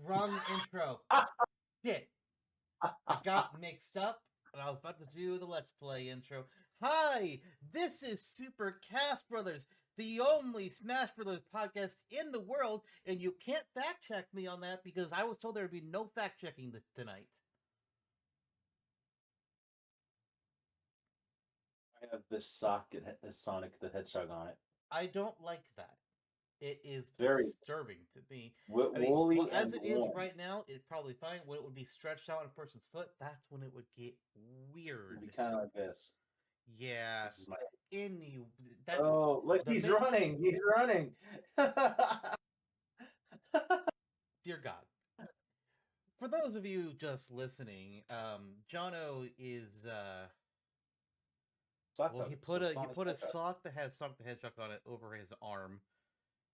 wrong intro. Shit. I got mixed up, and I was about to do the Let's Play intro. Hi, this is Super Cast Brothers, the only Smash Brothers podcast in the world, and you can't fact check me on that because I was told there would be no fact checking tonight. I have this sock that has Sonic the Hedgehog on it. I don't like that. It is Very disturbing to me. woolly Well, as and it is warm. right now, it's probably fine. When it would be stretched out on a person's foot, that's when it would get It'd weird. be kind of like this. Yeah. This is my. That Oh, look, he's running! He's running! Dear God. For those of you just listening, Jonno is he put a sock that has Sonic the Hedgehog on it over his arm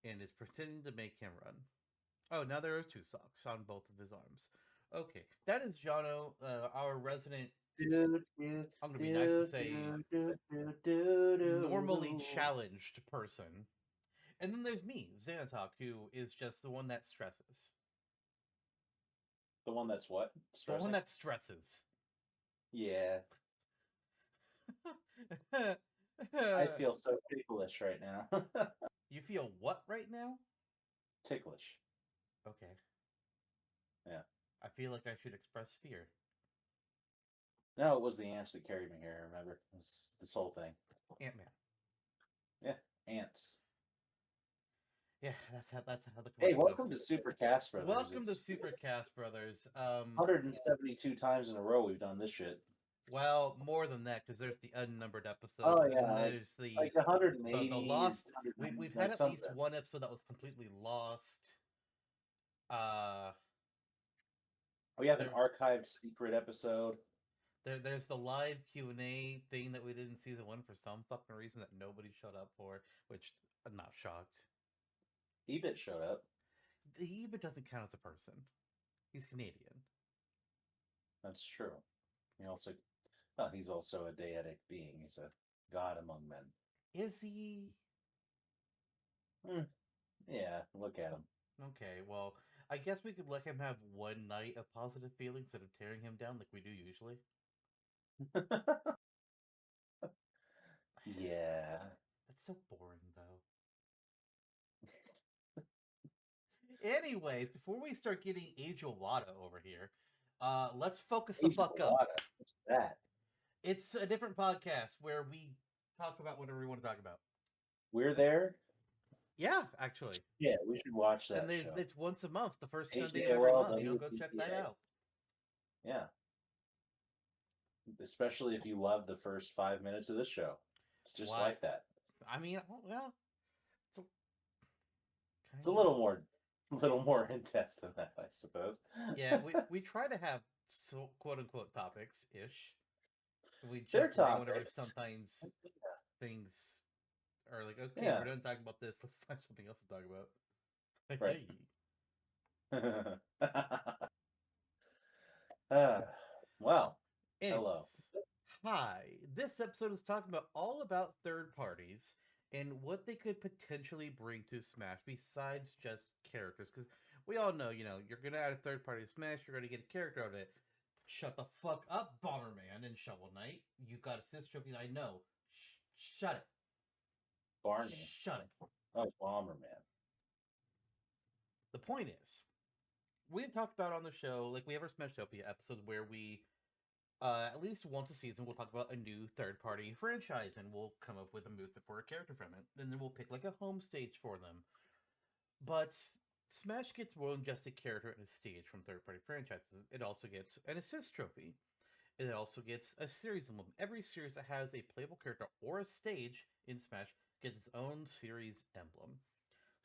and is pretending to make him run. Oh, now there are two socks on both of his arms. Okay, that is Jonno, our resident. I'm gonna be nice and say normally challenged person. And then there's me, Zantok, who is just the one that stresses. The one that's what? Stressing? The one that stresses. Yeah. I feel so ticklish right now. You feel what right now? Ticklish. Okay. Yeah. I feel like I should express fear. No, it was the ants that carried me here, remember? This whole thing. Ant-Man. Yeah, ants. Yeah, that's how the. Hey, welcome to Super Cast Brothers. Welcome to Super Cast Brothers. 172 times in a row we've done this shit. Well, more than that, because there's the unnumbered episodes. Oh yeah, and there's the like 180. The lost. We've had at least one episode that was completely lost. We have an archived secret episode. There's the live Q&A thing that we did in season 1 for some fucking reason that nobody showed up for, which I'm not shocked. Ebit showed up. The Ebit doesn't count as a person. He's Canadian. That's true. He's also a deitic being. He's a god among men. Is he? Yeah, look at him. Okay, well, I guess we could let him have one night of positive feelings instead of tearing him down like we do usually. Yeah. That's so boring, though. Anyways, before we start getting Angel Wada over here, let's focus the fuck up. What's that? It's a different podcast where we talk about whatever we want to talk about. We're there? Yeah, actually. Yeah, we should watch that. And it's once a month, the first Sunday of every month. Go check that out. Yeah. Especially if you love the first 5 minutes of this show. It's just like that. I mean, well, it's a little more in depth than that, I suppose. Yeah, we try to have quote unquote topics ish. We jump around whenever sometimes things are like, okay, we're done talking about this. Let's find something else to talk about. Right. Well, anyways, hello. Hi. This episode is talking all about third parties and what they could potentially bring to Smash besides just characters. Because we all know, you're going to add a third party to Smash, you're going to get a character out of it. Shut the fuck up, Bomberman and Shovel Knight. You got assist trophies, I know. Shut it. Barney. Shut it. Oh, Bomberman. The point is, we've talked about on the show, like we have our Smashtopia episode where we, at least once a season, we'll talk about a new third-party franchise and we'll come up with a move for a character from it. And then we'll pick like a home stage for them. But Smash gets more than just a character and a stage from third-party franchises. It also gets an assist trophy. It also gets a series emblem. Every series that has a playable character or a stage in Smash gets its own series emblem.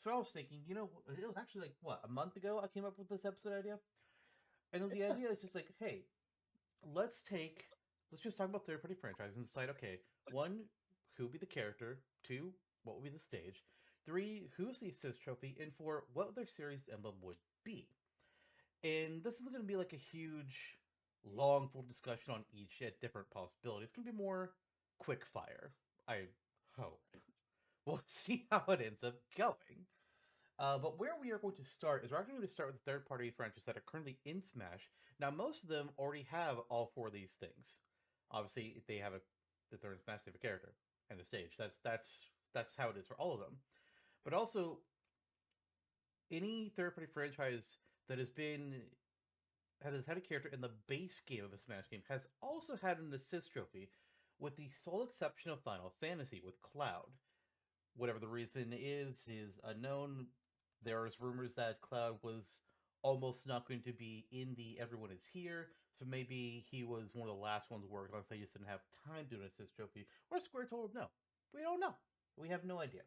So I was thinking, it was actually like, a month ago I came up with this episode idea? And then the idea is just like, hey, let's just talk about third-party franchises and decide, okay, 1, who would be the character? 2, what would be the stage? 3, who's the assist trophy? And 4, what their series emblem would be. And this isn't going to be like a huge, long, full discussion on each at different possibilities. It's going to be more quick fire, I hope. We'll see how it ends up going. But where we are going to start is we're actually going to start with the third-party franchises that are currently in Smash. Now, most of them already have all four of these things. Obviously, if they have the third Smash, they have a character and a stage. That's how it is for all of them. But also, any third-party franchise that has had a character in the base game of a Smash game has also had an assist trophy, with the sole exception of Final Fantasy with Cloud. Whatever the reason is unknown. There's rumors that Cloud was almost not going to be in the Everyone Is Here, so maybe he was one of the last ones working on, so they just didn't have time to do an assist trophy. Or Square told him no. We don't know. We have no idea.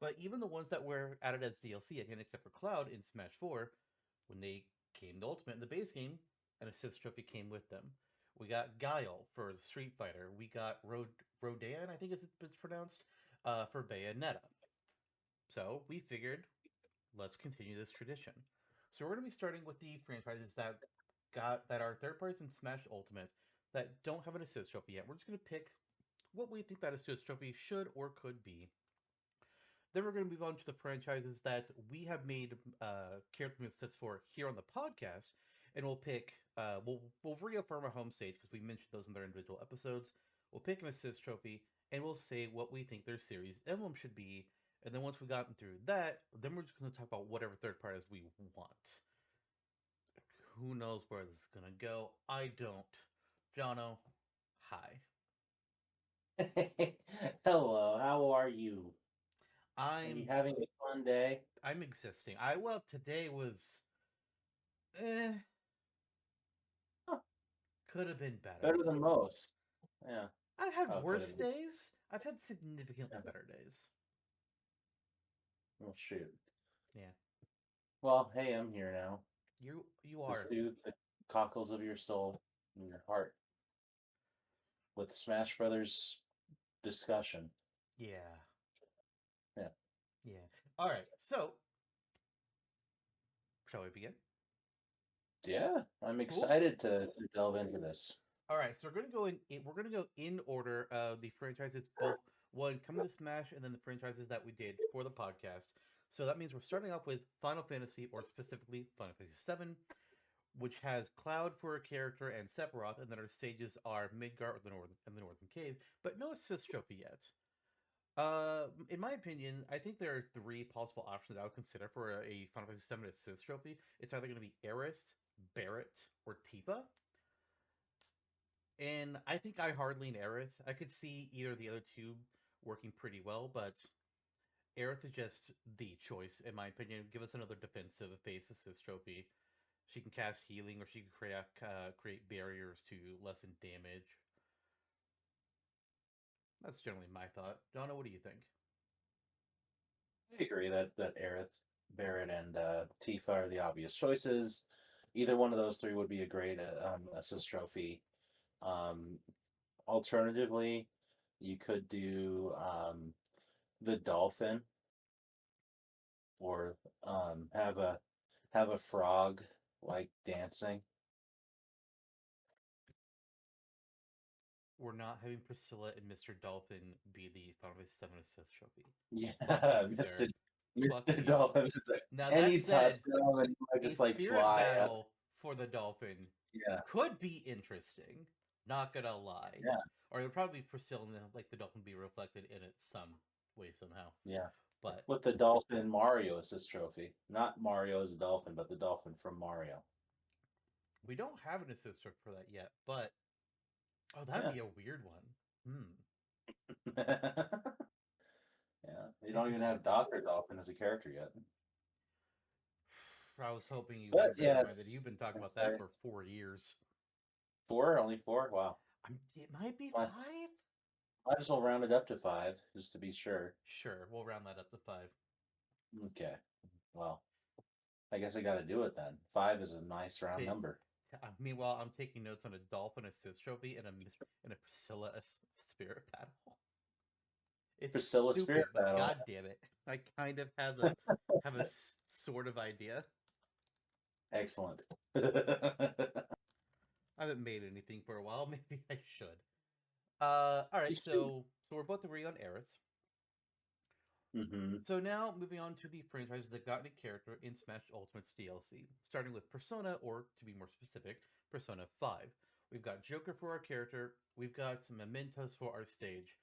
But even the ones that were added as DLC, again, except for Cloud in Smash 4, when they came to Ultimate in the base game, an assist trophy came with them. We got Guile for Street Fighter. We got Rodan, I think it's pronounced, for Bayonetta. So we figured, let's continue this tradition. So we're going to be starting with the franchises that are third parties in Smash Ultimate that don't have an assist trophy yet. We're just going to pick what we think that assist trophy should or could be. Then we're going to move on to the franchises that we have made character movesets for here on the podcast, and we'll pick. We'll reaffirm our home stage because we mentioned those in their individual episodes. We'll pick an assist trophy, and we'll say what we think their series emblem should be. And then once we've gotten through that, then we're just going to talk about whatever third parties we want. Who knows where this is going to go? I don't. Jonno, hi. Hello, how are you? Are you I'm having a fun day? I'm existing. Today was Huh, could have been better. better than most. Yeah. I've had Oh, could worse have been. days. I've had significantly Yeah. better days. Well, shoot. Yeah, Well, hey, I'm here now you to are. soothe the cockles of your soul and your heart with Smash Brothers discussion. Yeah, Yeah. yeah. All right. So, shall we begin? Yeah, I'm Cool. excited to delve into this. All right. So we're gonna go in order of the franchises, both one coming to Smash, and then the franchises that we did for the podcast. So that means we're starting off with Final Fantasy, or specifically Final Fantasy VII, which has Cloud for a character and Sephiroth, and then our stages are Midgar and the Northern Cave, but no assist trophy yet. In my opinion, I think there are three possible options that I would consider for a Final Fantasy VII assist trophy. It's either going to be Aerith, Barrett, or Tifa. And I think I hard lean Aerith. I could see either of the other two working pretty well, but Aerith is just the choice, in my opinion. Give us another defensive base assist trophy. She can cast healing, or she can create barriers to lessen damage. That's generally my thought. Donna, what do you think? I agree that Aerith, Barrett, and Tifa are the obvious choices. Either one of those three would be a great assist trophy. Um, Alternatively, you could do the dolphin, or have a frog like dancing. We're not having Priscilla and Mr. Dolphin be the Final Fantasy VII assist trophy. Fuck Yeah, you, Mr. sir. Fuck Mr. you. Dolphin is like Now that any said, touchdown and you might a just like spirit fly up. battle for the Dolphin Yeah, could be interesting. Not gonna lie. yeah, Or it would probably be Priscilla and like the Dolphin be reflected in it some way somehow. yeah. But With the Dolphin Mario assist trophy. Not Mario as a dolphin, but the dolphin from Mario. we don't have an assist trophy for that yet. But oh, that'd Yeah. be a weird one. Hmm. Yeah. They don't even Interesting. have Dr. Dolphin as a character yet. I was hoping you But would bear in mind that yes, you've been talking I'm about that excited. for 4 years. Four? Only four? Wow. It might be Might, 5. might as well round it up to five, just to be sure. Sure, we'll round that up to 5. Okay. Well, I guess I got to do it then. Five is a nice round See, number. meanwhile, I'm taking notes on a dolphin assist trophy and a Priscilla spirit battle. It's Priscilla stupid, Spirit but Battle. god damn it, I kind of have a sort of idea. Excellent. I haven't made anything for a while. Maybe I should. All right. You should. So we're both agree on Aerith. Mm-hmm. So now moving on to the franchises that got a character in Smash Ultimate's DLC, starting with Persona, or to be more specific, Persona 5. We've got Joker for our character, we've got some mementos for our stage.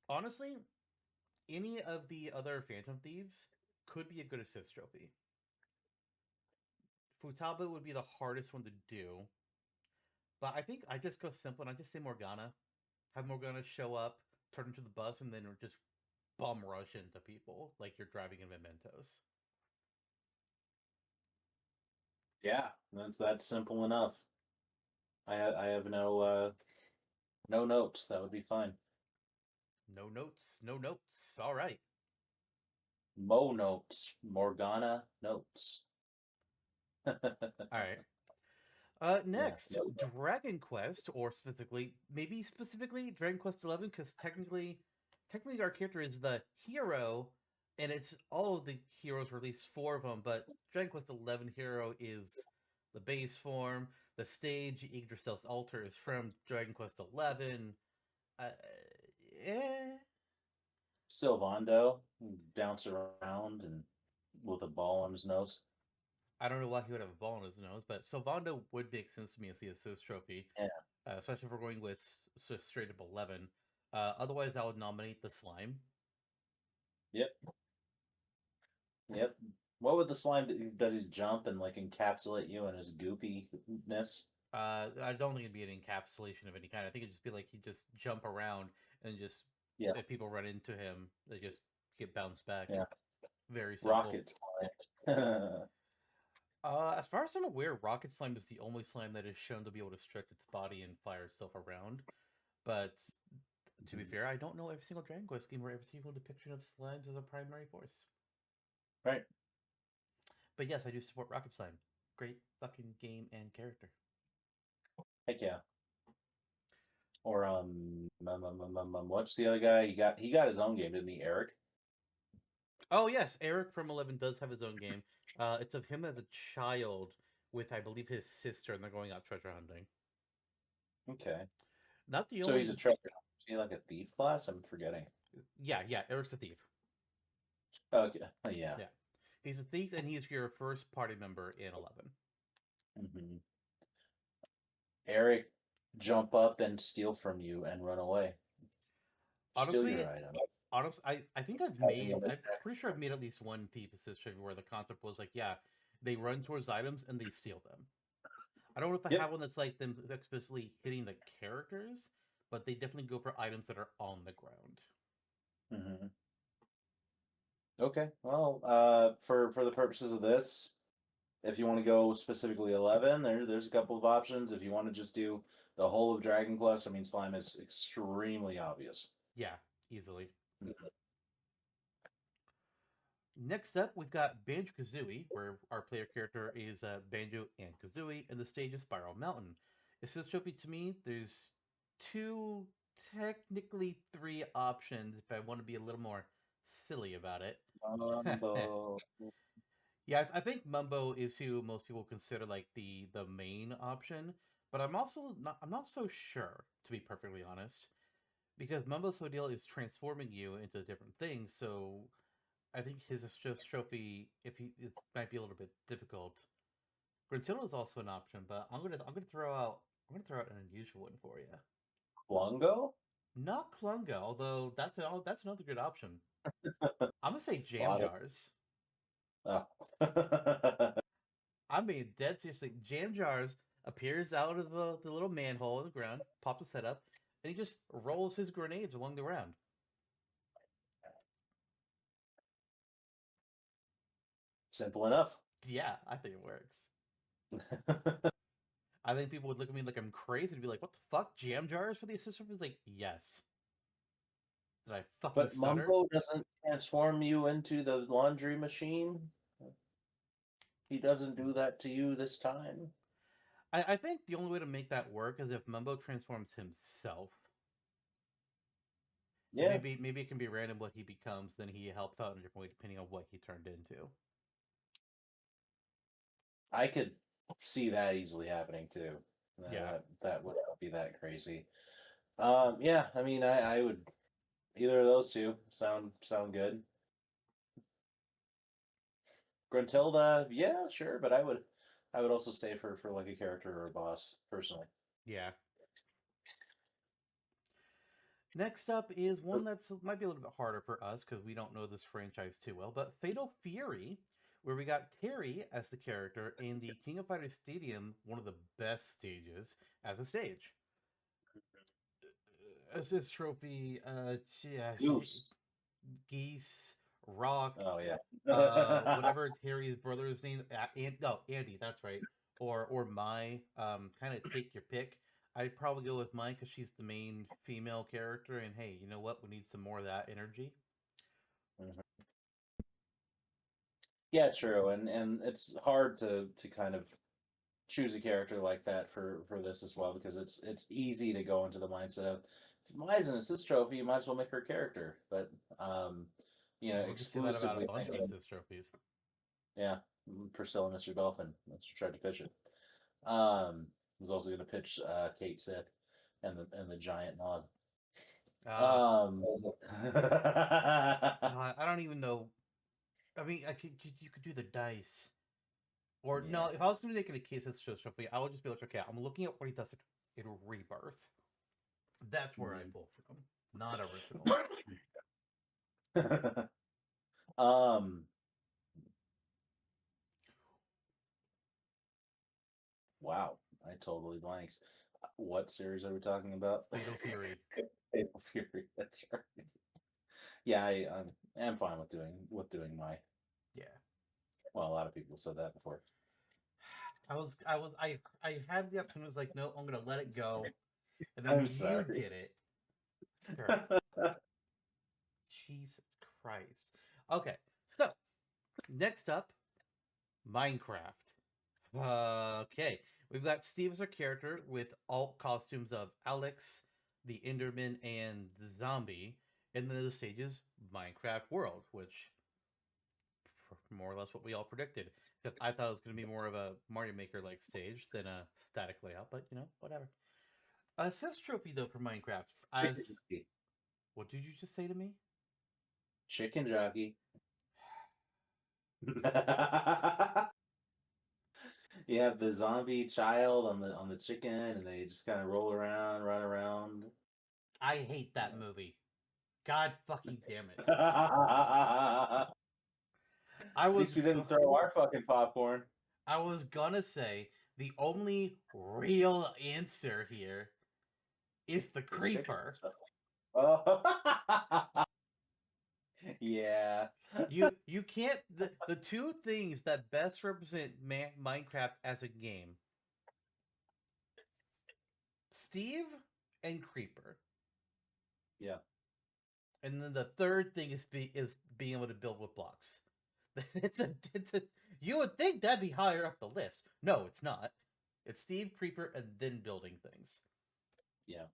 Honestly, any of the other Phantom Thieves could be a good assist trophy. Futaba would be the hardest one to do, but I think I just go simple and I just say Morgana. Have Morgana show up, turn into the bus, and then just bum rush into people like you're driving in Mementos. Yeah, that's simple enough. I have no notes. That would be fine. No notes, no notes. All right. Mo notes, Morgana notes. All right. Yeah, Next, no. Dragon Quest, or specifically Dragon Quest 11, because technically our character is the hero, and it's all of the heroes, or at least four of them. But Dragon Quest 11 hero is the base form. The stage Yggdrasil's altar is from Dragon Quest 11. Uh, eh, Sylvando bounce around and with a ball on his nose. I don't know why he would have a ball in his nose, but Sylvando would make sense to me as the assist trophy, Yeah. especially if we're going with straight up 11. Otherwise, I would nominate the slime. Yep. Yep. What would the slime do? Does he jump and like encapsulate you in his goopiness? I don't think it'd be an encapsulation of any kind. I think it'd just be like he'd just jump around and just Yeah. if people run into him, they just get bounced back. Yeah. Very simple. Rocket slime. As far as I'm aware, Rocket Slime is the only slime that is shown to be able to stretch its body and fire itself around. But to be fair, I don't know every single Dragon Quest game where every single depiction of slimes is a primary force. Right. But yes, I do support Rocket Slime. Great fucking game and character. Heck yeah. Or what's the other guy? He got his own game, didn't he, Eric? Oh yes, Eric from 11 does have his own game. It's of him as a child with, I believe, his sister, and they're going out treasure hunting. Okay. Not the So he's a only. treasure. Is he like a thief class? I'm forgetting. Yeah, Eric's a thief. Okay. Yeah. Yeah, he's a thief, and he's your first party member in 11. Hmm. Eric jump up and steal from you and run away. Steal Honestly, your item. I think I'm pretty sure I've made at least one thief assist trivia where the concept was like, yeah, they run towards items and they steal them. I don't know if I Yep. have one that's like them explicitly hitting the characters, but they definitely go for items that are on the ground. Hmm. Okay. Well, for the purposes of this, if you want to go specifically 11, there's a couple of options. If you want to just do the whole of Dragon Quest, I mean, slime is extremely obvious. Yeah, easily. Mhm. Next up, we've got Banjo Kazooie, where our player character is Banjo and Kazooie, and the stage is Spiral Mountain. This is trophy to me. There's two, technically three options if I want to be a little more silly about it. Mambo. Yeah, I think Mumbo is who most people consider like the main option, but I'm not so sure to be perfectly honest because Mumbo's whole deal is transforming you into different things. So I think his just trophy, if he it might be a little bit difficult. Gruntillo is also an option, but I'm gonna throw out an unusual one for you. Plungo? Not Klunga, although that's another good option. I'm gonna say A Jam lot of. Jars. Oh. I mean, dead seriously, Jam Jars appears out of the little manhole in the ground, pops his head up, and he just rolls his grenades along the ground. Simple enough. Yeah, I think it works. I think people would look at me like I'm crazy to be like, "What the fuck? Jam Jars for the assistant?" Was like, "Yes." Did I fucking But stutter? Mumbo doesn't transform you into the laundry machine. He doesn't do that to you this time. I think the only way to make that work is if Mumbo transforms himself. And Yeah, maybe it can be random what he becomes, then he helps out in a different way depending on what he turned into. I could see that easily happening too. Yeah. That would not be that crazy. Yeah, I mean, I would. Either of those two sound good. Gruntilda, yeah, sure, but I would also say for like a character or a boss personally. Yeah. Next up is one that's might be a little bit harder for us because we don't know this franchise too well, but Fatal Fury, where we got Terry as the character in the King of Fighters Stadium, one of the best stages as a stage. Assist trophy, yeah, Goose. Geese, Rock, Oh yeah. whatever Terry's brother's name, no, Andy, that's right, or Mai, kind of take your pick. I'd probably go with Mai because she's the main female character, and hey, you know what? We need some more of that energy. Mhm. Yeah, true, and it's hard to kind of choose a character like that for this as well because it's easy to go into the mindset of if Mai's an assist trophy, you might as well make her a character, but um, Well, we could say that about a exclusively bunch of thinking, assist trophies. yeah, Priscilla, Mr. Dolphin. That's what tried to pitch it. Um, was also going to pitch Kate Sith and the giant nog. Uh, Um, I don't even know. I mean, you could do the dice, or no. yeah. If I was going to make it a case as show trophy, I would just be like, okay, I'm looking at what he does in Rebirth. That's where I Mhm. pull from, not original. um, wow, I totally blanked. What series are we talking about? Fatal Fury. Fatal Fury. That's right. Yeah, I'm fine with doing my. Yeah. Well, a lot of people said that before. I had the option. I was like, no, I'm gonna let it go, and then I'm you sorry. did it. Girl, Jesus Christ. Okay, so next up, Minecraft. Okay, we've got Steve as our character with alt costumes of Alex, the Enderman, and the Zombie, and then the stage is Minecraft World, which more or less what we all predicted. Except I thought it was going to be more of a Mario Maker like stage than a static layout, but you know, whatever. Assist trophy though for Minecraft as Chicken jockey. what did you just say to me? Chicken jockey. You have the zombie child on the chicken, and they just kind of roll around, run around. I hate that movie. God fucking damn it. At I was least we didn't go- throw our fucking popcorn. I was gonna say the only real answer here is the It's chicken. creeper. Oh, yeah. You can't the two things that best represent Minecraft as a game, Steve and Creeper. Yeah. And then the third thing is being able to build with blocks. It's a you would think that'd be higher up the list. No, it's not. It's Steve, Creeper, and then building things. Yeah.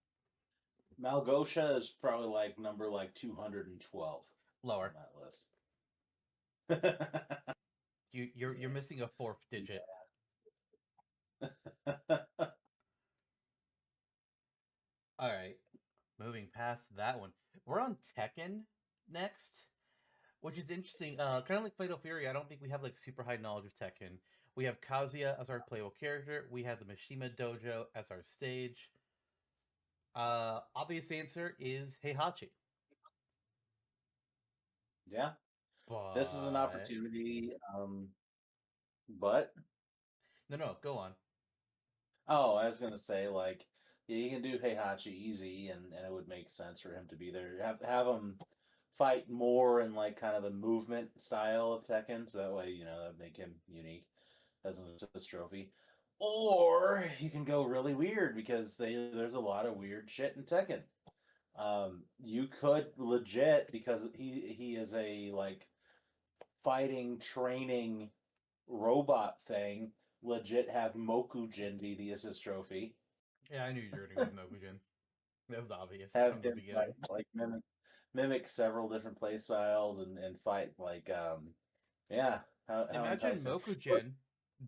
Malgosha is probably like number like 212 on Lower. that list. You're missing a fourth digit. Yeah. All right. Moving past that one. We're on Tekken next, which is interesting. Kind of like Fatal Fury, I don't think we have like super high knowledge of Tekken. We have Kazuya as our playable character. We have the Mishima Dojo as our stage. Obvious answer is Heihachi. Yeah. This is an But opportunity. But no, go on. oh, I was gonna say like yeah, you can do Heihachi easy, and it would make sense for him to be there. Have him fight more in like kind of the movement style of Tekken, so that way that'd make him unique as an assist trophy. Or you can go really weird because there's a lot of weird shit in Tekken. You could legit because he is a like fighting training robot thing. Legit have Mokujin be the assist trophy. Yeah, I knew you were gonna go with Nokujin. That was obvious Have from the him fight beginning. like mimic several different play styles and fight like yeah how Imagine enticing. But Mokujin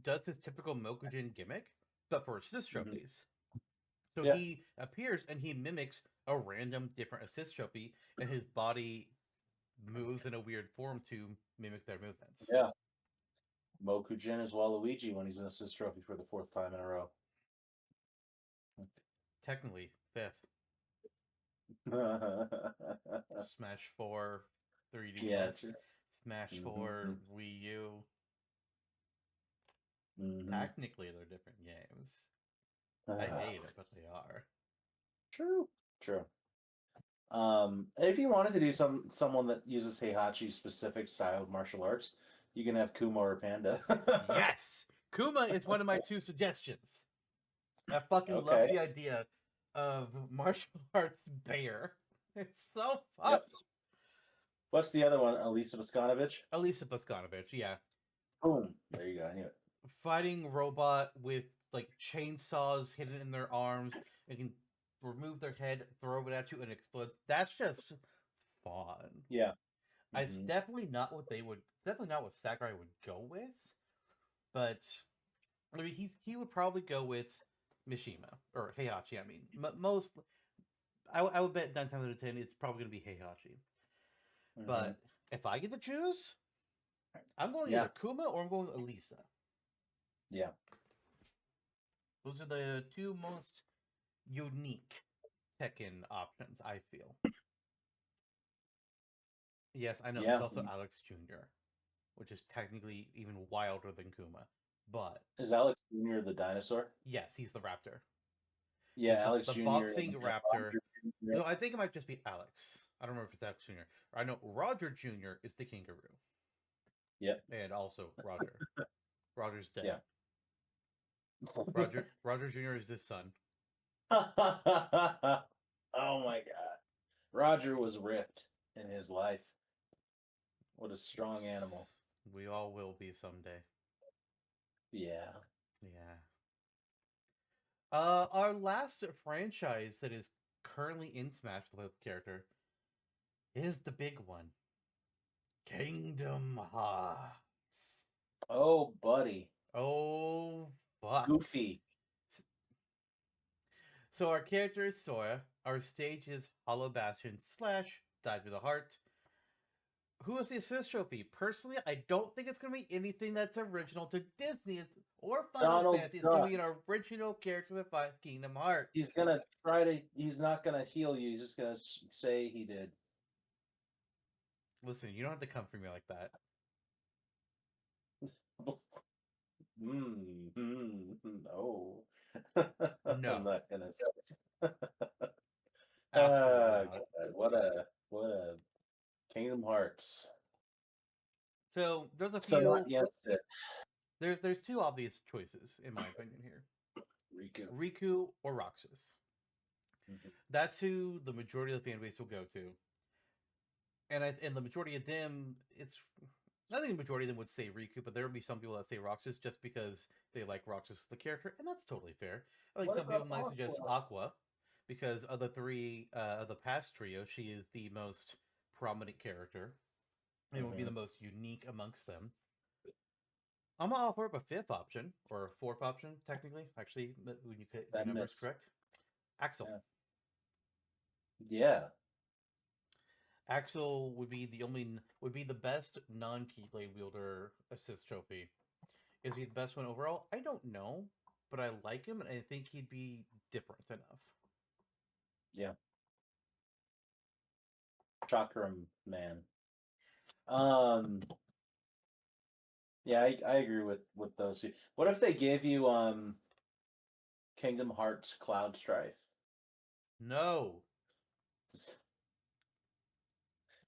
does his typical Mokujin gimmick, but for assist mhm, trophies. So Yeah. he appears and he mimics a random different assist trophy, and his body moves in a weird form to mimic their movements. Yeah. Mokujin is Waluigi when he's an assist trophy for the 4th time in a row. Technically, fifth. Smash 4, 3DS, Yeah, true. Smash 4, Mhm. Wii U. Mhm. Technically, they're different games. I hate it, but they are. True. True. If you wanted to do someone that uses Heihachi specific style of martial arts, you can have Kuma or Panda. Yes! Kuma is one of my 2 suggestions. I fucking love Okay. the idea of martial arts bear. It's so fun. Yep. What's the other one? Elisa Boskanovich? Elisa Boskanovich, yeah. Boom. There you go. I knew it. Fighting robot with like chainsaws hidden in their arms and can remove their head, throw it at you, and it explodes. That's just fun. Yeah. It's Mhm. definitely not what they would. Definitely not what Sakurai would go with. But I mean, he would probably go with Mishima or Heihachi. I mean, most. I would bet 9 times out of 10 it's probably going to be Heihachi. Mhm. But if I get to choose, I'm going Yeah. either Kuma or I'm going Elisa. Yeah. Those are the 2 most unique Tekken options, I feel. Yes, I know there's Yeah. also Alex Jr., which is technically even wilder than Kuma. But Is Alex Jr. the dinosaur? yes, he's the raptor. Yeah, The, Alex the Jr. boxing and raptor. Roger Jr. No, I think it might just be Alex. I don't remember if it's Alex Jr. I know Roger Jr. is the kangaroo. Yep. And also Roger. Roger's dead. Yeah. Roger Jr. is his son. Oh my God. Roger was ripped in his life. What a strong animal. We all will be someday. Yeah. Yeah. Our last franchise that is currently in Smash the character is the big one. Kingdom Hearts. Oh, buddy. Oh fuck. Goofy. So our character is Sora. Our stage is Hollow Bastion / Dive to the Heart. Who is the assist trophy? Personally, I don't think it's going to be anything that's original to Disney or Final Donald Fantasy. It's going Duck. to be an original character of Kingdom Hearts. He's gonna try to. He's not gonna heal you. He's just gonna say he did. Listen, you don't have to come for me like that. No. No, I'm not gonna say. absolutely not. God, what a Kingdom Hearts. So there's a So not few. Yensid. There's 2 obvious choices in my opinion here: Riku. Riku or Roxas. Mhm. That's who the majority of the fan base will go to, and the majority of them, it's I think the majority of them would say Riku, but there would be some people that say Roxas just because they like Roxas the character, and that's totally fair. I think What some people about might suggest Aqua? Aqua because of the 3 of the past trio, she is the most prominent character and would be the Mhm. most unique amongst them. I'm gonna offer up a 5th option or 4th option, technically. Actually, when you get your That numbers miss. correct, Axel. Yeah. Yeah. Axel would be the best non-keyblade wielder assist trophy. Is he the best one overall? I don't know, but I like him and I think he'd be different enough. Yeah. Chakram man. Um. Yeah, I agree with those two. What if they gave you Kingdom Hearts Cloud Strife? No,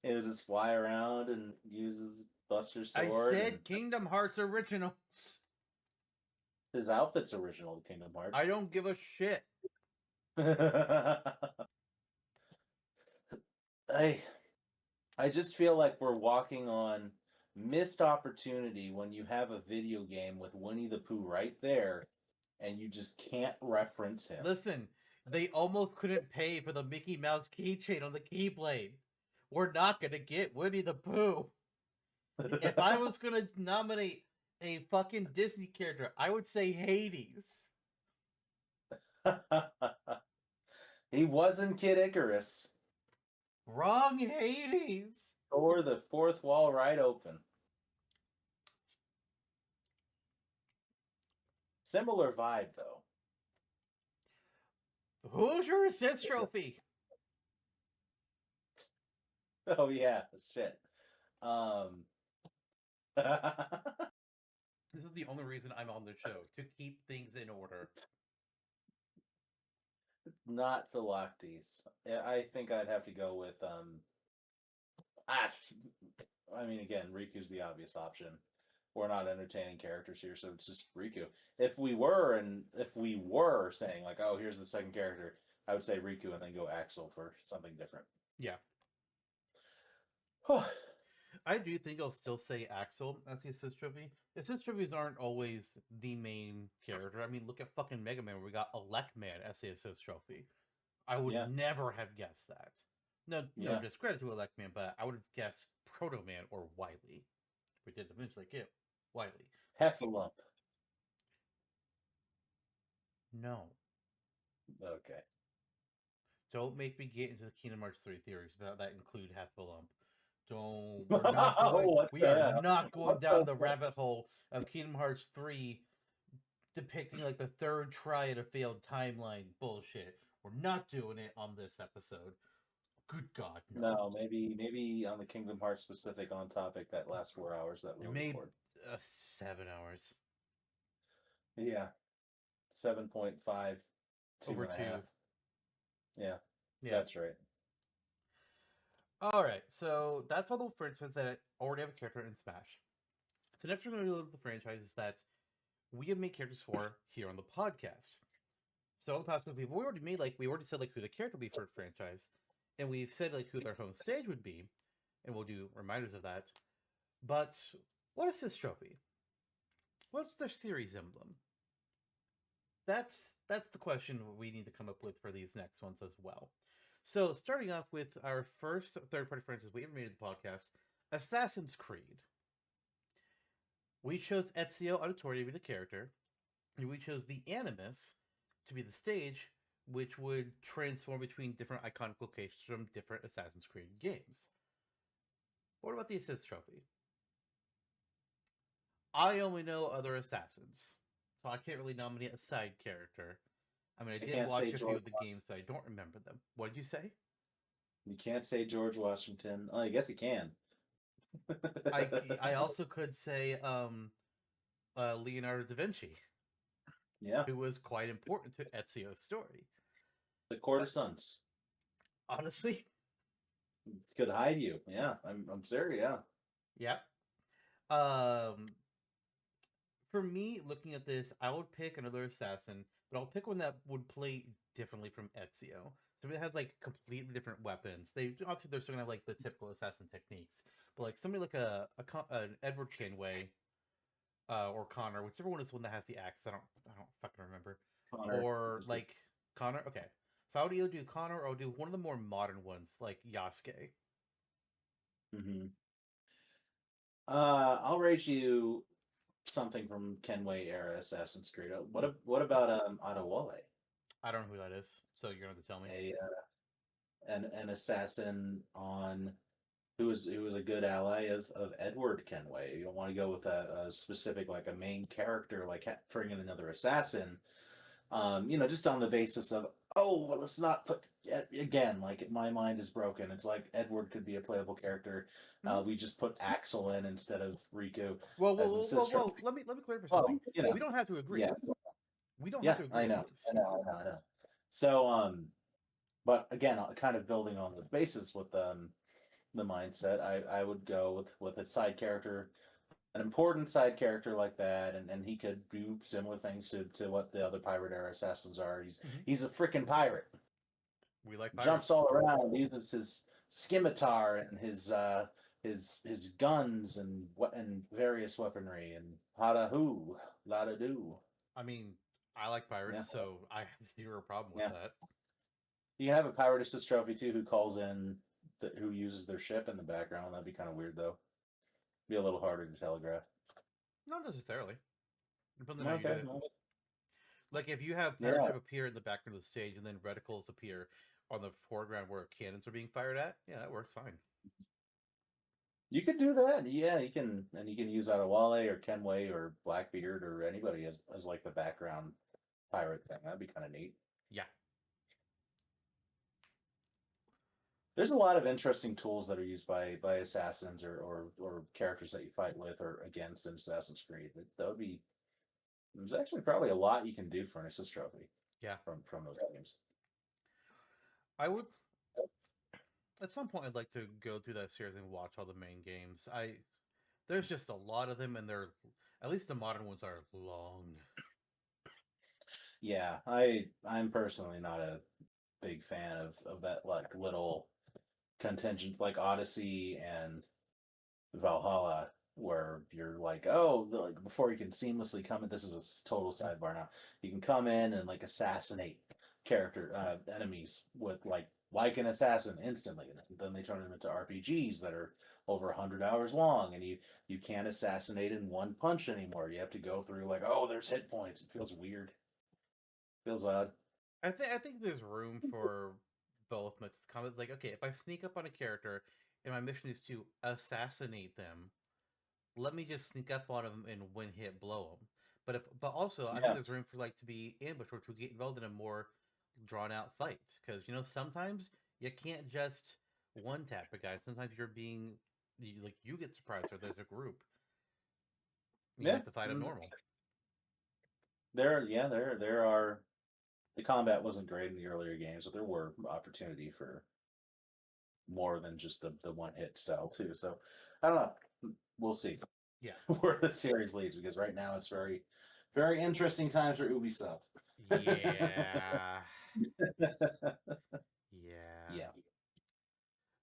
It would just fly around and uses Buster's I sword, and said Kingdom Hearts originals. his outfit's original to Kingdom I Hearts. don't give a shit. I I just feel like we're walking on missed opportunity when you have a video game with Winnie the Pooh right there, and you just can't reference him. Listen, they almost couldn't pay for the Mickey Mouse keychain on the Keyblade. We're not gonna get Winnie the Pooh. If I was gonna nominate a fucking Disney character, I would say Hades. He wasn't Kid Icarus. Wrong Hades. Tore the fourth wall right open. Similar vibe, though. Who's your assist trophy? Oh yeah, shit. This is the only reason I'm on the show, to keep things in order. Not Philoctes. I think I'd have to go with ah, I mean, again, Riku's the obvious option. We're not entertaining characters here, so it's just Riku. If we were saying like, oh, here's the second character, I would say Riku and then go Axel for something different. Yeah. I do think I'll still say Axel as the assist trophy. Assist trophies aren't always the main character. I mean, look at fucking Mega Man, where we got Electman as the assist trophy. I would Yeah. never have guessed that. No Yeah. discredit to Electman, but I would have guessed Proto Man or Wily. We did eventually get Wily. Heffalump. No. Okay. Don't make me get into the Kingdom Hearts 3 theories about that include Heffalump. Don't. We're not going. What We the are hell? not going What down the the rabbit hole of Kingdom Hearts 3 depicting like the third try at a failed timeline bullshit. We're not doing it on this episode. Good God, no. No, maybe on the Kingdom Hearts specific on topic that last 4 hours that we'll Maybe record. 7 hours. Yeah. 7.5 Over 2. Yeah. Yeah. That's right. Alright, so that's all the franchises that already have a character in Smash. So next we're going to look at the franchises that we have made characters for here on the podcast. So in the past we've already made we already said who the character would be for a franchise, and we've said who their home stage would be, and we'll do reminders of that. But what is this trophy? What's their series emblem? That's the question we need to come up with for these next ones as well. So starting off with our first third-party franchise we ever made in the podcast, Assassin's Creed. We chose Ezio Auditore to be the character, and we chose the Animus to be the stage, which would transform between different iconic locations from different Assassin's Creed games. What about the Assist Trophy? I only know other Assassins, so I can't really nominate a side character. I mean, I did watch a few of the games, but I don't remember them. What did you say? You can't say George Washington. Oh, I guess you can. I also could say Leonardo da Vinci. Yeah. Who was quite important to Ezio's story. The Court of Sons. Honestly. Could hide you. Yeah. I'm sorry, yeah. Yeah. For me, looking at this, I would pick another assassin, but I'll pick one that would play differently from Ezio. So it has completely different weapons. They obviously they're still gonna have the typical assassin techniques, but somebody like an Edward Kenway, or Connor, whichever one is the one that has the axe. I don't fucking remember. Connor. Or Connor. Okay, so I would either do Connor or I'll do one of the more modern ones like Yasuke. Mm-hmm. I'll rate you something from Kenway era Assassin's Creed. What about Adewale? I don't know who that is, so you're gonna have to tell me. An assassin on who was a good ally of Edward Kenway. You don't want to go with a specific a main character bring in another assassin. Just on the basis of well, let's not put again my mind is broken. It's like Edward could be a playable character. We just put Axel in instead of Riku. Whoa! Let me clarify something. We don't have to agree. Yeah. We don't have to agree. I know. So but again, kind of building on this basis with the mindset, I would go with a side character, an important side character like that, and he could do similar things to what the other pirate era assassins are. He's a freaking pirate. We like pirates. Jumps all around, uses his scimitar and his guns and various weaponry and hoo la da do. I mean, I like pirates, so I have zero problem with that. You can have a pirate assist trophy too who calls in who uses their ship in the background. That'd be kind of weird though. Be a little harder to telegraph. Not necessarily. Depending on how you do it. Like if you have Yeah, Parachute appear in the background of the stage and then reticles appear on the foreground where cannons are being fired at, yeah, that works fine. you could do that. Yeah, you can, and you can use Adewale or Kenway or Blackbeard or anybody as like the background pirate thing. That'd be kind of neat. Yeah, There's a lot of interesting tools that are used by assassins or characters that you fight with or against in Assassin's Creed. That would be there's actually probably a lot you can do for an assist trophy yeah. from those games. I would at some point I'd like to go through that series and watch all the main games. I There's just a lot of them, and they're at least the modern ones are long. Yeah, I'm personally not a big fan of that like little contingent like Odyssey and Valhalla, where you're like, oh, like before you can seamlessly come in. This is a total sidebar now. You can come in and like assassinate character enemies with like an assassin instantly, and then they turn them into RPGs that are over 100 hours long, and you can't assassinate in one punch anymore. You have to go through like, oh, there's hit points. It feels weird. Feels odd. I think there's room for both. But it's kind of like, okay, if I sneak up on a character and my mission is to assassinate them, let me just sneak up on them and one hit blow them. But also I think Yeah, there's room for like to be ambushed or to get involved in a more drawn out fight because sometimes you can't just one tap a guy. Sometimes like you get surprised or there's a group and you yeah. have to fight them normal. There are. The combat wasn't great in the earlier games, but there were opportunity for more than just the one hit style too. So I don't know. We'll see Yeah, where the series leads because right now it's very interesting times for Ubisoft. yeah, yeah. Yeah.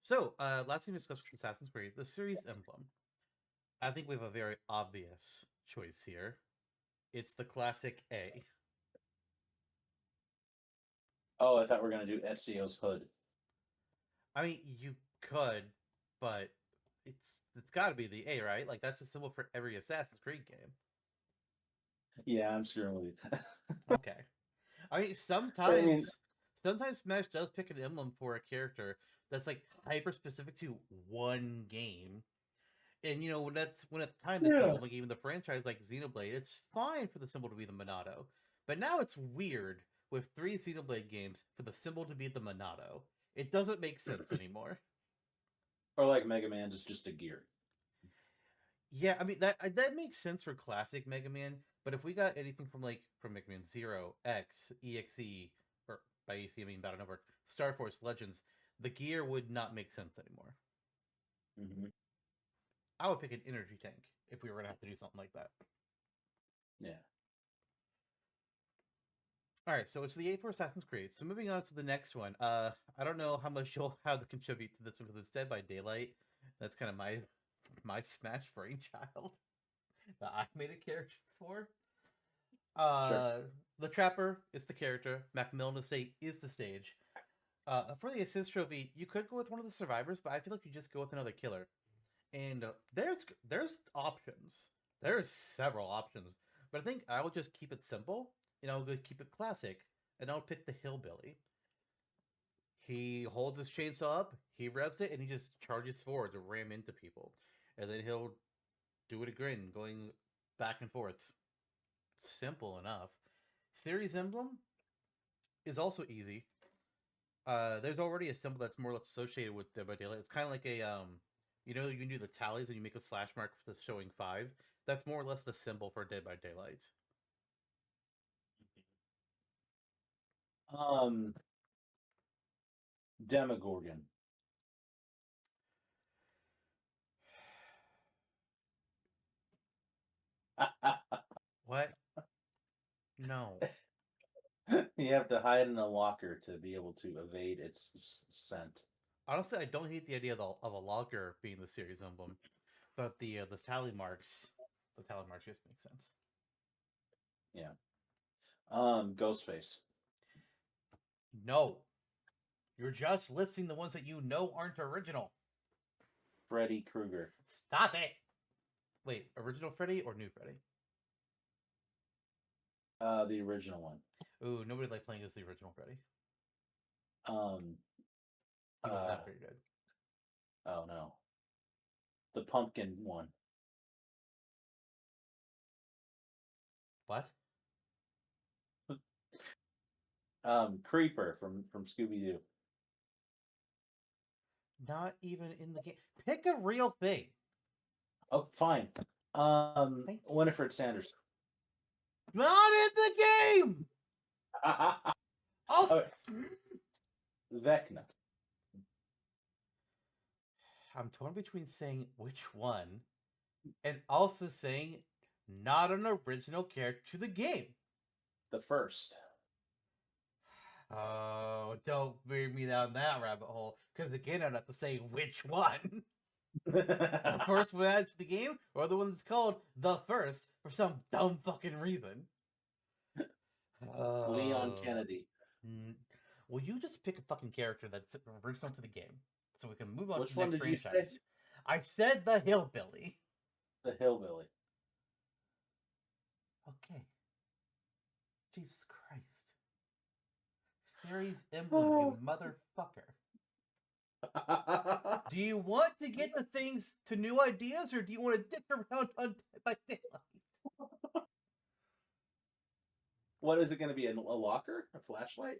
So last thing we discussed with Assassin's Creed, the series emblem. I think we have a very obvious choice here. It's the classic A. Oh, I thought we are gonna do Ezio's hood. I mean, you could, but it's got to be the A, right? Like that's a symbol for every Assassin's Creed game. Yeah, I'm screwing with you. Okay. I mean, But I mean, sometimes Smash does pick an emblem for a character that's like hyper specific to one game. And when at the time the yeah. symbol like even the franchise like Xenoblade, it's fine for the symbol to be the Monado. But now it's weird with three Xenoblade games for the symbol to be the Monado. It doesn't make sense anymore. Or like Mega Man's is just a gear. Yeah, I mean that makes sense for classic Mega Man, but if we got anything from Mega Man Zero, X, EXE, or by EXE I mean Battle Network, Star Force Legends, the gear would not make sense anymore. Hmm. I would pick an energy tank if we were gonna have to do something like that. Yeah. All right, so it's the A for Assassin's Creed. So moving on to the next one. I don't know how much you'll have to contribute to this one because it's Dead by Daylight. That's kind of my Smash brainchild that I made a character for. Sure. Uh, the Trapper is the character. Macmillan Estate is the stage. For the assist trophy, you could go with one of the survivors, but I feel like you just go with another killer. And there's options. There's several options, but I think I will just keep it simple. I'll keep it classic, and I'll pick the hillbilly. He holds his chainsaw up, he revs it, and he just charges forward to ram into people, and then he'll do it again, going back and forth. Simple enough. Series emblem is also easy. There's already a symbol that's more or less associated with Dead by Daylight. It's kind of like you can do the tallies and you make a slash mark for the showing 5. That's more or less the symbol for Dead by Daylight. Um, Demogorgon. What? No. You have to hide in a locker to be able to evade its scent. Honestly, I don't hate the idea of a logger being the series emblem, but the tally marks just make sense. Yeah. Ghostface. No, you're just listing the ones that you know aren't original. Freddy Krueger. Stop it. Wait, original Freddy or new Freddy? The original one. Ooh, nobody liked playing as the original Freddy. Um, He was uh, not very good. oh no, the pumpkin one. What? Creeper from Scooby Doo. Not even in the game. Pick a real thing. Oh, fine. Thank you. Winifred Sanders. Not in the game. Also, Oh, Vecna. I'm torn between saying which one and also saying not an original character to the game. The first. Oh, don't bring me down that rabbit hole. Because again, I'd have to say which one. The first one added to the game, or the one that's called the first for some dumb fucking reason. Leon Oh. Kennedy. Will you just pick a fucking character that's original to the game so we can move on to Which the one next did you say? franchise? I said the hillbilly. The Hillbilly. Okay. Jesus Christ. Series emblem, you motherfucker. Do you want to get the things to new ideas, or do you want to dick around on Dead by Daylight? What is it going to be? A locker? A flashlight?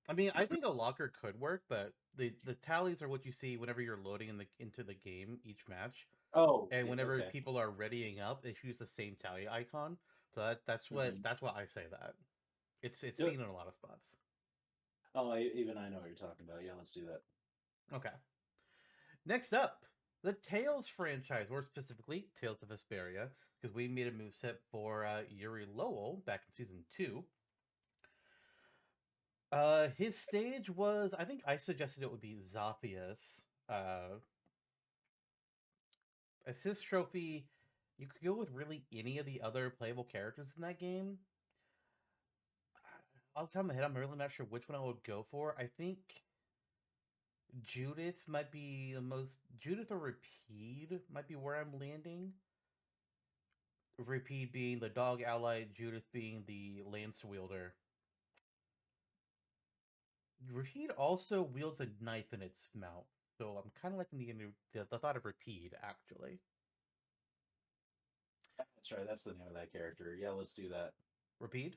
I mean, I think a locker could work, but the tallies are what you see whenever you're loading into the game each match, Oh, and yeah, whenever okay. people are readying up, they choose the same tally icon. So Hmm. that's why I say that. It's Do it. seen in a lot of spots. Oh, even I know what you're talking about. Yeah, let's do that. Okay. Next up, the Tales franchise, or specifically Tales of Vesperia, because we made a moveset for Yuri Lowell back in season 2. His stage was, I think I suggested it would be Zaphias. Assist trophy, you could go with really any of the other playable characters in that game. Off the top of my head, I'm really not sure which one I would go for. I think Judith might be the most. Judith or Repeat might be where I'm landing. Repeat being the dog ally, Judith being the lance wielder. Repeat also wields a knife in its mouth, so I'm kind of liking the thought of Repeat actually. That's right. That's the name of that character. Yeah, let's do that. Repeat,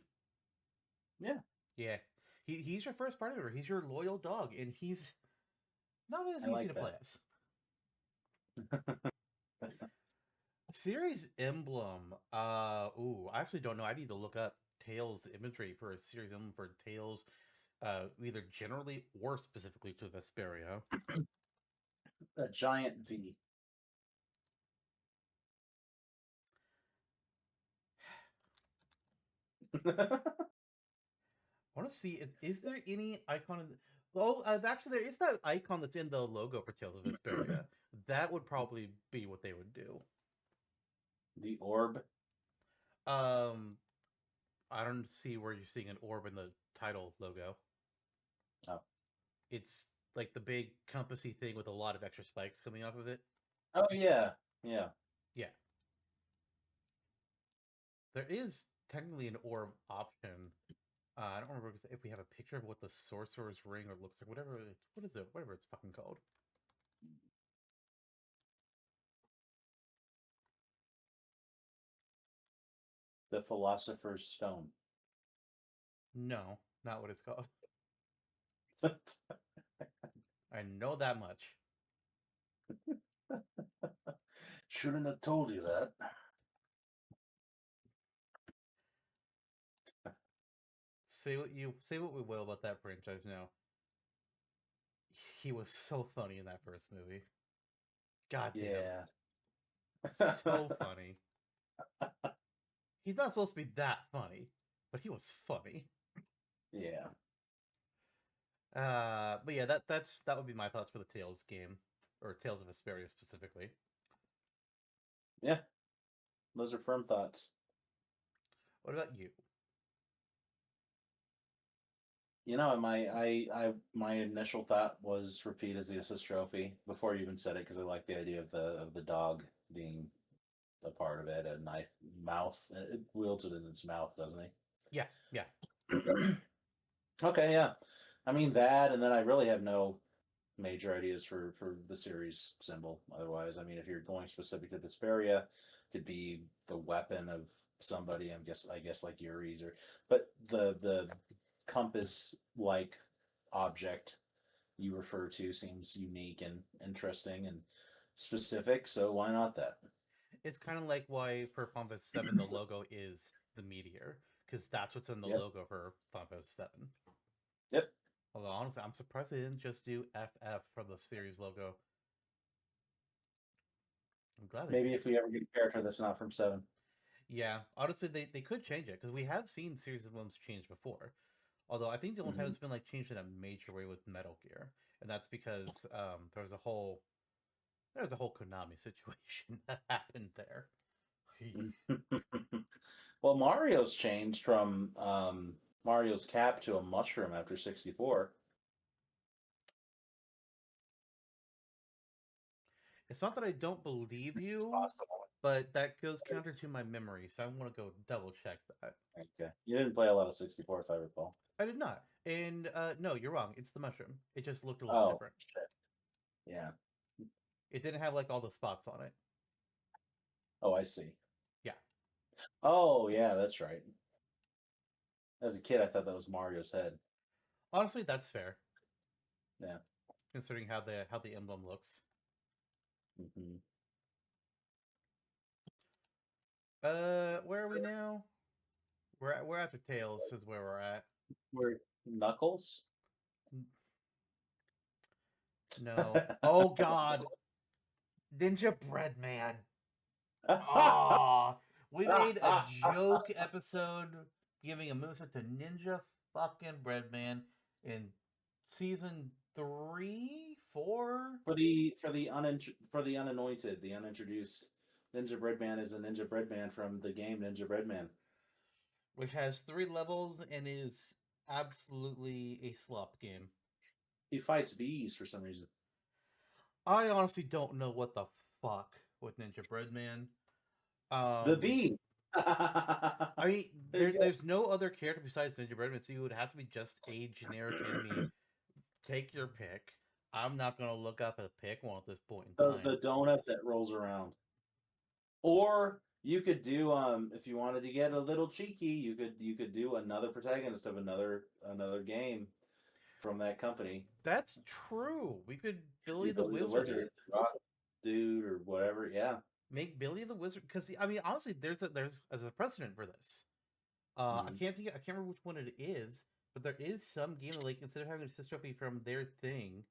Yeah, yeah, he's your first party member. He's your loyal dog, and he's not as I easy to like play that. as. Series emblem. Ooh, I actually don't know. I need to look up Tails imagery for a series emblem for Tails, either generally or specifically to Vesperia. A giant V. I want to see is there any icon in oh, actually there is that icon that's in the logo for Tales of Vesperia. That would probably be what they would do. The orb. Um, I don't see where you're seeing an orb in the title logo. Oh, It's like the big compassy thing with a lot of extra spikes coming off of it. oh yeah, yeah. Yeah, there is technically an orb option. I don't remember if we have a picture of what the sorcerer's ring or looks like. Whatever. What is it? Whatever it's fucking called. The philosopher's stone. No, not what it's called. I know that much. Shouldn't have told you that. Say what we will about that franchise now. He was so funny in that first movie. God damn. Yeah. So funny. He's not supposed to be that funny, but he was funny. Yeah. But yeah, that would be my thoughts for the Tales game. Or Tales of Vesperia specifically. Yeah. Those are firm thoughts. What about you? You know, my initial thought was repeat as the assist trophy before you even said it because I like the idea of the dog being a part of it, a knife mouth. It wields it in its mouth, doesn't Yeah, yeah. he? Okay, yeah. I mean that, and then I really have no major ideas for the series symbol. Otherwise, I mean, if you're going specific to Vesperia, could be the weapon of somebody. I guess like Yuri's, but the compass like object you refer to seems unique and interesting and specific. So why not that? It's kind of like why for Final 7 the logo is the meteor, because that's what's in the Yep. logo for Final 7. Yep. Although honestly, I'm surprised they didn't just do FF for the series logo. I'm glad they Maybe did. if we ever get a character that's not from Seven. Yeah, honestly, they could change it because we have seen series ones change before. Although I think the only time Mm-hmm. it's been like changed in a major way with Metal Gear, and that's because there's a whole Konami situation that happened there. Well, Mario's changed from Mario's cap to a mushroom after 64. It's not that I don't believe It's you, possible. but that goes counter to my memory, so I want to go double check that. Okay. You didn't play a lot of 64, if I recall. I did not. And no, you're wrong. It's the mushroom. It just looked a little Oh, different. shit. Yeah. It didn't have like all the spots on it. Oh, I see. Yeah. Oh, yeah, that's right. As a kid, I thought that was Mario's head. Honestly, that's fair Yeah. considering how the emblem looks. Hmm. Where are we now? We're after Tails is where we're at. Where Knuckles? No. Oh God, Ninja Bread Man. Ah, we made a joke episode giving a moveset to Ninja fucking Breadman in season 3, 4, For the unanointed, the unintroduced, Ninja Breadman is a Ninja Breadman from the game Ninja Breadman. which has 3 levels and is absolutely a slop game. He fights bees for some reason. I honestly don't know what the fuck with Ninja Breadman. The Um, bee. I mean, There you go. there's no other character besides Ninja Breadman, so you would have to be just a generic enemy. Take your pick. I'm not gonna look up a pick one at this point in The, time. the donut that rolls around. Or you could do if you wanted to get a little cheeky, you could do another protagonist of another game from that company. That's true. We could Billy Do the Billy the Wizard Wizard, it. Rock Dude, or whatever. Yeah. Make Billy the Wizard because I mean honestly, there's a precedent for this. Hmm. I can't remember which one it is, but there is some game that like instead of having a assist trophy from their thing,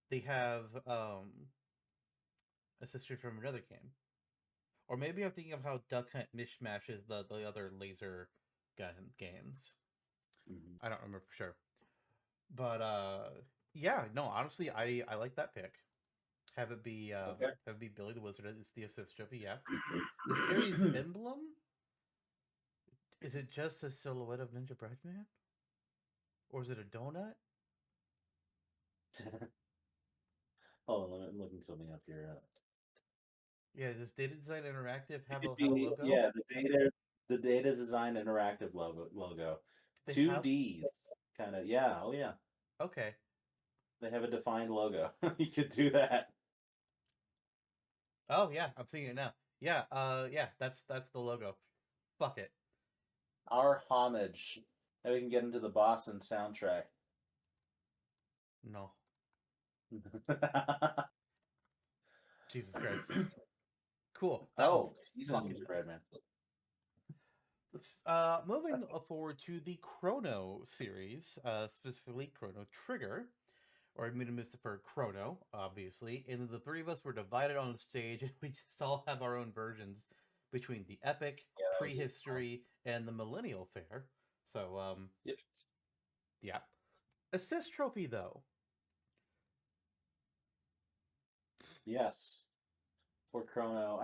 they have a sister from another game. Or maybe I'm thinking of how Duck Hunt Mishmash is the other laser gun games. Hmm. I don't remember for sure. But yeah, no, honestly, I like that pick. Okay. Have it be Billy the Wizard as the assist trophy. Yeah, the series emblem is it just a silhouette of Ninja Breadman, or is it a donut? Hold on, I'm looking something up here. Yeah, does Data Design Interactive It have could a be, logo? yeah, the data design interactive logo. Do they Two have? D's kind of, yeah, oh yeah. Okay. They have a defined logo. You could do that. Oh yeah, I'm seeing it now. Yeah, yeah, that's the logo. Fuck it. Our homage. Now we can get into the Boston soundtrack. No, Jesus Christ. Cool. That one's Oh, he's a fucking Ninja dope. Bread man. Moving forward to the Chrono series, specifically Chrono Trigger, or I'm going to for Chrono, obviously. And the three of us were divided on the stage, and we just all have our own versions between the Epic, Yeah, that was really fun. Prehistory, and the Millennial Fair. So, Yep. yeah. Assist trophy, though. Yes. For Chrono.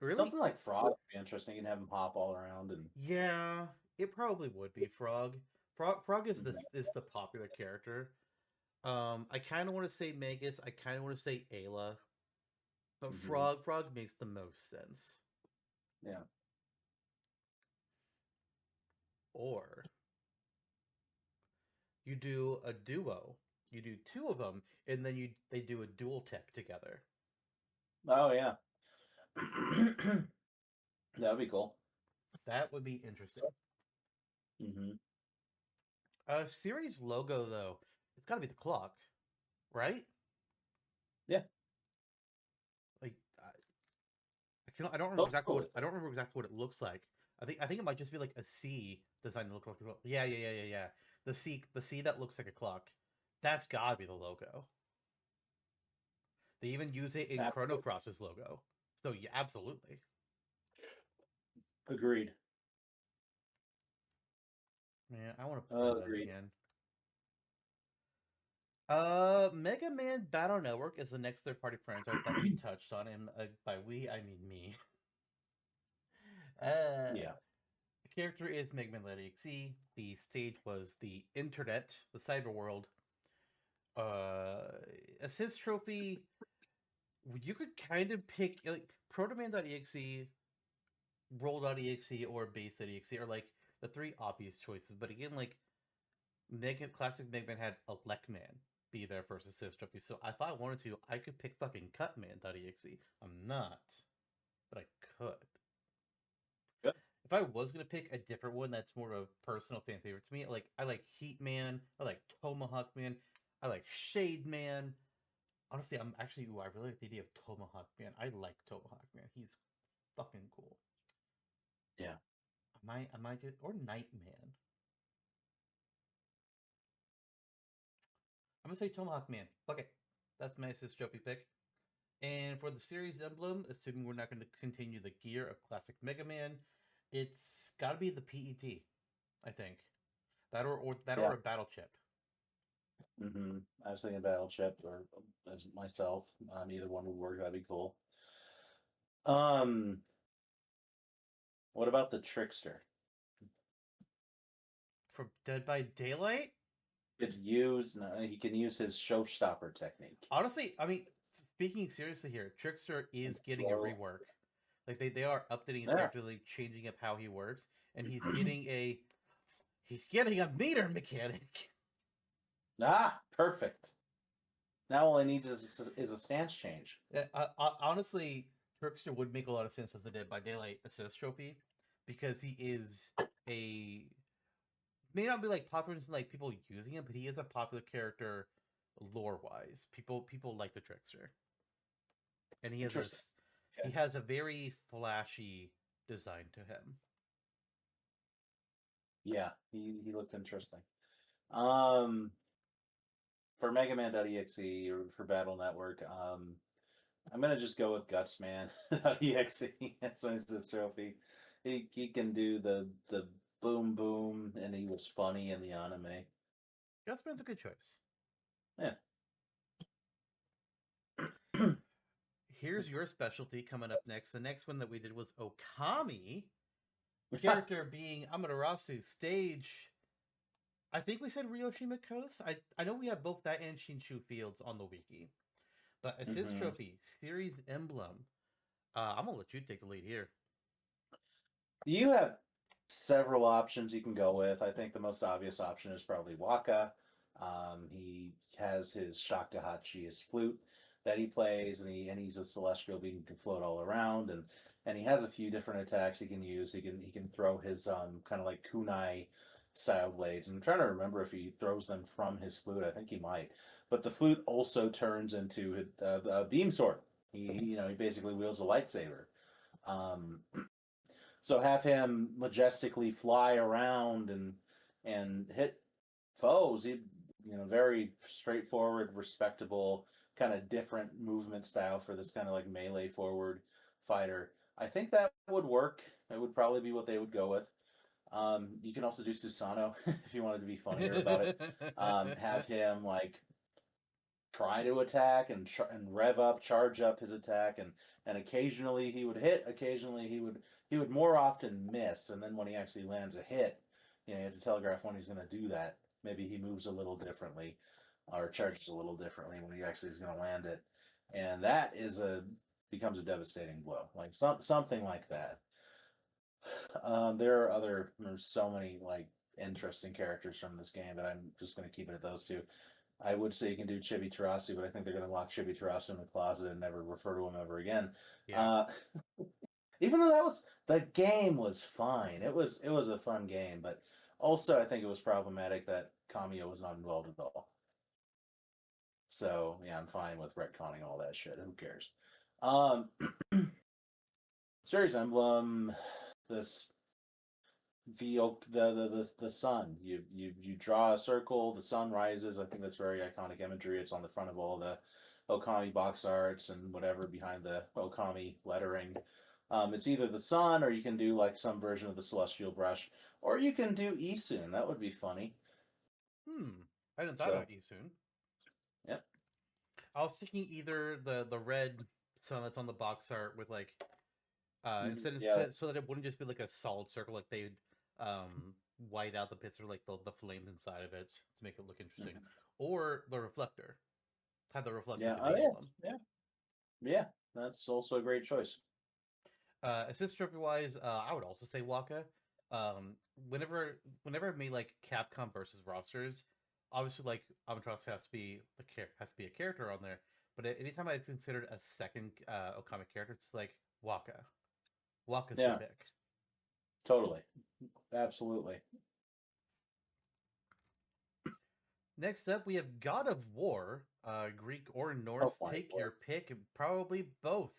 Really? Something like Frog would be interesting. You can have him hop all around and Yeah, it probably would be Frog. Frog is Mhm. the popular character. I kind of want to say Magus. I kind of want to say Ayla. But Mm-hmm. frog makes the most sense. Yeah. Or you do a duo. You do two of them, and then they do a dual tech together. Oh yeah. That would be cool. That would be interesting. Mm-hmm. Series logo though, it's got to be the clock, right? Yeah. Like I don't remember exactly Totally. what I don't remember exactly what it looks like. I think it might just be like a C designed to look like a clock. Yeah. The C that looks like a clock. That's gotta be the logo. They even use it in Chrono Absolutely. Cross's logo. So yeah, absolutely. Agreed. Man, I want to play those Agreed. again. Mega Man Battle Network is the next third-party franchise that we touched on, and by we I mean me. Yeah. The character is Mega Man Legacy. The stage was the internet, the cyber world. Uh, Assist trophy. You could kind of pick like Protoman.exe, Roll.exe, or Base.exe are like the three obvious choices. But again, like Classic Mega Man had Electman be their first assist trophy. So if I wanted to, I could pick fucking Cutman.exe. I'm not, but I could. Good. If I was gonna pick a different one that's more of a personal fan favorite to me, like I like Heat Man, I like Tomahawk Man, I like Shade Man. Honestly, I really like the idea of Tomahawk Man. I like Tomahawk Man. He's fucking cool. Yeah. I might just or Nightman. I'm gonna say Tomahawk Man. Fuck it. That's my assist trophy pick. And for the series emblem, assuming we're not going to continue the gear of classic Mega Man, it's got to be the PET. I think that or Yeah. a battle chip. Mm-hmm. I was thinking Battleship or as myself. Either one would work. That'd be cool. Um, what about the Trickster? For Dead by Daylight. He can use his showstopper technique. Honestly, I mean, speaking seriously here, Trickster And is getting a throw. rework. Like they are updating his Yeah. character, like changing up how he works, and he's getting a meter mechanic. Ah, perfect. Now all he needs is a stance change. Honestly, Trickster would make a lot of sense as the Dead by Daylight assist trophy because he is a may not be like popular in like people using him, but he is a popular character lore wise. People like the Trickster, and Interesting. he Okay. has a very flashy design to him. Yeah, he looked interesting. Um, for Mega Man.exe or for Battle Network, I'm gonna just go with Gutsman.exe. That's my assist trophy. He can do the boom boom, and he was funny in the anime. Justman's a good choice. Yeah. Here's your specialty coming up next. The next one that we did was Okami, character being Amaterasu, stage I think we said Ryoshima Coast. I know we have both that and Shinshu Fields on the wiki. But assist Hmm. trophy, series emblem. I'm gonna let you take the lead here. You have several options you can go with. I think the most obvious option is probably Waka. He has his shakuhachi, his flute that he plays, and he's a celestial being who can float all around, and he has a few different attacks he can use. He can throw his kind of like kunai style blades. And I'm trying to remember if he throws them from his flute. I think he might. But the flute also turns into a beam sword. He basically wields a lightsaber. Um, so have him majestically fly around and hit foes. He, very straightforward, respectable, kind of different movement style for this kind of like melee forward fighter. I think that would work. It would probably be what they would go with. You can also do Susano if you wanted to be funnier about it. Have him like try to attack and rev up, charge up his attack, and occasionally he would hit. Occasionally he would more often miss, and then when he actually lands a hit, you have to telegraph when he's going to do that. Maybe he moves a little differently, or charges a little differently when he actually is going to land it, and that is a becomes a devastating blow, like something like that. There's so many like interesting characters from this game, but I'm just going to keep it at those two. I would say you can do Chibi Tarasi, but I think they're going to lock Chibi Tarasi in the closet and never refer to him ever again. Yeah. Uh, even though the game was fine, it was a fun game, but also I think it was problematic that Kamiya was not involved at all. So yeah, I'm fine with retconning all that shit. Who cares? Um, Series emblem, this the sun. You draw a circle, the sun rises. I think that's very iconic imagery. It's on the front of all the Okami box arts and whatever behind the Okami lettering. It's either the sun, or you can do like some version of the celestial brush, or you can do Isun. That would be funny. I didn't thought So about you soon. yeah. I was thinking either the red sun that's on the box art with like Yeah. so that it wouldn't just be like a solid circle, like they'd white out the bits or like the flames inside of it to make it look interesting, Mhm. or the reflector. Have the reflector Yeah. be Oh the yeah. emblem. Yeah. Yeah. That's also a great choice. Assist trophy wise, I would also say Waka. Um, whenever I've made like Capcom versus rosters, obviously like Amaterasu has to be a character on there. But anytime I've considered a second Okami character, it's like Waka. Waka's the Yeah. pick. Totally. Absolutely. Next up, we have God of War, Greek or Oh Norse. my Take word. your pick, probably both.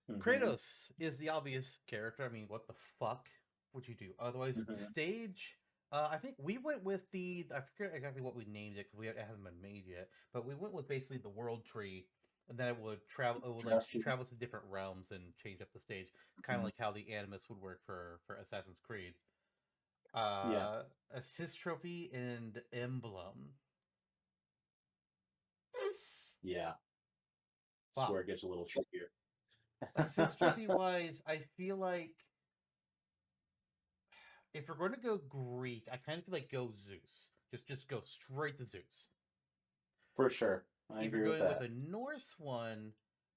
Hmm. Kratos is the obvious character. I mean, what the fuck would you do? Otherwise, Hmm. stage. I think we went with I forget exactly what we named it because it hasn't been made yet. But we went with basically the world tree, and then it would travel. It would like Justin. travel to different realms and change up the stage, kind of Mhm. like how the Animus would work for Assassin's Creed. Yeah. Uh, Assist trophy and emblem. Yeah. This is Wow. where it gets a little trickier. Assist trophy wise, I feel like if we're going to go Greek, I kind of feel like go Zeus. Just go straight to Zeus. For sure. I If you're agree with going with that. a Norse one,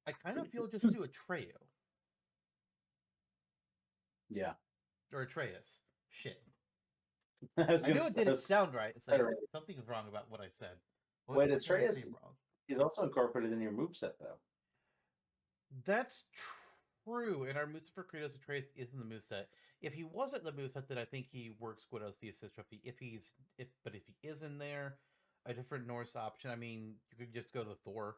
I kind of feel just do Atreo Yeah. or Atreus. Shit. I was I gonna knew it say, didn't sound right. It's like right. something's wrong about what I said. Wait, What did I say Atreus wrong? is also incorporated in your moveset though. That's true. And our moveset for Kratos Atreus is in the moveset. If he wasn't in the moveset, then I think he works good as the assist trophy. But if he is in there, a different Norse option. I mean, you could just go to Thor.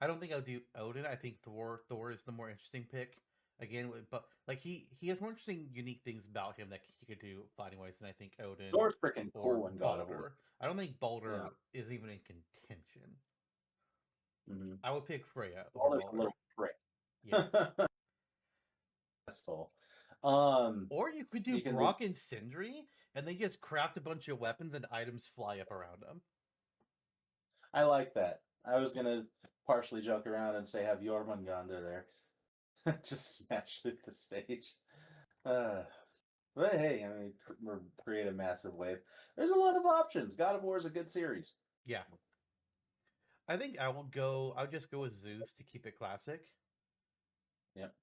I don't think I'll do Odin. I think Thor is the more interesting pick. Again, but like he has more interesting, unique things about him that he could do fighting wise than I think Odin Thor's freaking or cool in God of War. Balder. I don't think Yeah. Balder is even in contention. Hmm. I would pick Freya over Balder's a Balder. little prick. Yeah. That's cool. Or you could do You can do. Brock and Sindri, and they just craft a bunch of weapons and items fly up around them. I like that. I was gonna partially joke around and say have Jormungandr there, just smash through the stage. Uh, but hey, I mean, we're create a massive wave. There's a lot of options. God of War is a good series. Yeah, I think I'll just go with Zeus to keep it classic. Yep.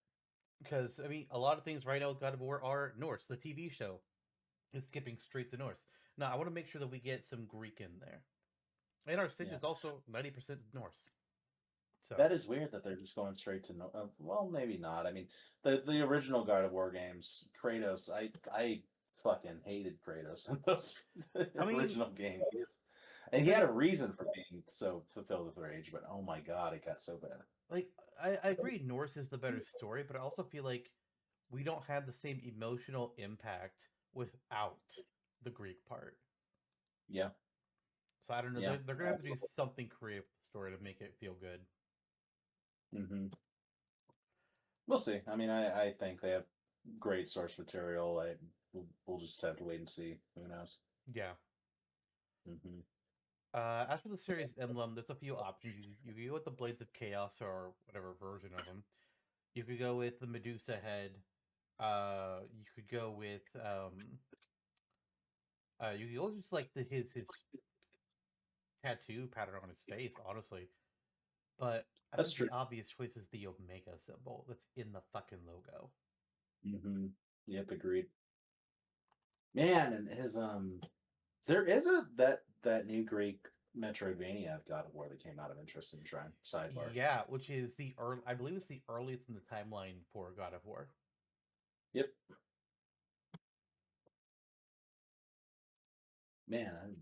Because I mean, a lot of things right now, God of War are Norse. The TV show is skipping straight to Norse. Now, I want to make sure that we get some Greek in there, and our Sage Yeah. is also 90% Norse. So That is weird that they're just going straight to no. Well, maybe not. I mean, the original God of War games, Kratos. I fucking hated Kratos in those I mean, original games. And he like had a reason for being so fulfilled with rage, but oh my god, it got so bad. like I agree Norse is the better story, but I also feel like we don't have the same emotional impact without the Greek part. Yeah, So I don't know. yeah, They're gonna have to do absolutely. something creative with the story to make it feel good. Hmm. We'll see. I mean, I think they have great source material. We'll just have to wait and see. Who knows? Yeah. Hmm. As for the series emblem, there's a few options. You can go with the Blades of Chaos or whatever version of them. You could go with the Medusa head. You could go with you could go just like his tattoo pattern on his face. Honestly, But I That's think true. the obvious choice is the Omega symbol that's in the fucking logo. Yep, agreed. Man, and his there is that new Greek Metroidvania God of War that came out of interest in trying. Sidebar. Yeah, which is the early, I believe it's the earliest in the timeline for God of War. Yep. Man, I'm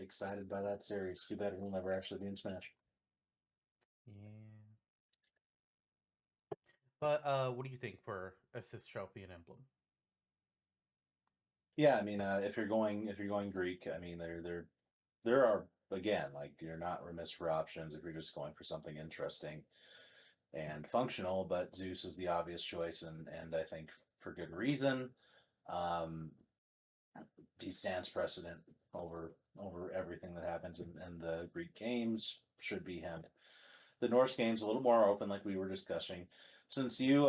excited by that series. Too bad it will never actually be in Smash. Yeah. But what do you think for assist trophy and emblem? Yeah, I mean, if you're going Greek, I mean, there are, again, like, you're not remiss for options if you're just going for something interesting and functional. But Zeus is the obvious choice, and I think for good reason. Um, he stands precedent over everything that happens in the Greek games. Should be him. The Norse game's a little more open, like we were discussing. Since you,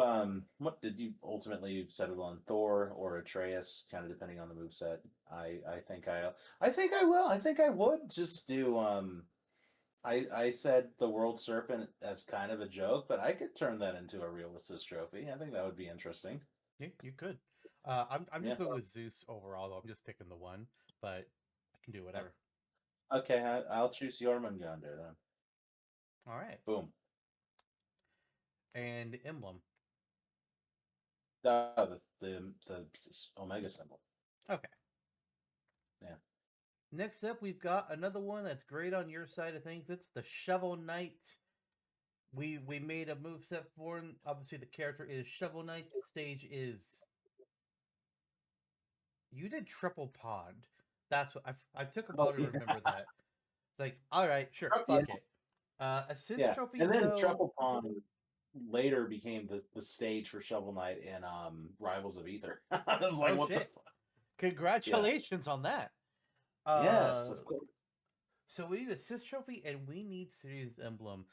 what did you ultimately settle on, Thor or Atreus, kind of depending on the moveset? I think I will. I think I would just do. I said the World Serpent as kind of a joke, but I could turn that into a real assist trophy. I think that would be interesting. Yeah, you could. I'm Yeah. just going with Zeus overall. Though. I'm just picking the one, but I can do whatever. Okay, I'll choose Jormungandr then. All right. Boom. And emblem. The Omega symbol. Okay. Yeah. Next up, we've got another one that's great on your side of things. It's the Shovel Knight. We made a move set for him. Obviously, the character is Shovel Knight. The stage is. You did triple pond. That's what I took a Oh while to yeah. remember that. It's like, all right, sure, Yeah. fuck it. Assist Yeah. trophy And then though. Truffle Pond later became the stage for Shovel Knight in Rivals of Ether. I was like, Oh what the shit! fuck? Yeah. Congratulations on that. Yes, Uh, of course. so we need assist trophy and we need series emblem.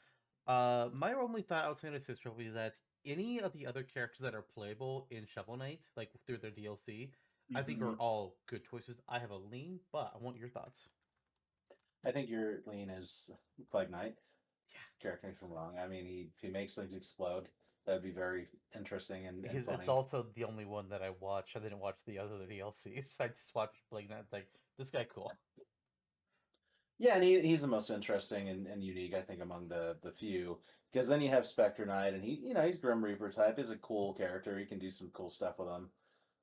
My only thought outside of assist trophy is that any of the other characters that are playable in Shovel Knight, like through their DLC, I think are Mhm. all good choices. I have a lean, but I want your thoughts. I think your lean is Plague Knight. Yeah. Correct me if I'm wrong. I mean, if he makes things explode, that'd be very interesting and It's funny. also the only one that I watched. I didn't watch the other DLCs. I just watched Blake Knight. Like this guy, cool. Yeah, and he's the most interesting and unique, I think, among the few. Because then you have Spectre Knight, and he's Grim Reaper type. He's a cool character. He can do some cool stuff with him.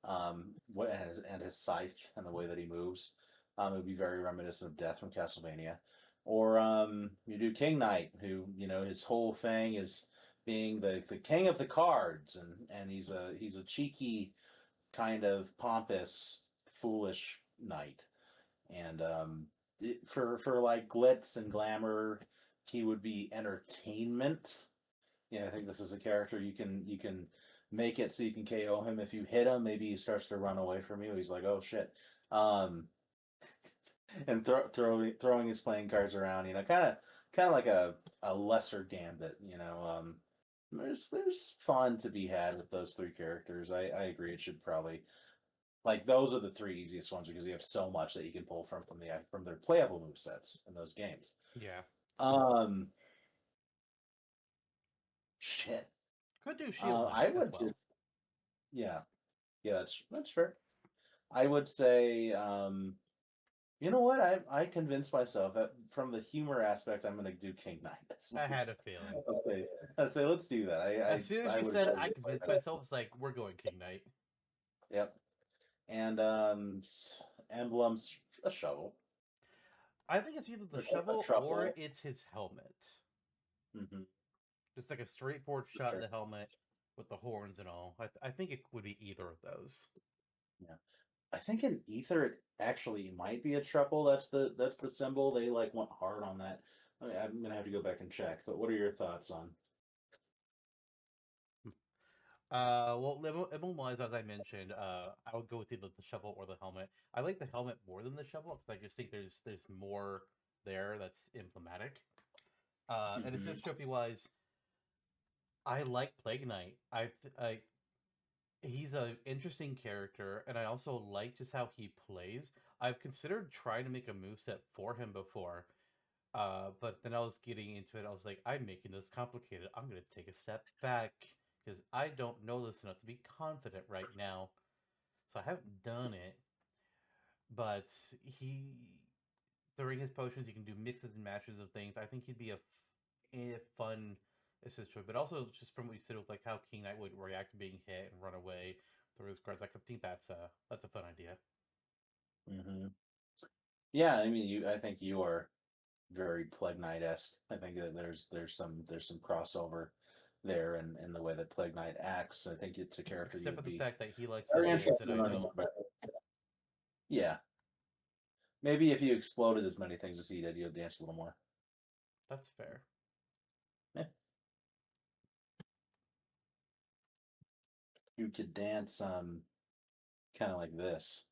And his scythe and the way that he moves, it would be very reminiscent of Death from Castlevania. Or you do King Knight, who his whole thing is being the king of the cards, and he's a cheeky, kind of pompous, foolish knight. And for like glitz and glamour, he would be entertainment. Yeah, I think this is a character you can make it so you can KO him if you hit him. Maybe he starts to run away from you. He's like, oh shit, um, and throwing his playing cards around. Kind of like a lesser Gambit. There's fun to be had with those three characters. I agree. It should probably, like, those are the three easiest ones because you have so much that you can pull from their playable move sets in those games. Yeah, Um, shit. could do Shield I Knight as would well. just Yeah, yeah, that's fair. I would say, you know what? I convinced myself that from the humor aspect, I'm going to do King Knight. I had a feeling. I'll say let's do that. As soon as I you would have said, said I convinced myself. It's like we're going King Knight. yep. And emblems, a shovel, I think it's either the a shovel or truffle. it's his helmet. Mm-hmm. Just like a straightforward For shot of sure. the helmet with the horns and all. I think it would be either of those. Yeah. I think in Ether it actually might be a truffle. That's the symbol. They like went hard on that. I'm gonna have to go back and check. But what are your thoughts on? Well, emblem wise, as I mentioned, I would go with either the shovel or the helmet. I like the helmet more than the shovel because I just think there's more there that's emblematic. And Mm-hmm. assist trophy wise, I like Plague Knight. I he's an interesting character, and I also like just how he plays. I've considered trying to make a moveset for him before. But then I was getting into it. I was like, I'm making this complicated. I'm gonna take a step back because I don't know this enough to be confident right now. So I haven't done it. But he, during his potions, he can do mixes and matches of things. I think he'd be a fun assist choice. But also, just from what you said with like how King Knight would react to being hit and run away through his cards, I could think that's a fun idea. Hmm. Yeah, I mean, I think you are very Plague Knight esque. I think that there's some crossover there in the way that Plague Knight acts. I think it's a character you Except for would the be fact that he likes to very dance interested and in I learning more don't. about. Yeah, maybe if you exploded as many things as he did, you'd dance a little more. That's fair. Yeah. You could dance kind of like this.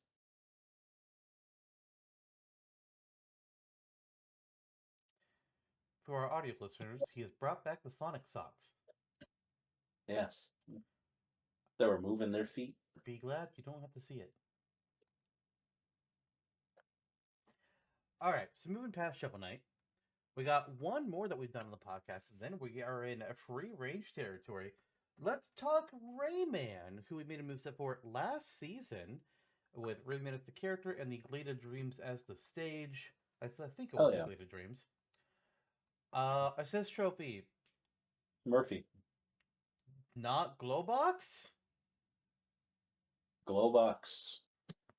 For our audio listeners, he has brought back the Sonic socks. Yes. They were moving their feet. Be glad you don't have to see it. All right, so moving past Shovel Knight, we got one more that we've done on the podcast, and then we are in a free range territory. Let's talk Rayman, who we made a moveset for last season with Rayman as the character and the Glade Dreams as the stage. I think it Oh was the yeah, Glade Dreams. Assist trophy, Murphy, not Glowbox? Glowbox,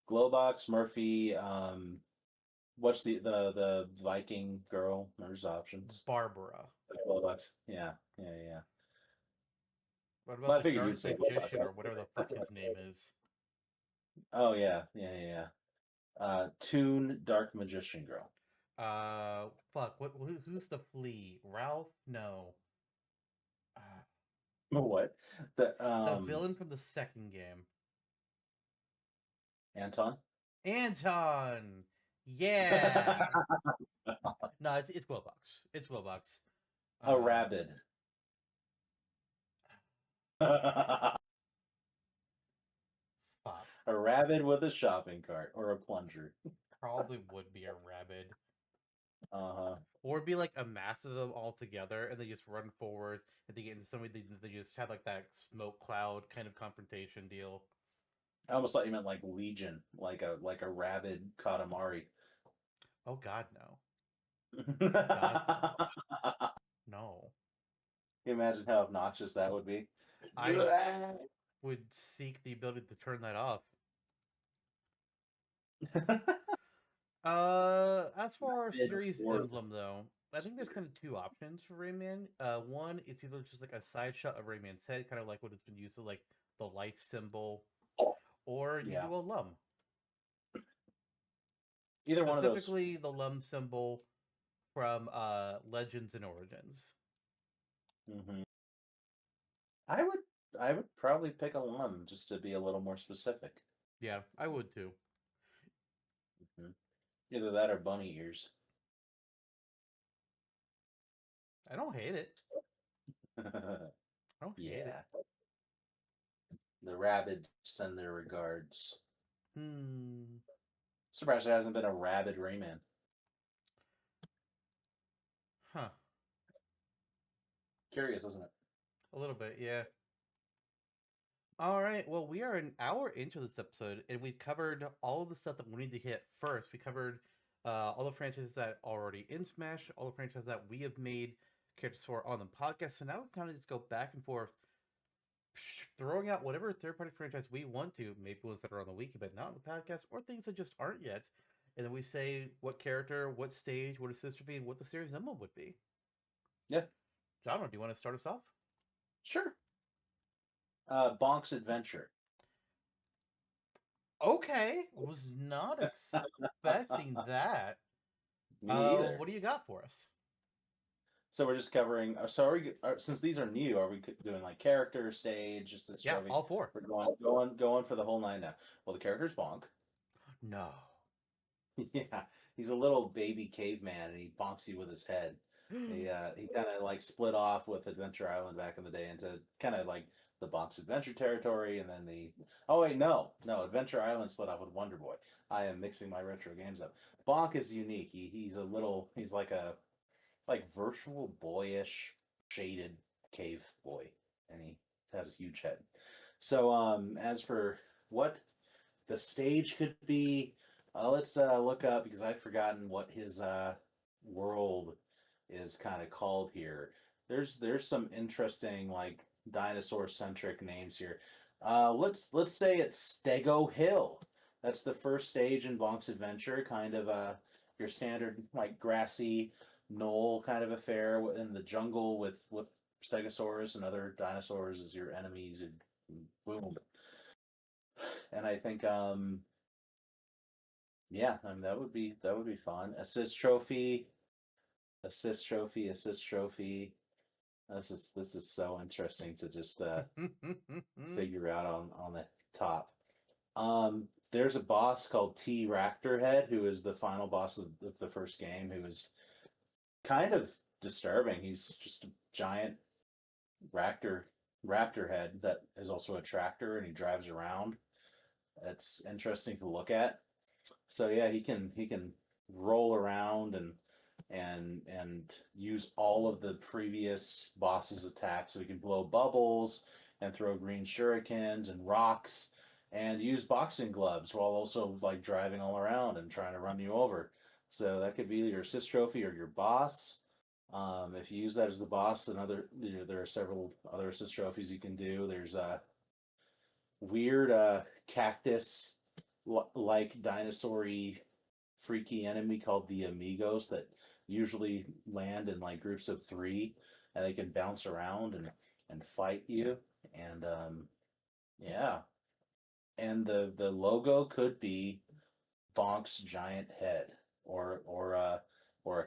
Glowbox, Murphy. What's the Viking girl? There's options. Barbara. Glowbox. Yeah, yeah, yeah. What about But I the figured Dark you'd say Glowbox. Magician or whatever the fuck his name is? Oh yeah, yeah, yeah, yeah. Toon Dark Magician Girl. Fuck. Who's the flea? Ralph? No. Uh, What? The the villain from the second game. Anton? Anton. Yeah. No, it's Glowbox. It's Glowbox. A Uh, rabid. A fuck. rabbit with a shopping cart or a plunger. Probably would be a rabbit. Uh-huh. Or it'd be like a mass of them all together, and they just run forward, and they get into somebody. They just have like that smoke cloud kind of confrontation deal. I almost thought you meant like Legion, like a rabid Katamari. Oh God, no. Can God, no. No. you imagine how obnoxious that would be? I would seek the ability to turn that off. As for our series emblem, though, I think there's kind of two options for Rayman. One, it's either just like a side shot of Rayman's head, kind of like what it's been used to, like the life symbol, or you Yeah. do a lum. Either one of those. Specifically, the lum symbol from Legends and Origins. Hmm. I would I would probably pick a lum just to be a little more specific. Yeah, I would too. Hmm. Either that or bunny ears. I don't hate it. I don't hate it. Yeah. The rabid send their regards. Hmm. Surprised there hasn't been a rabid Rayman. Huh. Curious, isn't it? A little bit, yeah. All right. Well, we are an hour into this episode, and we've covered all of the stuff that we need to hit first. We covered all the franchises that are already in Smash, all the franchises that we have made characters for on the podcast. So now we kind of just go back and forth, throwing out whatever third-party franchise we want to, maybe ones that are on the wiki but not on the podcast, or things that just aren't yet. And then we say what character, what stage, what assist would be, and what the series emblem would be. Yeah. John, do you want to start us off? Sure. Bonk's Adventure. Okay, was not expecting that. Me either. What do you got for us? So we're just covering. So since these are new, are we doing like character, stage, just this Yeah, all four. We're going for the whole nine now. Well, the character's Bonk. No. Yeah, he's a little baby caveman, and he bonks you with his head. He kind of like split off with Adventure Island back in the day into kind of like the Bonk's Adventure territory, and then the oh wait no Adventure Island split off with Wonder Boy. I am mixing my retro games up. Bonk is unique. He's like a like virtual boyish shaded cave boy, and he has a huge head. So as for what the stage could be, let's look up because I've forgotten what his world is kind of called here. There's some interesting like dinosaur centric names here. Let's say it's Stego Hill. That's the first stage in Bonk's adventure, kind of your standard like grassy knoll kind of affair in the jungle with stegosaurus and other dinosaurs as your enemies, and boom. And I think yeah, I mean that would be fun. Assist trophy, assist trophy, assist trophy. This is so interesting to just figure out on the top. There's a boss called T Raptor Head, who is the final boss of the first game, who is kind of disturbing. He's just a giant raptor raptor head that is also a tractor, and he drives around. It's interesting to look at. So yeah, he can roll around and use all of the previous boss's attacks. So he can blow bubbles and throw green shurikens and rocks and use boxing gloves while also like driving all around and trying to run you over. So that could be your assist trophy or your boss. If you use that as the boss, another there are several other assist trophies you can do. There's a weird cactus like dinosaur-y freaky enemy called the amigos that usually land in like groups of three, and they can bounce around and fight you. And yeah, and the logo could be Bonk's giant head, or a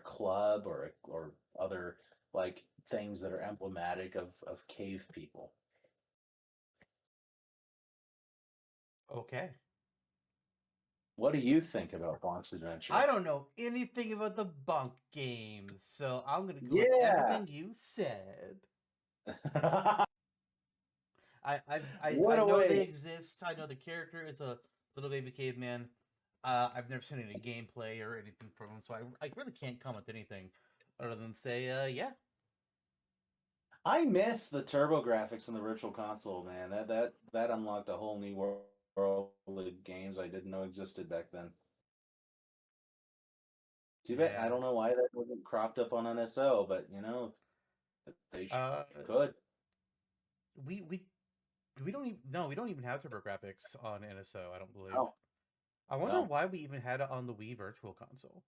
club, or other like things that are emblematic of cave people. Okay. What do you think about Bonk's I adventure? don't know anything about the bunk games, so I'm gonna go with Yeah. everything you said. I What a know they way. exist. I know the character is a little baby caveman. I've never seen any gameplay or anything from him, so I really can't comment anything other than say, yeah, I miss the turbo graphics in the Virtual Console, man. That unlocked a whole new world of games I didn't know existed back then. Too bad. I yeah. don't know why that wasn't cropped up on NSO, but they Uh, could. we we we don't even no, we don't even have TurboGrafx on NSO. I don't believe. Oh, I wonder no. why we even had it on the Wii Virtual Console.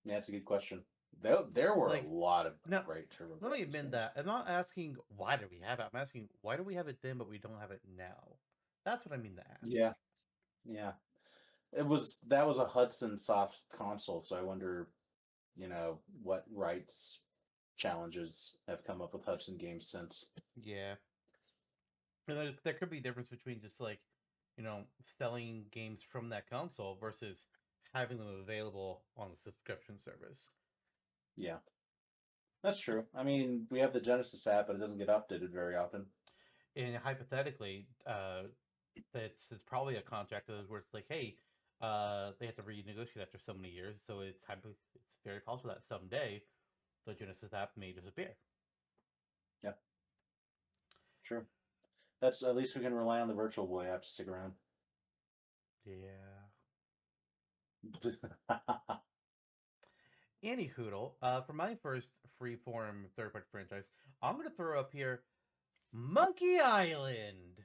Yeah, that's a good question. There were a Like, lot of no, great turbo let me graphics amend games. that. I'm not asking why do we have it. I'm asking why do we have it then, but we don't have it now. That's what I mean to ask. Yeah, yeah. That was a Hudson Soft console, so I wonder, what rights challenges have come up with Hudson Games since. Yeah. And there could be a difference between just like, selling games from that console versus having them available on a subscription service. Yeah, that's true. I mean, we have the Genesis app, but it doesn't get updated very often. And hypothetically, it's probably a contract of those where it's like, hey, they have to renegotiate after so many years, so it's very possible that someday the Genesis app may disappear. Yeah, true. That's at least we can rely on the Virtual Boy app to stick around. Yeah. Any hoodle, for my first freeform third-party franchise, I'm gonna throw up here Monkey Island.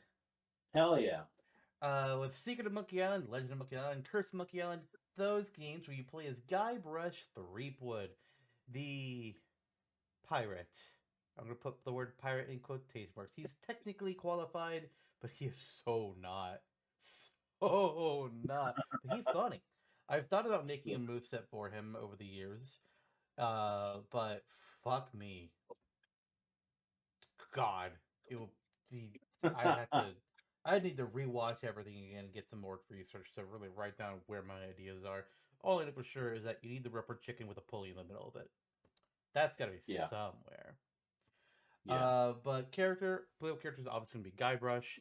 Hell yeah. With Secret of Monkey Island, Legend of Monkey Island, Curse of Monkey Island, those games where you play as Guybrush Threepwood, the pirate. I'm gonna put the word pirate in quotation marks. He's technically qualified, but he is so not. So not. But he's funny. I've thought about making a moveset for him over the years. But fuck me. God. It will be I'd have to I'd need to rewatch everything again and get some more research to really write down where my ideas are. All I know for sure is that you need the rubber chicken with a pulley in the middle of it. That's gotta be Yeah, somewhere. yeah. But playable character is obviously gonna be Guybrush.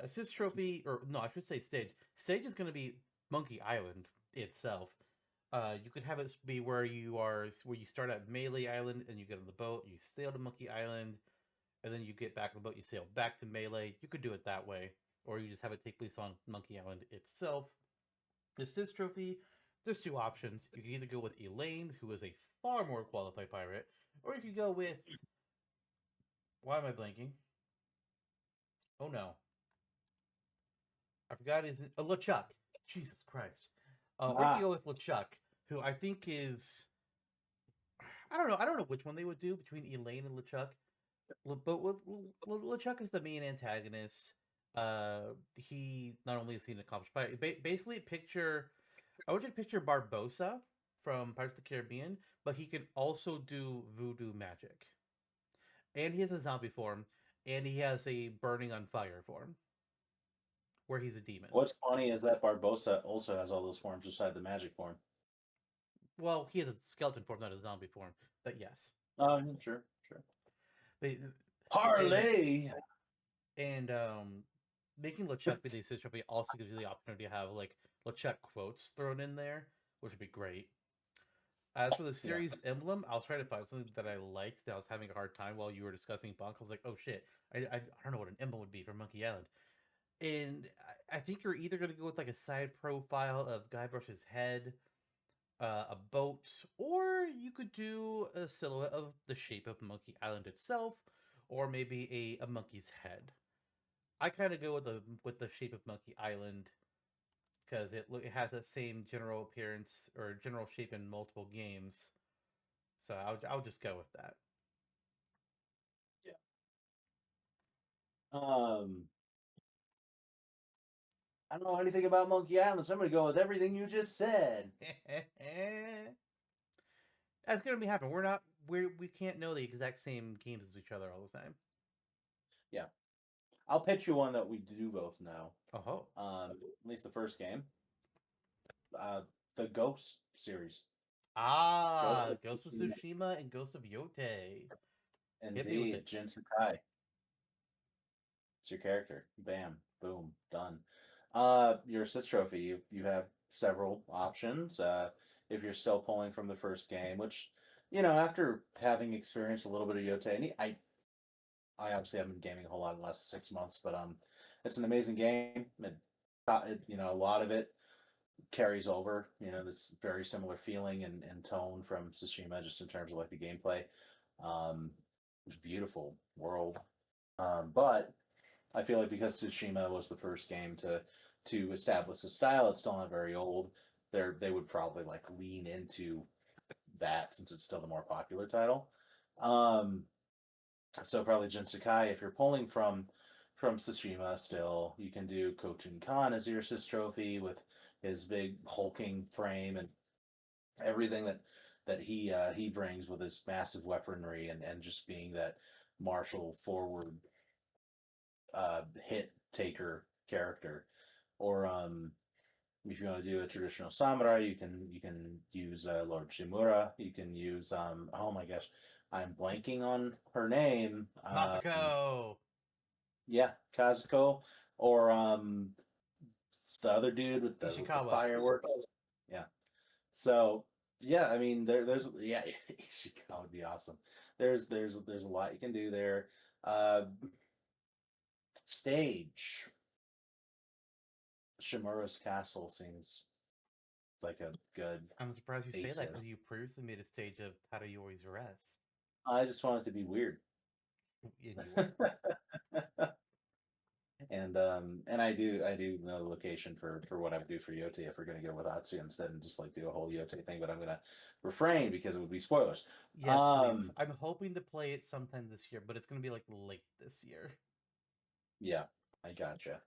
Assist trophy, or no, I should say stage. Stage is gonna be Monkey Island itself. You could have it be where you start at Melee Island and you get on the boat, you sail to Monkey Island, and then you get back on the boat, you sail back to Melee. You could do it that way, or you just have it take place on Monkey Island itself. The Sis Trophy, there's two options. You can either go with Elaine, who is a far more qualified pirate, or you could go with, why am I blanking? Oh no, I forgot his LeChuck. Jesus Christ. Or you could Ah, go with LeChuck, who I think is, I don't know. I don't know which one they would do between Elaine and LeChuck. But with LeChuck is the main antagonist. He not only is he an accomplished pirate, basically picture. I want you to picture Barbosa from Pirates of the Caribbean, but he can also do voodoo magic, and he has a zombie form, and he has a burning on fire form, where he's a demon. what's funny is that Barbosa also has all those forms beside the magic form. Well, he has a skeleton form, not a zombie form, but yes. Oh, sure, sure. They, and Parlay. and making LeChuck be the assist trophy also gives you the opportunity to have like LeChuck quotes thrown in there, which would be great. As for the Yeah. series emblem, I was trying to find something that I liked. That I was having a hard time while you were discussing Bonk. I was like, oh shit, I don't know what an emblem would be for Monkey Island. And I think you're either going to go with like a side profile of Guybrush's head, a boat, or you could do a silhouette of the shape of Monkey Island itself, or maybe a monkey's head. I kind of go with the shape of Monkey Island because it has that same general appearance or general shape in multiple games. So I'll just go with that. Yeah. Um, I don't know anything about Monkey Island, so I'm going to go with everything you just said. That's gonna be happening. We can't know the exact same games as each other all the time. Yeah. I'll pitch you one that we do both know. Oh, At least the first game. Uh, the Ghost series. Ghost of Ghost of Tsushima. Tsushima and Ghost of Yote. Hit me with Indeed, it. Jin Sakai. It's your character. Bam, boom, done. Your assist trophy. You have several options. If you're still pulling from the first game, which after having experienced a little bit of Yote, and I obviously haven't been gaming a whole lot in the last 6 months, but it's an amazing game. A lot of it carries over. This very similar feeling and tone from Tsushima, just in terms of like the gameplay. It's beautiful world, but I feel like because Tsushima was the first game to establish a style, it's still not very old. They would probably like lean into that since it's still the more popular title. Um, so probably Jin Sakai. If you're pulling from Tsushima, still you can do Kochin Khan as your assist trophy with his big hulking frame and everything that he brings with his massive weaponry and just being that martial forward hit taker character. Or if you want to do a traditional samurai, you can use Lord Shimura. You can use oh my gosh, I'm blanking on her name. Masako Yeah, Kazuko, or the other dude with the Ishikawa. fireworks. Yeah. So yeah, I mean there's yeah, Ishikawa would be awesome. There's a lot you can do there. Uh, Stage. Shimura's castle seems like a good I'm surprised you say that because basis. you previously made a stage of Tadayori's Rest. I just want it to be weird. And you are. And I do know the location for what I would do for Yote if we're gonna go with Atsu instead and just like do a whole Yote thing, but I'm gonna refrain because it would be spoilers. Yes, please. Um I'm hoping to play it sometime this year, but it's gonna be like late this year. yeah, I gotcha.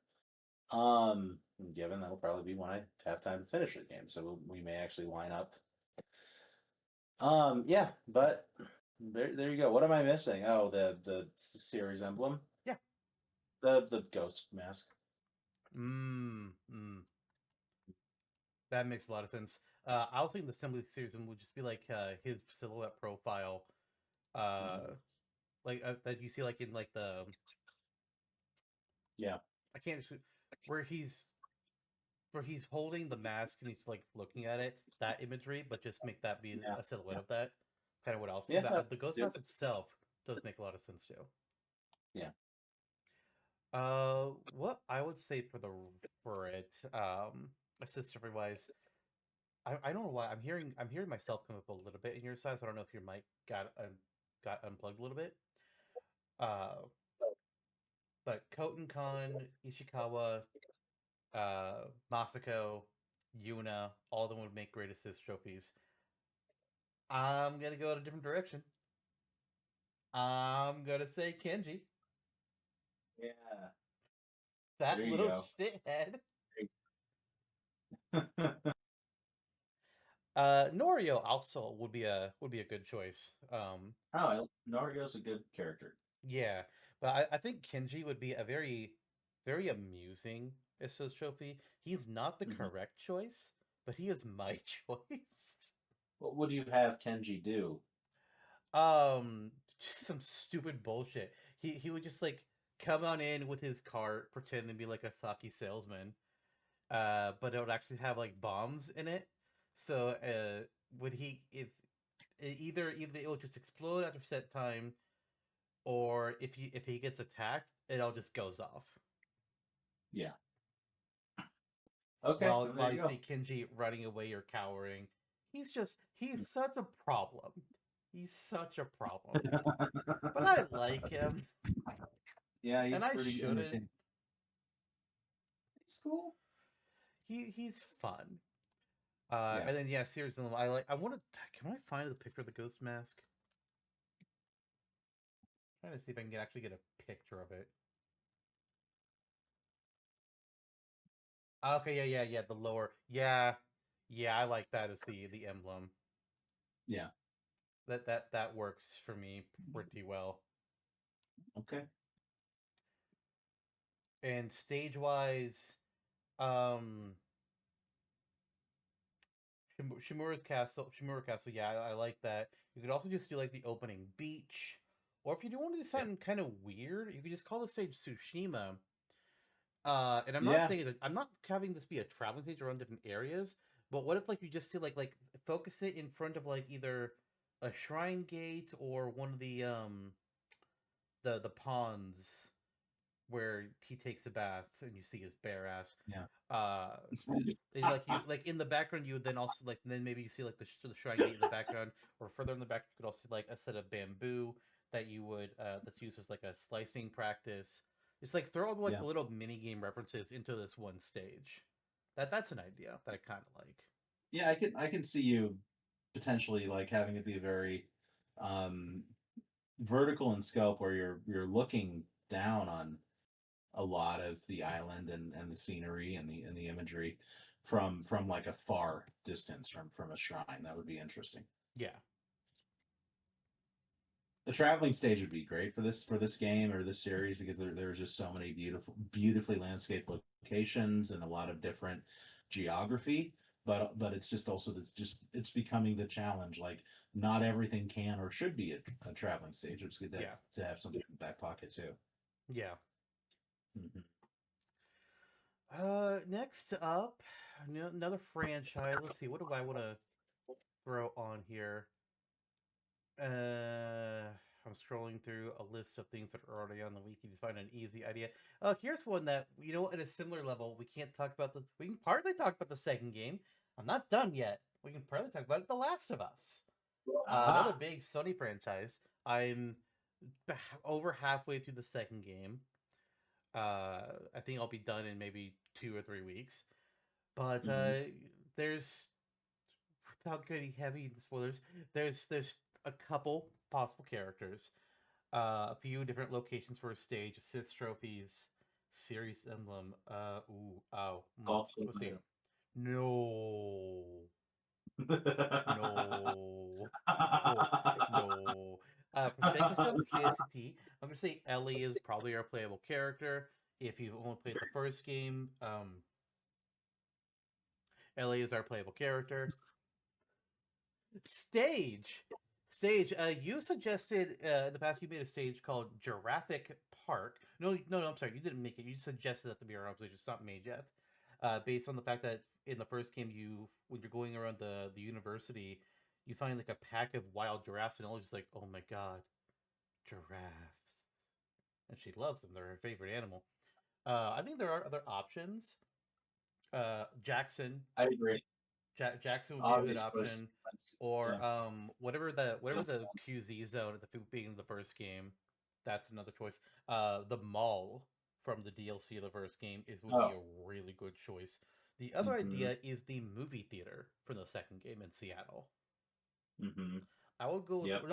Given that'll probably be when I have time to finish the game, so we may actually line up. Yeah, but there you go. What am I missing? Oh, the series emblem. Yeah. The ghost mask. Mm. That makes a lot of sense. I was thinking the Assembly series would just be like his silhouette profile, Mhm. uh, like that you see like in like the Yeah. I can't where he's where he's holding the mask and he's like looking at it, that imagery, but just make that be Yeah, a silhouette yeah, of that. Kind of what else? yeah. That The ghost do mask it. itself does make a lot of sense too. Yeah. What I would say for it, accessory wise, I don't know why I'm hearing myself come up a little bit in your side. So I don't know if your mic got unplugged a little bit. Uh, but Koten Khan, Ishikawa, Masako, Yuna, all of them would make great assist trophies. I'm gonna go in a different direction. I'm gonna say Kenji, Yeah. that There you little go. shithead. Oh, Norio also would be a good choice. Nario's a good character. Yeah, but I think Kenji would be a very amusing assist trophy. He's not the Hmm. correct choice, but he is my choice. What would you have Kenji do? Um, just some stupid bullshit. He would just like come on in with his cart, pretend to be like a sake salesman. But it would actually have like bombs in it. So would he if either it will just explode after set time, or if he gets attacked, it all just goes off. Yeah. Okay. Well, there While you you go. see Kenji running away or cowering, he's such a problem. He's such a problem. But I like him, Yeah, and he's I pretty shouldn't. entertaining. He's cool. He's fun. Yeah. And then yeah, seriously, I like. I want to. Can I find the picture of the ghost mask? I'm trying to see if I can actually get a picture of it. Okay, yeah. The lower, yeah. I like that as the emblem. Yeah. That works for me pretty well. Okay. And stage wise, um, Shimura Castle. Yeah, I like that. You could also just do like the opening beach, or if you do want to do Yeah. something kind of weird, you could just call the stage Tsushima. And I'm not Yeah. saying that I'm not having this be a traveling stage around different areas, but what if like you just see like focus it in front of like either a shrine gate or one of the ponds where he takes a bath and you see his bare ass. Yeah. Uh, and, like you like in the background, you would then also like then maybe you see like the shrine gate in the background, or further in the back you could also see like a set of bamboo that you would that's used as like a slicing practice. Just like throw all the like Yeah. the little mini game references into this one stage. That's an idea that I kind of like. Yeah. I can see you potentially like having it be very um vertical in scope where you're looking down on a lot of the island and the scenery and the imagery from like a far distance from a shrine. That would be interesting. Yeah, The traveling stage would be great for this game or this series because there's just so many beautifully landscaped locations and a lot of different geography. But it's just also it's becoming the challenge. Like not everything can or should be a traveling stage. It's good yeah, to have something in the back pocket too. yeah. Hmm. Next up, another franchise. Let's see, what do I want to throw on here? Uh, I'm scrolling through a list of things that are already on the wiki to find an easy idea. Here's one that at a similar level. We can't talk about the. We can partly talk about the second game. I'm not done yet. We can partly talk about The Last of Us. Another Aha. big Sony franchise. I'm over halfway through the second game. I think I'll be done in maybe 2 or 3 weeks. But Hmm. there's without getting heavy into spoilers, there's a couple possible characters, a few different locations for a stage, assist trophies, series emblem. Ooh, ow. Golf Let's see. simulator. No, no, no, no. For sake of simplicity, I'm gonna say Ellie is probably our playable character. If you've only played the first game, Ellie is our playable character. Stage. Stage. You suggested in the past you made a stage called Giraffic Park. No, I'm sorry, you didn't make it. You suggested that to be our own stage. It's not made yet. based on the fact that in the first game, when you're going around the university, you find like a pack of wild giraffes, and Ellie's just like, "Oh my god, giraffes!" And she loves them; they're her favorite animal. I think there are other options. Jackson, I agree. Jackson would be a good Obvious choice. option, or Yeah. whatever the That's QZ zone at the beginning of the first game. That's another choice. The mall from the DLC of the first game would be oh. a really good choice. The other Mm-hmm. idea is the movie theater from the second game in Seattle. Mm-hmm. I would go with Yep.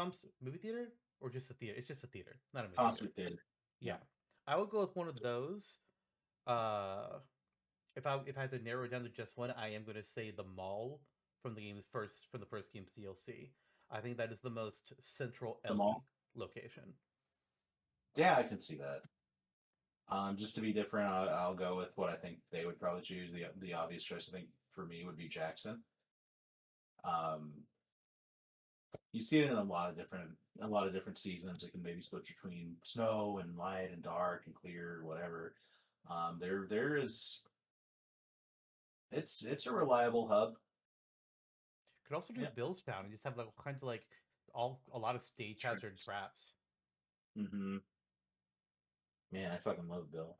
movie theater or just a theater. It's just a theater, not a movie theater. Concert theater. Yeah, Yeah. I would go with one of those. Uh, if I had to narrow it down to just one, I am going to say the mall from the first game's DLC. I think that is the most central The Ellie mall. location. Yeah, I can see that. Just to be different, I'll go with what I think they would probably choose. The obvious choice, I think, for me would be Jackson. Um, you see it in a lot of different seasons. It can maybe switch between snow and light and dark and clear, whatever. There is it's a reliable hub. Could also do Yeah. Billstown and just have like all kinds of like all a lot of stage hazard Trips. traps. Mm-hmm. Man, I fucking love Bill.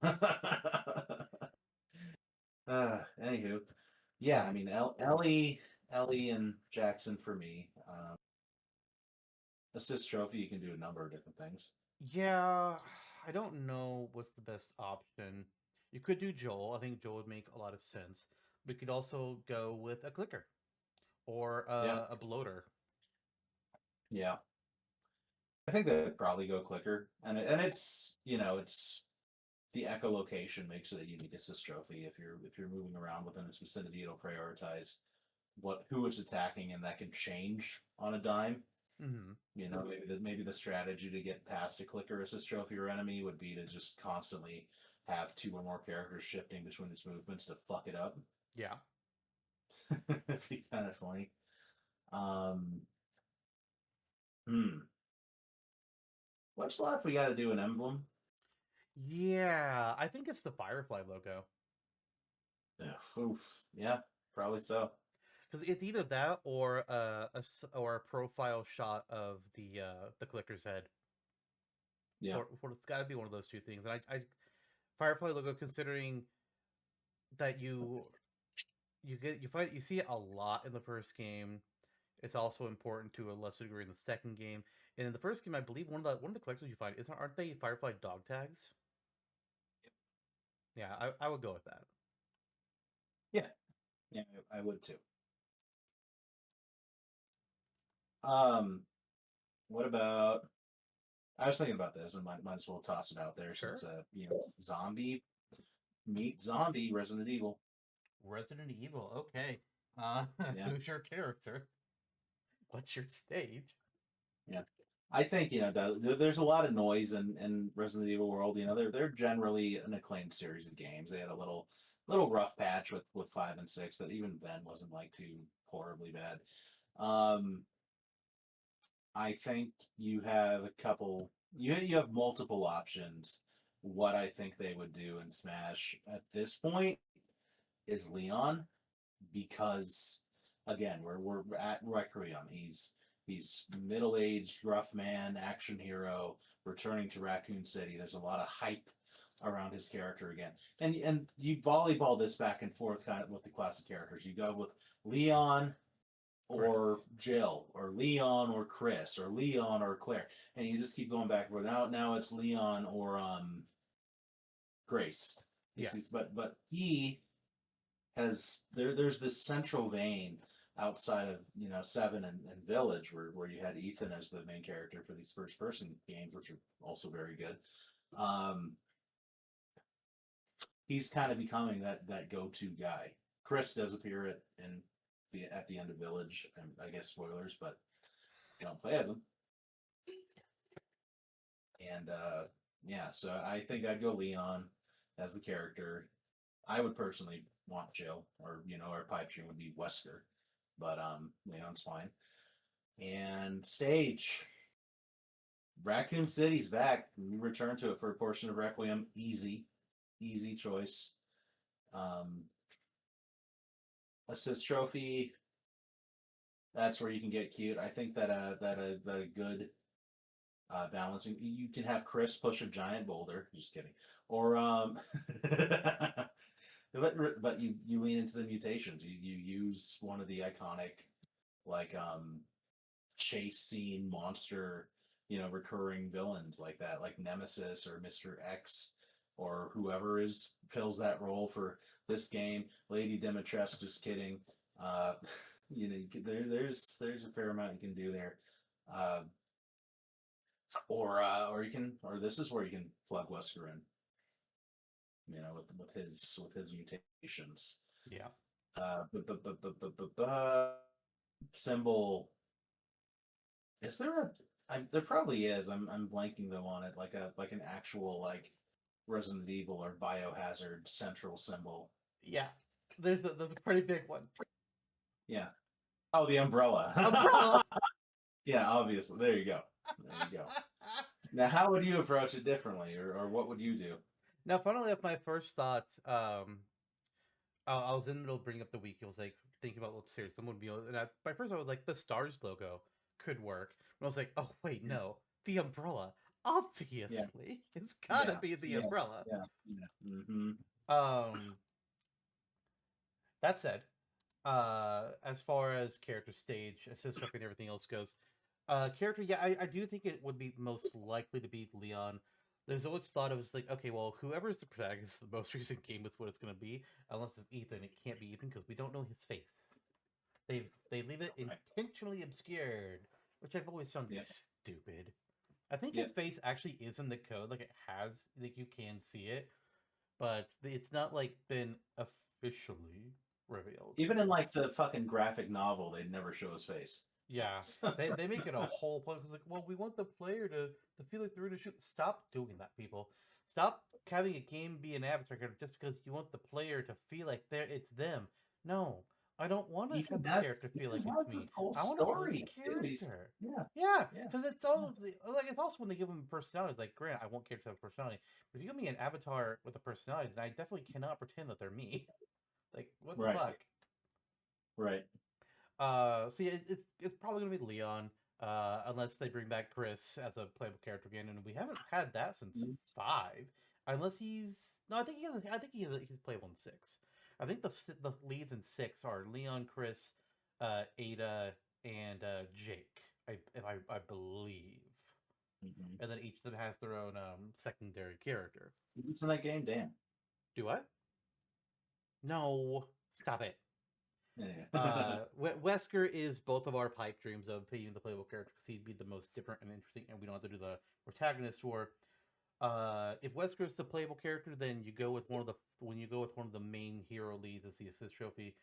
Anywho, yeah, I mean Ellie and Jackson for me. Assist trophy, you can do a number of different things. Yeah, I don't know what's the best option. You could do Joel. I think Joel would make a lot of sense. We could also go with a clicker or Yeah, a bloater. yeah. I think that would probably go clicker, and it's it's the echolocation makes it a unique assist trophy. If you're moving around within its vicinity, it'll prioritize who it's attacking, and that can change on a dime. Hmm. Maybe the strategy to get past a clicker assist trophy or enemy would be to just constantly have two or more characters shifting between its movements to fuck it up. Yeah. It'd be kind of funny. Um, hmm. What's left? We got to do an emblem. Yeah, I think it's the Firefly logo. Ugh, oof. Yeah, probably so. Because it's either that or or a profile shot of the clicker's head. Yeah. It's got to be one of those two things. And I Firefly logo, considering that you see it a lot in the first game. It's also important to a lesser degree in the second game. And in the first game, I believe one of the collections you find isn't aren't they Firefly dog tags? Yeah, I would go with that. Yeah. Yeah, I would too. Um, what about? I was thinking about this, and might as well toss it out there Sure. since zombie meet zombie Resident Evil. Resident Evil. Okay. Yeah, Who's your character? What's your stage? yeah. I think there's a lot of noise in Resident Evil world. They're generally an acclaimed series of games. They had a little rough patch with 5 and 6 that even then wasn't like too horribly bad. Um, I think you have a couple. You have multiple options. What I think they would do in Smash at this point is Leon, because again we're at Requiem. He's middle aged, rough man, action hero, returning to Raccoon City. There's a lot of hype around his character again, and you volleyball this back and forth kind of with the classic characters. You go with Leon or Chris. Jill, or Leon or Chris, or Leon or Claire, and you just keep going back and forth. Now it's Leon or Grace. You see, Yes. but he there's this central vein outside of 7 and Village where you had Ethan as the main character for these first person games, which are also very good. Um, he's kind of becoming that go to guy. Chris does appear at the end of Village, and I guess spoilers, but you don't play as him. And yeah, so I think I'd go Leon as the character. I would personally want Jill, or our pipe dream would be Wesker, but Leon's fine. And stage, Raccoon City's back. We return to it for a portion of Requiem. Easy choice. Um, assist trophy. That's where you can get cute. I think that a good balancing. You can have Chris push a giant boulder. Just kidding. Or but you lean into the mutations. You use one of the iconic like chase scene monster, recurring villains like that, like Nemesis or Mr. X or whoever is fills that role for this game. Lady Dimitrescu, just kidding. Uh, there's a fair amount you can do there. Uh, or you can, or this is where you can plug Wesker in, with his mutations. Yeah. Symbol. Is there a? There probably is. I'm blanking though on it. Like an actual like Resident Evil or Biohazard central symbol. Yeah. There's a pretty big one. Yeah. Oh, the umbrella. Umbrella. Yeah, obviously. There you go. There you go. Now, how would you approach it differently, or what would you do? Now, funnily enough, my first thought, I was in the middle of bringing up the week. It was like thinking about what series someone would be, and my first thought was like the stars logo could work. And I was like, oh wait, no, the umbrella. Obviously, it's gotta Yeah, be the yeah, umbrella. yeah, yeah. Mm-hmm. That said, as far as character stage, assist trophy, and everything else goes, character, yeah, I do think it would be most likely to be Leon. There's always thought of it's like, okay, well, whoever's the protagonist of the most recent game is what it's going to be. Unless it's Ethan, it can't be Ethan because we don't know his face. They leave it intentionally obscured, which I've always found stupid. I think his face actually is in the code, like it has, like you can see it, but it's not like been officially revealed. Even in like the fucking graphic novel, they'd never show his face. Yeah, they make it a whole point. It's like, well, we want the player to feel like they're going to shoot. Stop doing that, people. Stop having a game be an avatar character just because you want the player to feel like it's them. No, I don't want to have the character feel like it's me. I want to play as a character. Yeah, because it's all like it's also when they give them a personality. It's like, grant, I want character to have a personality. But if you give me an avatar with a personality, then I definitely cannot pretend that they're me. Like, what the fuck? Right. So yeah, it's probably gonna be Leon, unless they bring back Chris as a playable character again, and we haven't had that since 5. Unless he's no, I think he's playable in 6. I think the leads in 6 are Leon, Chris, Ada, and Jake. I believe, and then each of them has their own secondary character. Who's in that game? Damn. Do what? No, stop it. Yeah. Wesker is both of our pipe dreams of being the playable character because he'd be the most different and interesting, and we don't have to do the protagonist war. If Wesker is the playable character, then you go with one of the main hero leads as the assist trophy.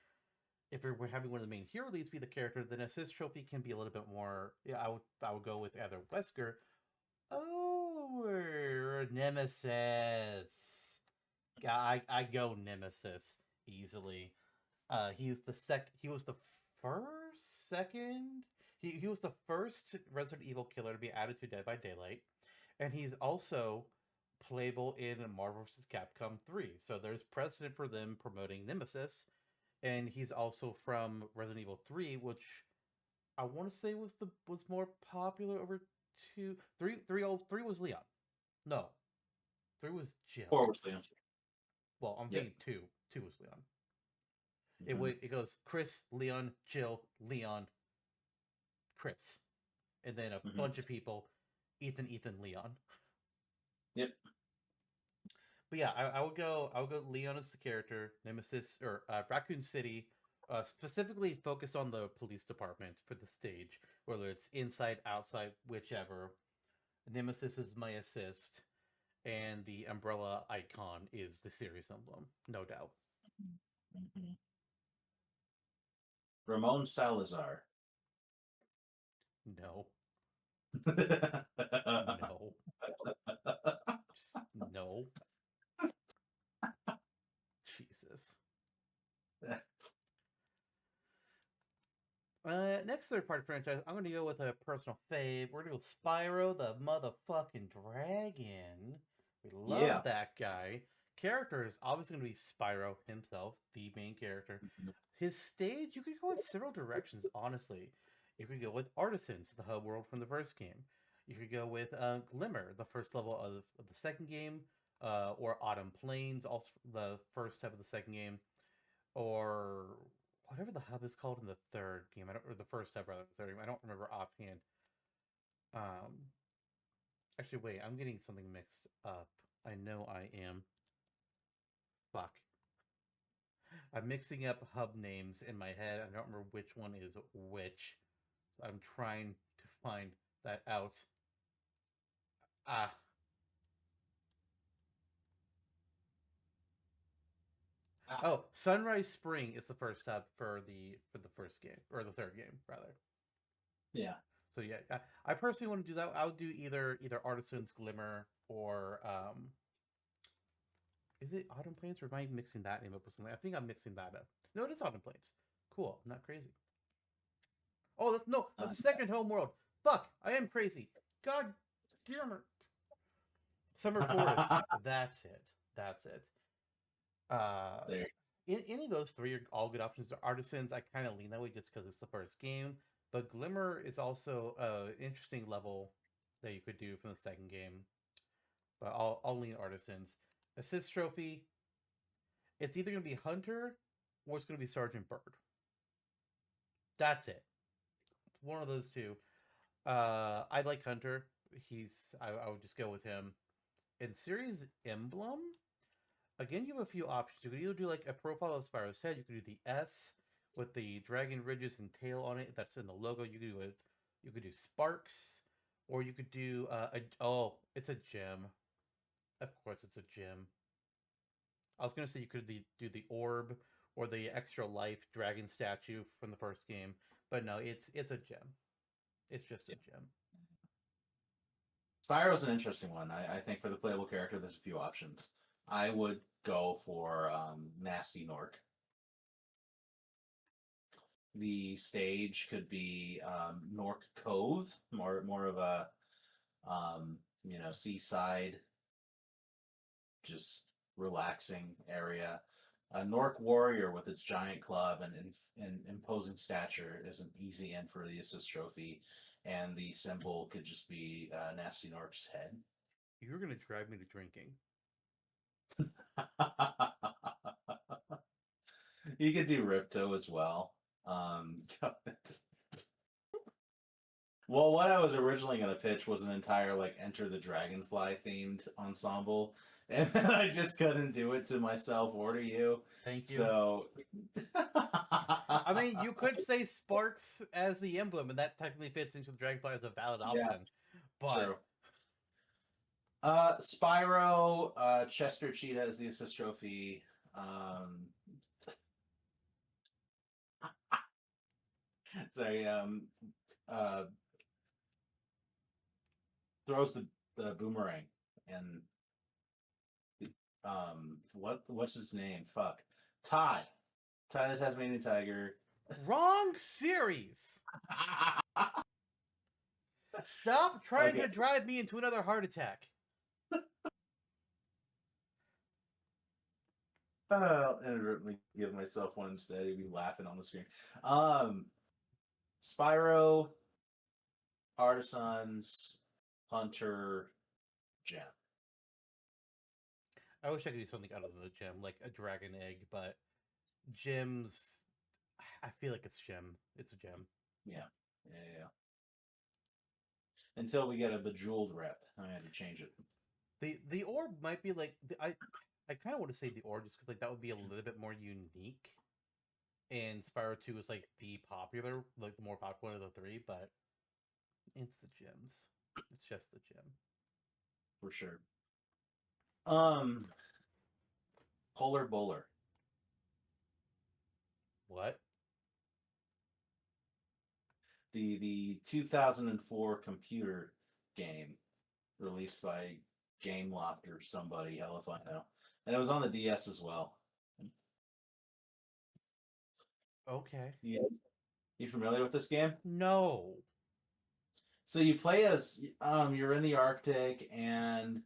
If we're having one of the main hero leads be the character, then assist trophy can be a little bit more. Yeah, I would go with either Wesker or Nemesis. I go Nemesis easily. He was the He was the second. He was the first Resident Evil killer to be added to Dead by Daylight, and he's also playable in Marvel vs. Capcom 3. So there's precedent for them promoting Nemesis, and he's also from Resident Evil 3, which I want to say was more popular over 2. 3 was Leon. No, 3 was Jill. 4 was Leon. Well, I'm thinking 2. 2 was Leon. Mm-hmm. It goes Chris, Leon, Jill, Leon, Chris, and then a bunch of people, Ethan, Leon. Yep. But yeah, I would go Leon as the character, Nemesis or Raccoon City, specifically focused on the police department for the stage, whether it's inside, outside, whichever. Nemesis is my assist, and the umbrella icon is the series emblem, no doubt. Mm-hmm. Ramon Salazar. No. No. Just no. Jesus. Next third-party franchise, I'm going to go with a personal fave. We're going to go Spyro the motherfucking Dragon. We love that guy. character is obviously going to be Spyro himself, the main character. Mhm. His stage, you could go in several directions, honestly. You could go with Artisans, the hub world from the first game. You could go with Glimmer, the first level of the second game, or Autumn Plains, also the first step of the second game, or whatever the hub is called in the third game. I don't, or the first step rather, the third game. I don't remember offhand. Um, Actually, wait, I'm getting something mixed up. I know I am. Fuck. I'm mixing up hub names in my head. I don't remember which one is which. So I'm trying to find that out. Ah. Ah, Oh, Sunrise Spring is the first hub for the first game or the third game rather. yeah. So yeah, I personally want to do that. I would do either Artisan's Glimmer or is it Autumn Plains or am I mixing that name up with something? I think I'm mixing that up. No, it is Autumn Plains. Cool. I'm not crazy. Oh, that's no, that's Uh, the second home world. Fuck, I am crazy. God damn it. Summer Forest. That's it. That's it. Uh, there. any of those three are all good options. Artisans, I kind of lean that way just because it's the first game. But Glimmer is also an interesting level that you could do from the second game. But I'll lean Artisans. Assist trophy. It's either gonna be Hunter or it's gonna be Sergeant Bird. That's it. One of those two. I like Hunter. I would just go with him. In series emblem, again, you have a few options. You could either do like a profile of Spyro's head. You could do the S with the dragon ridges and tail on it. That's in the logo. You could do Sparks, or you could do it's a gem. Of course, it's a gem. I was gonna say you could do the orb or the extra life dragon statue from the first game, but no, it's a gem. It's just a Yeah. gem. Spyro's an interesting one. I think for the playable character, there's a few options. I would go for Nasty Nork. The stage could be Nork Cove, more of a seaside, just relaxing area. A Nork warrior with its giant club and imposing stature is an easy in for the assist trophy, and the symbol could just be Nasty Nork's head. You're gonna drive me to drinking. You could do Ripto as well. Um, well, what I was originally going to pitch was an entire like Enter the Dragonfly themed ensemble, and then I just couldn't do it to myself or to you. Thank you. So, I mean, you could say Sparks as the emblem, and that technically fits into the Dragonfly as a valid yeah, option. But true. Spyro, Chester Cheetah is the assist trophy. Um, sorry, uh, throws the boomerang and what's his name? Fuck. Ty. Ty the Tasmanian Tiger. wrong series. Stop trying Okay. to drive me into another heart attack. I'll inadvertently give myself one instead. You'd be laughing on the screen. Um, Spyro, Artisans, Hunter, Gem. I wish I could do something other than the gem, like a dragon egg, but gems. I feel like it's gem. It's a gem. Yeah. Yeah. Until we get a bejeweled rep. I had to change it. The orb might be like I kind of want to say the orb just because like that would be a little bit more unique. And Spyro 2 is like the popular, like the more popular of the three, but it's the gems. It's just the gem. For sure. Um, Polar Bowler. What? The 2004 computer game released by Gameloft or somebody, hell if I know. And it was on the DS as well. Okay. You familiar with this game? No. So you play as you're in the Arctic and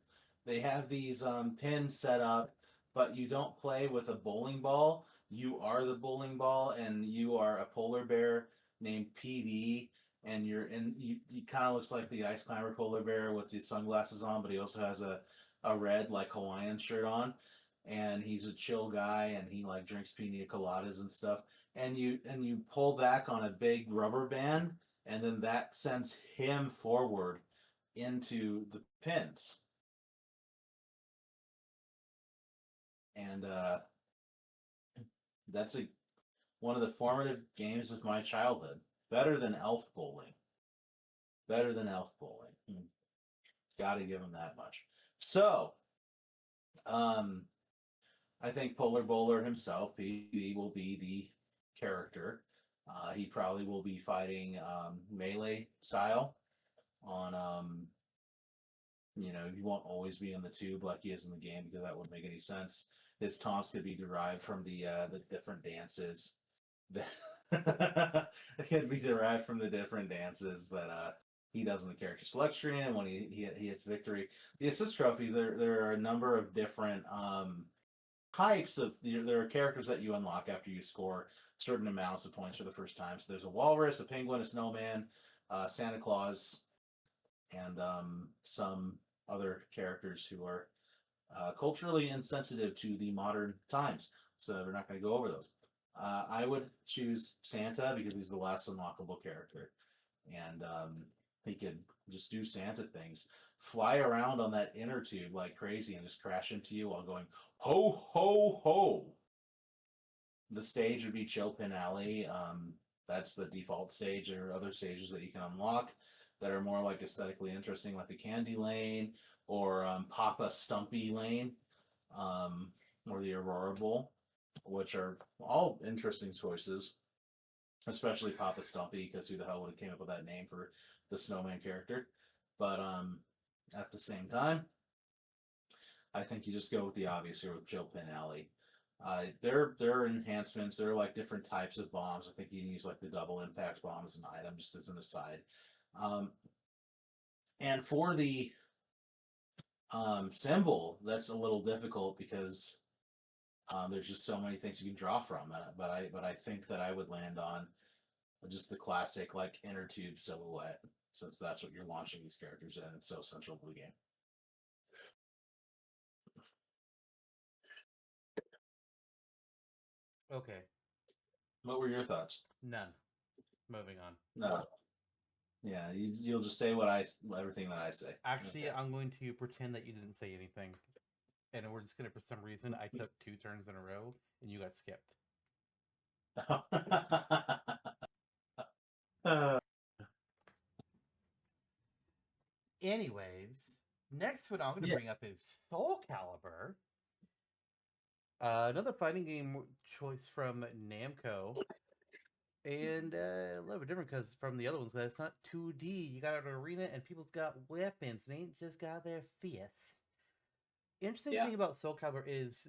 they have these pins set up but you don't play with a bowling ball. You are the bowling ball, and you are a polar bear named PB, and you're in. He kind of looks like the ice climber polar bear with the sunglasses on, but he also has a red like Hawaiian shirt on, and he's a chill guy, and he like drinks pina coladas and stuff. And you pull back on a big rubber band, and then that sends him forward into the pins. And that's one of the formative games of my childhood. Better than Elf Bowling. Better than Elf Bowling. Got to give him that much. So, um, I think Polar Bowler himself, he will be the character. He probably will be fighting melee style on he won't always be in the tube like he is in the game because that wouldn't make any sense. His taunts could be derived from the different dances. It could be derived from the different dances that he does in the character selection screen when he hits victory. The assist trophy, there are a number of different types of there are characters that you unlock after you score certain amounts of points for the first time. So there's a walrus, a penguin, a snowman, Santa Claus, and some other characters who are culturally insensitive to the modern times. So we're not going to go over those. I would choose Santa because he's the last unlockable character, and he could just do Santa things, fly around on that inner tube like crazy, and just crash into you while going ho ho ho. The stage would be Chill Pin Alley. That's the default stage. There are other stages that you can unlock that are more like aesthetically interesting, like the Candy Lane or Papa Stumpy Lane, or the Aurora Bowl, which are all interesting choices, especially Papa Stumpy, because who the hell would have came up with that name for the snowman character? But at the same time, I think you just go with the obvious here with Chill Pin Alley. There are enhancements. There are like different types of bombs. I think you can use like the double impact bomb as an item, just as an aside. Um, and for the symbol, that's a little difficult because there's just so many things you can draw from. But I think that I would land on just the classic like inner tube silhouette, since that's what you're launching these characters in. It's so central to the game. Okay, What were your thoughts? none. Moving on. No, yeah, you'll just say everything that I say. Actually, Okay. I'm going to pretend that you didn't say anything, and we're just gonna, for some reason, I took two turns in a row, and you got skipped. Uh, Anyways, next one I'm gonna yeah. bring up is Soul Calibur, another fighting game choice from Namco, and a little bit different because from the other ones, that it's not 2D. You got an arena, and people's got weapons. They ain't just got their fists. Interesting Yeah. thing about Soul Calibur is,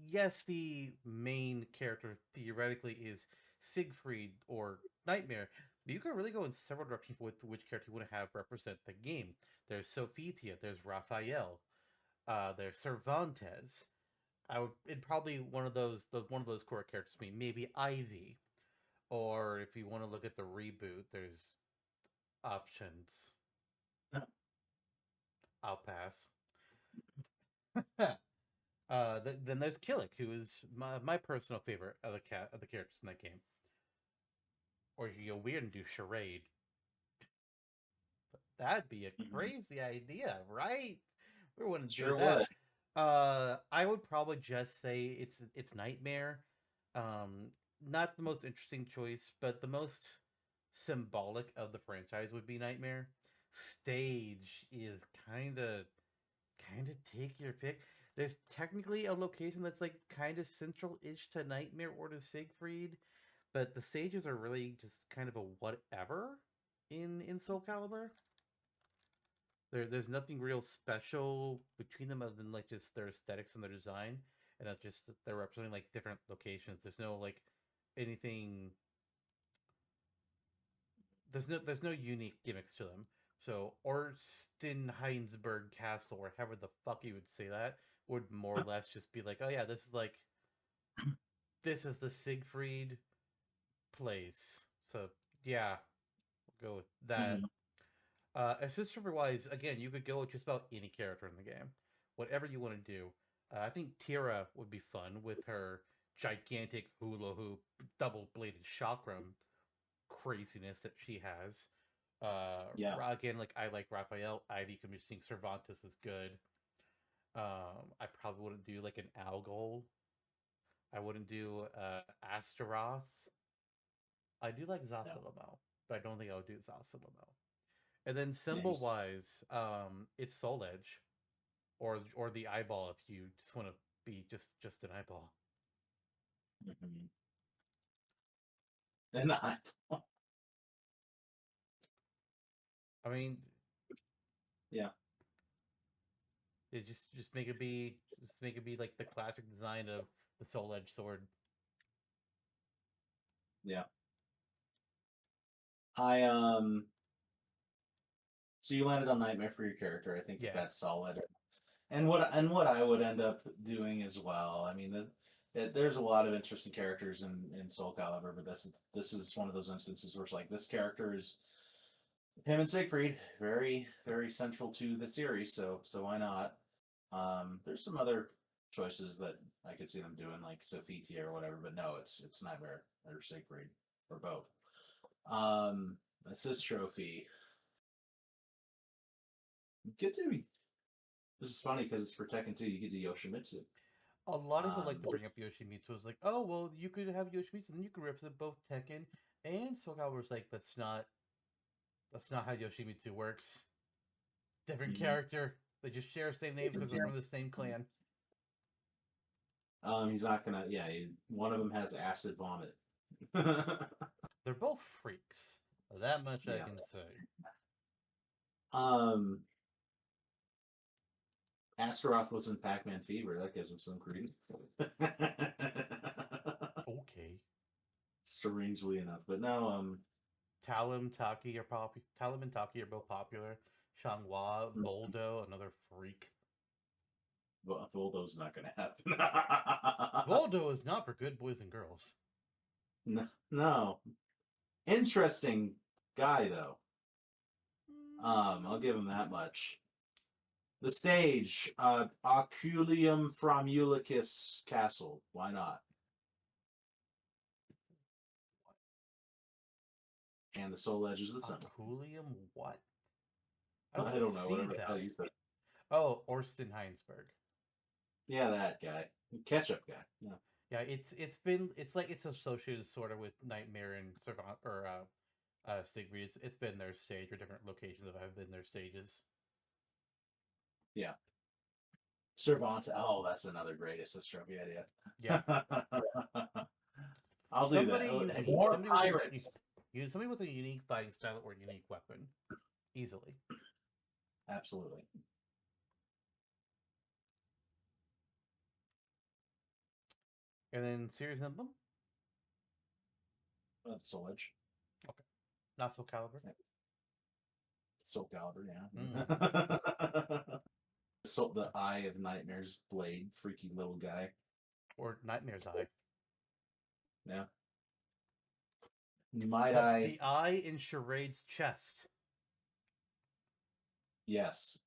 yes, the main character theoretically is Siegfried or Nightmare, but you can really go in several directions with which character you want to have represent the game. There's Sophitia, there's Raphael, there's Cervantes. I would it probably one of those core characters to me. Maybe Ivy, or if you want to look at the reboot, there's options. I'll pass. Then there's Killick, who is my personal favorite of the characters in that game. Or you go weird and do Charade. That'd be a Mhm. crazy idea, right? We wouldn't do Sure that. would. I would probably just say it's Nightmare. Um, Not the most interesting choice, but the most symbolic of the franchise would be Nightmare. Stage is kind of take your pick. There's technically a location that's like kind of central-ish to Nightmare or to Siegfried, but the stages are really just kind of a whatever in Soul Calibur. There's nothing real special between them other than like just their aesthetics and their design, and that's just they're representing like different locations. There's no like anything. There's no unique gimmicks to them. So Orstenheinsberg Castle, or however the fuck you would say that, would more or less just be like, oh yeah, this is the Siegfried place. So yeah, we'll go with that. Mhm. Assist wise, again, you could go with just about any character in the game, whatever you want to do. I think Tira would be fun with her gigantic hula hoop, double bladed chakram craziness that she has. Yeah. Again, like I like Raphael. Ivy commissioning Cervantes is good. I probably wouldn't do like an Algol. I wouldn't do Astaroth. I do like No. Zasalamel, but I don't think I would do Zasalamel. And then Yeah. symbol wise, it's Soul Edge or the eyeball if you just want to be just an eyeball. Mhm. And I. I mean, Yeah. it just make it be like the classic design of the Soul Edge sword. Yeah. I. So you landed on Nightmare for your character. I think Yeah, that's solid. And what I would end up doing as well. I mean, there's a lot of interesting characters in Soul Calibur, but this is one of those instances where it's like this character is him and Siegfried, very very central to the series. So why not? There's some other choices that I could see them doing, like Sofiti or whatever, but no, it's Nightmare or Siegfried or both. Um, Assist trophy. Get to This is funny because it's for Tekken 2. You get to Yoshimitsu. a lot of people like Um, to bring up Yoshimitsu. It's like, oh well, you could have Yoshimitsu, and then you could represent both Tekken and Soul Calibur's like that's not how Yoshimitsu works. Different mhm. character. They just share the same name because they're from the same clan. He's not gonna. Yeah, one of them has acid vomit. They're both freaks. That much I Yeah. can say. Um, Astaroth was in Pac-Man Fever. That gives him some credence. Okay. Strangely enough, but no. Talim and Taki are both popular. Changhua, Voldo, another freak. Voldo's not gonna happen. Voldo is not for good boys and girls. No. Interesting guy though. I'll give him that much. The stage, Oculium Fromulicus Castle. Why not? And the Soul Edge is the symbol. Aculium, what? I I don't don't know, see whatever the hell that. you said. Oh, Orsten Heinsberg. Yeah, that guy. Ketchup guy. Yeah. Yeah, it's associated sort of with Nightmare and Servant or Siegfried. It's been their stage or different locations that have been their stages. Yeah. Servant. Oh, that's another great Assistropy idea. Yeah, I'll do somebody that. unique, More pirates. somebody with a unique fighting style or unique weapon, easily. Absolutely. And then Series Emblem, Soul Edge. okay, not so caliber. Yeah. Soul Calibur, Mm. yeah. The Eye of Nightmare's blade, freaky little guy. Or Nightmare's Eye. Yeah. Might But I? the eye in Charade's chest. Yes.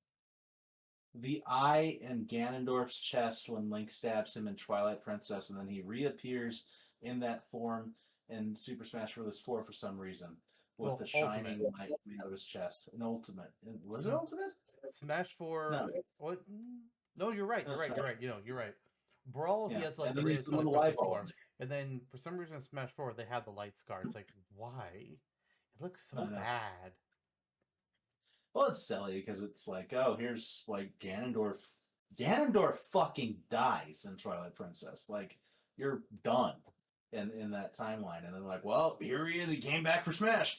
The eye in Ganondorf's chest when Link stabs him in Twilight Princess, and then he reappears in that form in Super Smash Bros. 4 for some reason, with Well, the Ultimate. shining light coming out of his chest. An ultimate. Was it ultimate? Smash 4. No. What? No, you're right. No, You're right. Smash. You're right. You're right. Brawl, he Yeah. has like And the then really there's the little focus eyeball. form. And then for some reason in Smash 4, they had the light scar. It's like, why? It looks so I know. bad. Well, it's silly because it's like, oh, here's like Ganondorf. Ganondorf fucking dies in Twilight Princess. Like, you're done in that timeline. And then like, well, here he is. He came back for Smash.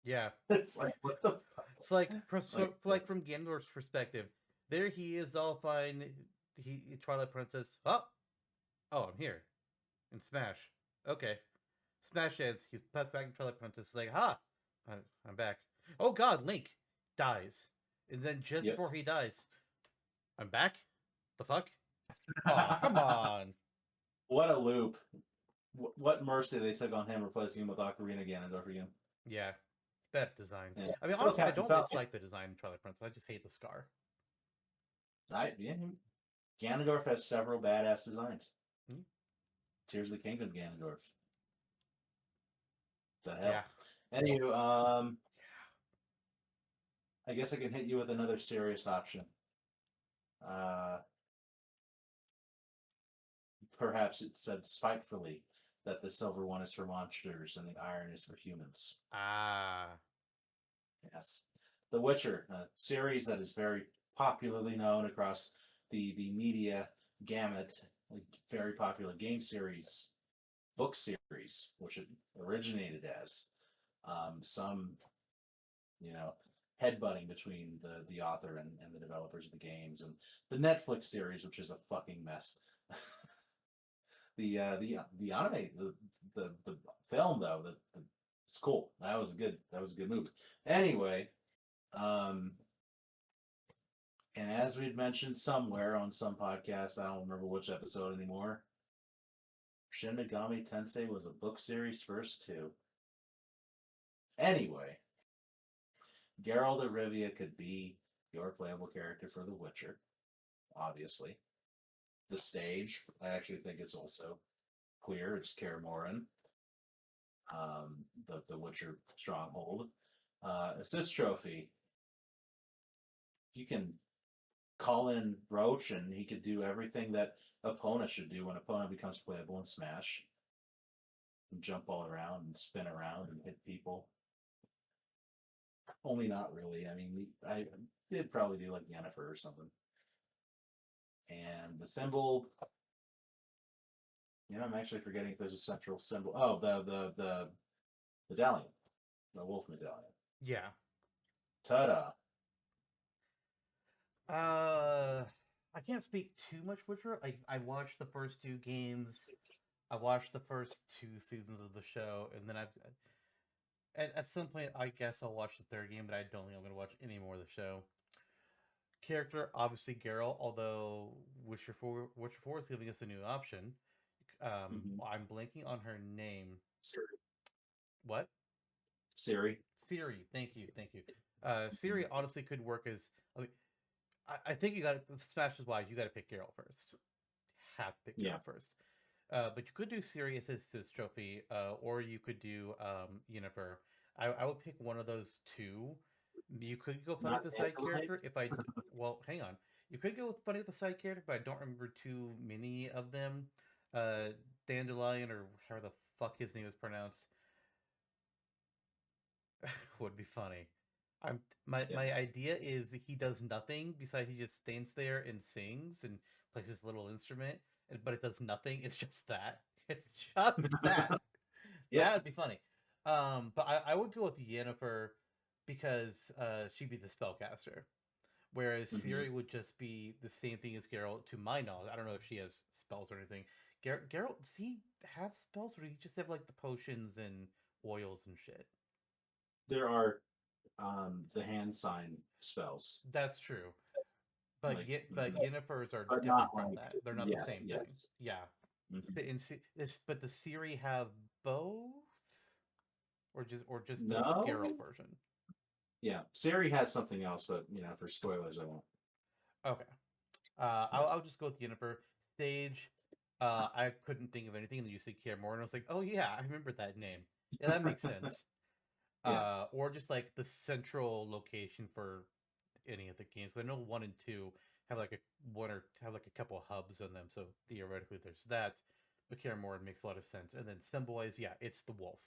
Yeah. It's like, what the fuck? It's like from Ganondorf's perspective, there he is all fine. He Twilight Princess. Oh, I'm here in Smash. Okay, Smash ends. He's put back in Twilight Princess. Like, I'm back. Oh God, Link dies, and then just Yep. before he dies, I'm back. The fuck? Oh, come on. What a loop! What mercy they took on him, replacing him with Ocarina Ganondorf again. Yeah, that design. Yeah, I mean, still honestly, I Captain don't Falcon. dislike the design in Twilight Princess. I just hate the scar. Yeah, Ganondorf has several badass designs. Hmm? Tears of the Kingdom Ganondorf. The Yeah. hell. Anywho, I guess I can hit you with another serious option. Uh, Perhaps it said spitefully that the silver one is for monsters and the iron is for humans. Ah. Yes. The Witcher, a series that is very popularly known across the media gamut, like very popular game series, book series, which it originated as. Some, you know, headbutting between the author and the developers of the games, and the Netflix series, which is a fucking mess. The anime, the film though, it's cool. That was a good move. Anyway, um, and as we'd mentioned somewhere on some podcast, I don't remember which episode anymore. Shin Megami Tensei was a book series first too. Anyway, Geralt of Rivia could be your playable character for The Witcher, obviously. The stage, I actually think it's also clear. It's Kaer Morhen, the Witcher stronghold. Assist trophy, you can call in Roach and he could do everything that opponent should do when opponent becomes playable in Smash. And jump all around and spin around and hit people. Only not really. I mean, I did probably do like Yennefer or something. And the symbol, I'm actually forgetting if there's a central symbol. Oh, the medallion, the wolf medallion. Yeah. Ta-da! Uh, I can't speak too much Witcher. I watched the first two games. I watched the first two seasons of the show, and then at some point I guess I'll watch the third game, but I don't think I'm gonna watch any more of the show. Character obviously Geralt, although Witcher 4 is giving us a new option. Mm-hmm. I'm blanking on her name. Siri. What? Siri. Siri. Thank you, thank you. Mm-hmm. Siri honestly could work as. I mean, I think you got to Smash is wise. You got to pick Geralt first. Have to pick Yeah. Geralt first. But you could do Sirius as his trophy, or you could do Yennefer. I would pick one of those two. You could go funny Not with the side Andalite? character if I. Well, hang on. You could go funny with the side character, but I don't remember too many of them. Dandelion or however the fuck his name is pronounced would be funny. I'm Yeah. my idea is that he does nothing besides he just stands there and sings and plays his little instrument, but it does nothing. It's just that. It's just that. Yep. That would be funny. But I would go with Yennefer because she'd be the spellcaster, whereas Mm-hmm. Ciri would just be the same thing as Geralt, to my knowledge. I don't know if she has spells or anything. Geralt, does he have spells, or does he just have like the potions and oils and shit? There are the hand sign spells, That's true. like, But Yennefer's are but not different from like, that. They're not the yeah, same thing. yes. Yeah. Mm-hmm. But the Ciri have both, or just the Geralt No, version. yeah, Siri has something else, but for spoilers, I won't. Okay. Yeah. I'll just go with Yennefer. Stage. I couldn't think of anything, and you said Kier and I was like, oh yeah, I remember that name. Yeah, that makes sense. Yeah. Or just like the central location for any of the games. I know 1 and 2 have like a one or have like a couple hubs in them, so theoretically there's that. But Kaer Morhen makes a lot of sense. And then symbolize, yeah, it's the wolf,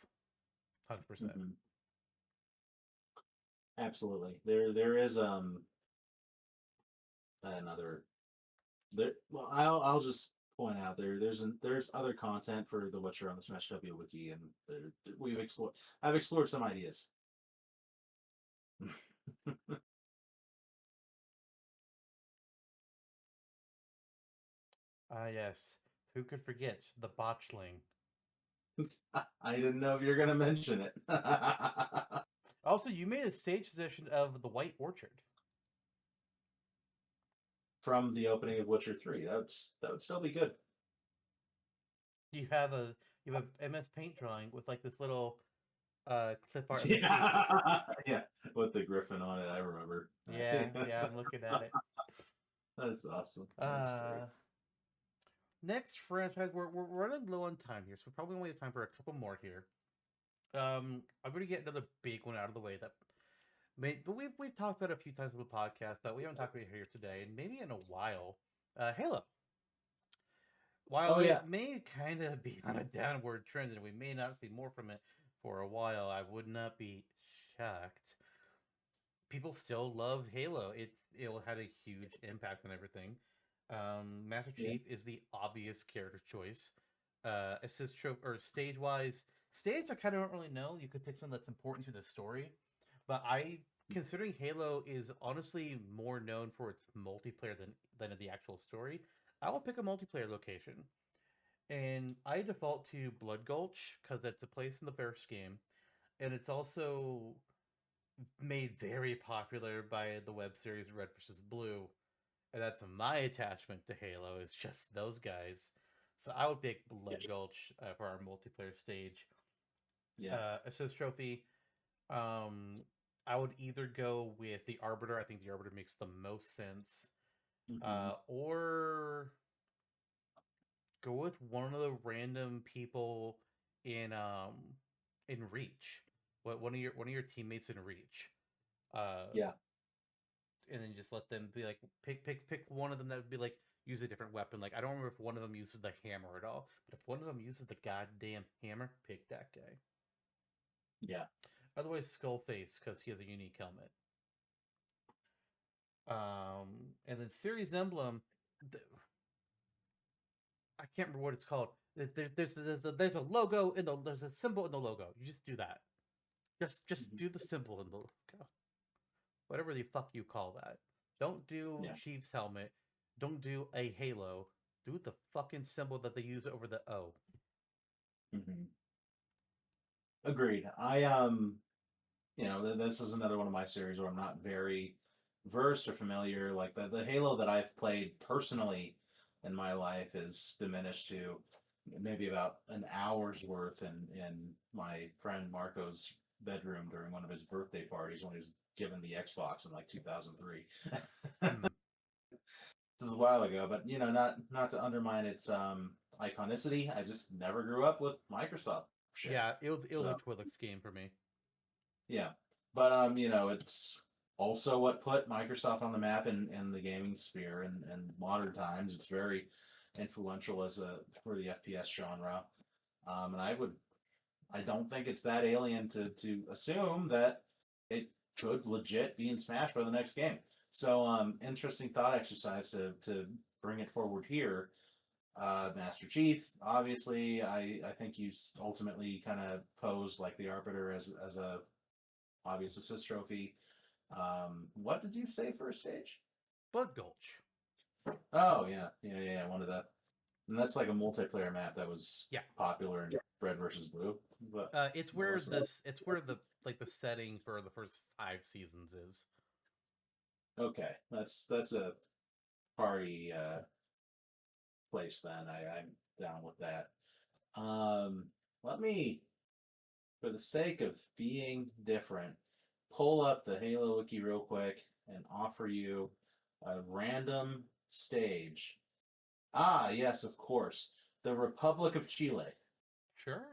100%. Hmm. Absolutely. There is another there. Well, I'll just point out there's other content for The Witcher on the Smash W wiki, and we've explored. I've explored some ideas. Ah, yes. Who could forget the botchling? I didn't know if you're gonna mention it. Also, you made a stage session of the White Orchard. from the opening of Witcher 3. That would still be good. You have a MS Paint drawing with like this little clip art of the sheep. Yeah, yeah, with the griffin on it. I remember. Yeah, yeah, I'm looking at it. That's awesome. That's great. Uh, Next franchise, we're running low on time here, so we probably only have time for a couple more here. I'm gonna get another big one out of the way that but we've talked about it a few times on the podcast, but we haven't talked about it here today, and maybe in a while. Halo. While Oh yeah, it may kind of be on a downward trend, and we may not see more from it for a while, I would not be shocked. People still love Halo. It had a huge impact on everything. Master yeah. Chief is the obvious character choice. Assist trophy or stage wise, stage I kind of don't really know. You could pick something that's important to the story, but I considering Halo is honestly more known for its multiplayer than the actual story. I will pick a multiplayer location, and I default to Blood Gulch because it's a place in the first game, and it's also made very popular by the web series Red versus Blue, and that's my attachment to Halo is just those guys. So I would pick Blood Yeah, Gulch for our multiplayer stage. yeah. Assist trophy. Um, I would either go with the Arbiter. I think the Arbiter makes the most sense, Hmm. or go with one of the random people in Reach. What one of your teammates in Reach. Uh, Yeah. and then just let them be like pick one of them that would be like use a different weapon. Like I don't remember if one of them uses the hammer at all, but if one of them uses the goddamn hammer, pick that guy. Yeah. Otherwise, Skullface because he has a unique helmet. And then series emblem, I can't remember what it's called. There's a logo in the there's a symbol in the logo. You just do that. Just Mhm. do the symbol in the logo. Whatever the fuck you call that. Don't do Yeah. Chief's helmet. Don't do a halo. Do the fucking symbol that they use over the O. Hmm. Agreed. This is another one of my series where I'm not very versed or familiar. Like the Halo that I've played personally in my life is diminished to maybe about an hour's worth in my friend Marco's bedroom during one of his birthday parties when he was given the Xbox in like 2003. Hmm. This is a while ago, but not to undermine its iconicity. I just never grew up with Microsoft shit. Yeah, it was a So Twilix game for me. yeah, but it's also what put Microsoft on the map in the gaming sphere in modern times. It's very influential as a for the FPS genre, and I don't think it's that alien to assume that it could legit be in Smash by the next game. So, interesting thought exercise to bring it forward here. Master Chief, obviously, I think you ultimately kind of posed like the Arbiter as a obvious assist trophy. What did you say for a stage? Blood Gulch. Oh yeah. One of the, and that's like a multiplayer map that was Yeah. popular in Red versus Blue. But It's what where was that? the like the setting for the first 5 seasons is. Okay, that's a party place then. I'm down with that. Um, Let me, for the sake of being different, pull up the Halo wiki real quick and offer you a random stage. Ah, yes, of course. The Republic of Chile. Sure.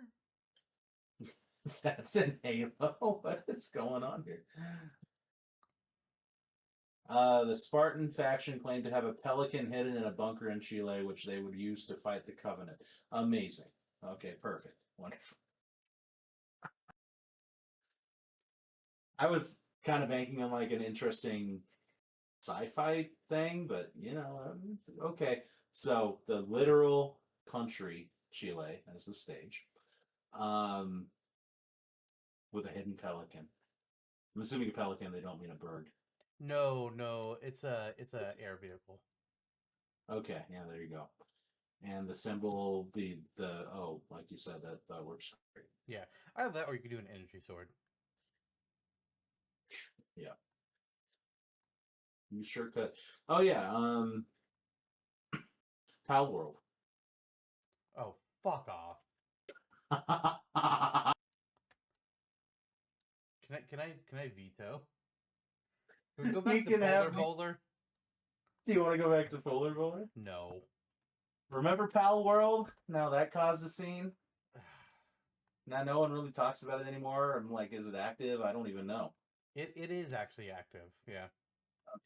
That's in Halo. What is going on here? The Spartan faction claimed to have a pelican hidden in a bunker in Chile, which they would use to fight the Covenant. Amazing. Okay, perfect. Wonderful. I was kind of banking on like an interesting sci-fi thing, but okay. So the literal country, Chile, as the stage, um, with a hidden pelican. I'm assuming a pelican. They don't mean a bird. No, no, it's a air vehicle. Okay, yeah, there you go. And the symbol, the like you said, that works great. Yeah, I have that, or you could do an energy sword. Yeah. You sure could. Oh yeah, Pal World. Oh, fuck off. Can I veto? Can we go back You to can Boulder have me. Bowler? Do you want to go back to Fuller Bowler? No. Remember Pal World? Now that caused a scene. Now no one really talks about it anymore. I'm like, is it active? I don't even know. It is actually active. Yeah.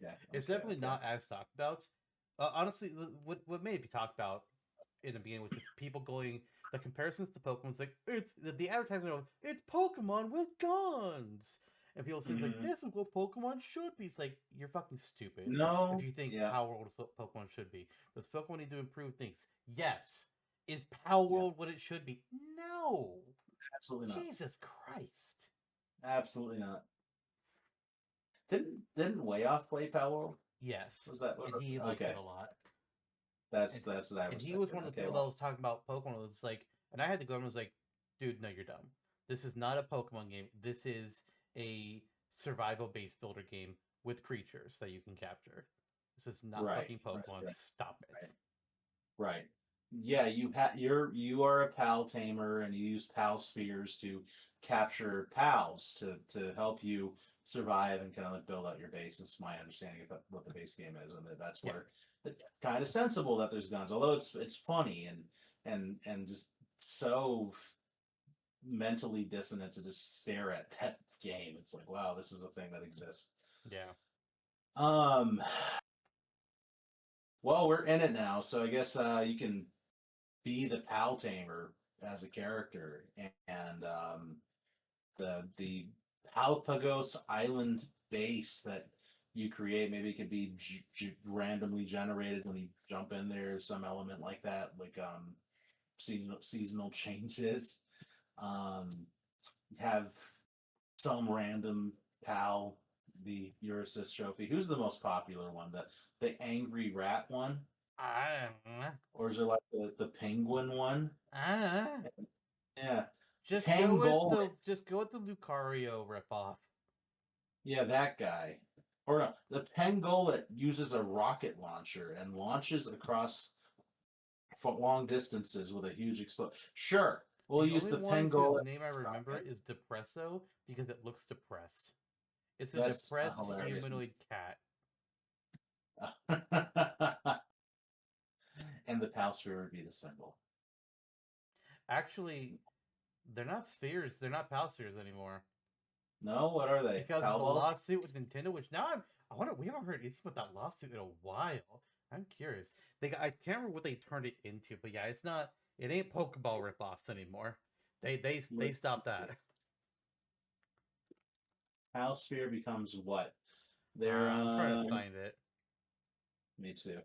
Okay, It's okay, definitely okay. not as talked about. Honestly, what may be talked about in the beginning was just people going the comparisons to Pokemon's like it's the advertisement of it's Pokemon with guns, and people seem like Hmm. this is what Pokemon should be. It's like you're fucking stupid if No, you think yeah, Power World is what Pokemon should be. Does Pokemon need to improve things? Yes. Is Power yeah, World what it should be? No. absolutely not. Jesus Christ. Absolutely not. Didn't Way Off play Pal World? Yes, Was that what? and he liked it Okay, a lot. And that's what I and was he was thinking. one of the Okay, people that well, was talking about Pokemon. It was like, and I had to go and was like, dude, no, you're dumb. This is not a Pokemon game. This is a survival based builder game with creatures that you can capture. This is not right, fucking right, Pokemon. right, Stop it. right. Right. Yeah, you are a pal tamer and you use pal spheres to capture pals to help you survive and kind of like build out your base. That's my understanding of what the base game is, and that's Yeah, where it's kind of sensible that there's guns, although it's funny and just so mentally dissonant to just stare at that game. It's like, wow, this is a thing that exists. yeah. Um, well, we're in it now, so I guess you can be the pal tamer as a character, and the Palpagos Island base that you create maybe it could be randomly generated when you jump in there, some element like that, like seasonal changes. Um, have some random pal the your assist trophy. Who's the most popular one? The angry rat one, Ah, or is there like the penguin one? ah. Yeah. Just Pangolin. go with the Lucario ripoff. Yeah, that guy. Or no, the Pangolin uses a rocket launcher and launches across long distances with a huge explosion. Sure, we'll The use only the one whose Pangolin name I remember rocket. is Depresso because it looks depressed. It's a That's a depressed hilarious humanoid cat. one. And the Palsphere would be the symbol. Actually, they're not spheres. They're not PAL spheres anymore No, what are they? because of Pal the balls? lawsuit with Nintendo. Which now I wonder. We haven't heard anything about that lawsuit in a while. I'm curious. I can't remember what they turned it into, but yeah, it's not. It ain't Pokeball ripoffs anymore. They Let's see stopped that. here. Palsphere becomes what? They're I'm trying to find it. me too.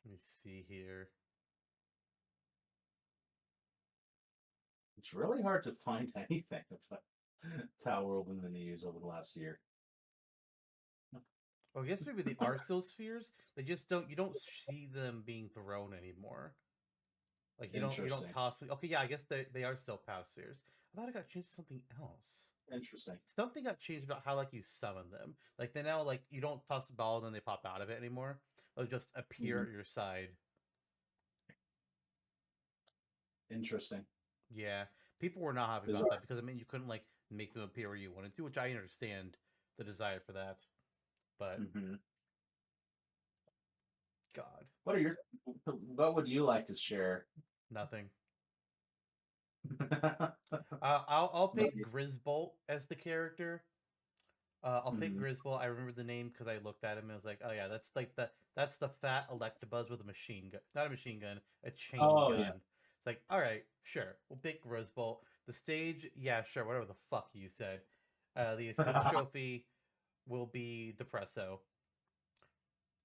Let me see here. It's really hard to find anything about Pal World in the news over the last year. Oh, I guess maybe they are still spheres. They just don't. You don't see them being thrown anymore. Like you don't Interesting. toss. Okay, yeah, I guess they are still PAL spheres. I thought it got changed to something else. Interesting. Something got changed about how like you summon them. Like they now like you don't toss the ball and then they pop out of it anymore. They'll just appear Mhm. at your side. Interesting. Yeah, people were not happy about that Bizarre. because I mean you couldn't like make them appear where you wanted to, which I understand the desire for that. But Hmm. God, What are your? What would you like to share? nothing. Mhm. I'll pick Grisbolt as the character. I'll pick Griswold. I remember the name because I looked at him and was like, oh yeah, that's the fat Electabuzz with a machine gun, not a machine gun, a chain Oh gun. yeah. It's like, all right, sure, we'll pick Griswold. The stage, yeah, sure, whatever the fuck you said. The assist trophy will be Depresso,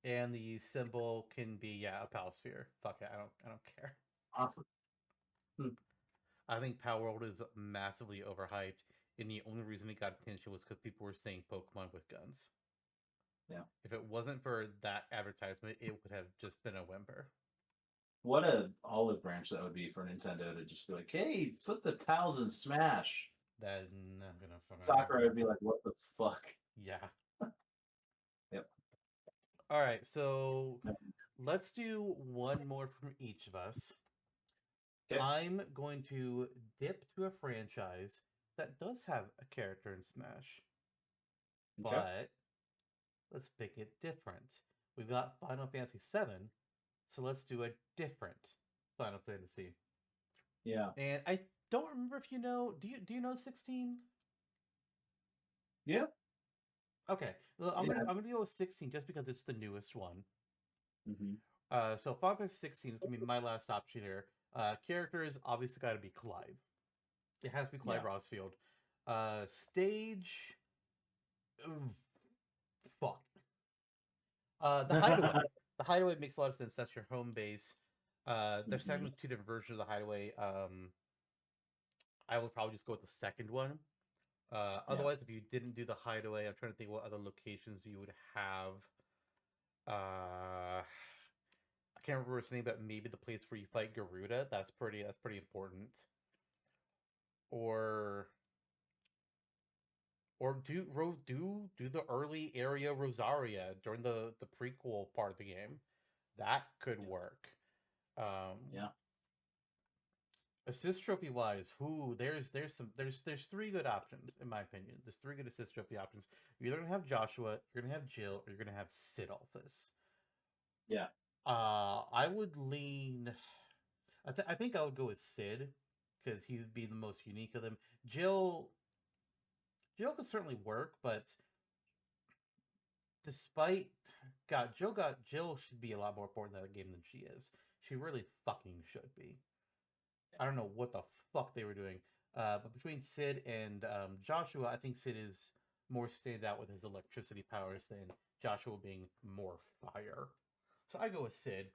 and the symbol can be yeah a Palsphere. Fuck it, I don't care. Awesome. Hmm. I think Power World is massively overhyped, and the only reason it got attention was because people were saying Pokemon with guns. Yeah. If it wasn't for that advertisement, it would have just been a whimper. What a olive branch that would be for Nintendo to just be like, "Hey, put the pals in Smash." then I'm gonna fucking Sakura would be like, "What the fuck?" yeah. Yep. All right, so let's do one more from each of us. Okay. I'm going to dip to a franchise that does have a character in Smash, Okay. but let's pick it different. We've got Final Fantasy VII, so let's do a different Final Fantasy. Yeah. And I don't remember if you know. Do you know 16? Yeah. Okay, well, Yeah. I'm gonna go with 16 just because it's the newest one. Hmm. So Final Fantasy 16 is gonna be my last option here. Characters obviously got to be Clive. It has to be Clive Yeah. Rossfield. Stage, ooh, fuck. The Hideaway. The Hideaway makes a lot of sense. That's your home base. There's Hmm. technically two different versions of the Hideaway. I would probably just go with the second one. Yeah. Otherwise, if you didn't do the Hideaway, I'm trying to think what other locations you would have. I can't remember his name, but maybe the place where you fight Garuda. That's pretty important. Or do the early area Rosaria during the prequel part of the game. That could Yeah. work. Um, Yeah. Assist trophy wise, who there's three good options in my opinion. There's three good assist trophy options. You're either gonna have Joshua, you're gonna have Jill, or you're gonna have Sid Alphys. Yeah. I would lean. I think I would go with Sid because he'd be the most unique of them. Jill, Jill could certainly work, but despite Jill should be a lot more important in that game than she is. She really fucking should be. I don't know what the fuck they were doing. But between Sid and Joshua, I think Sid is more stand out with his electricity powers than Joshua being more fire. So I go with Sid.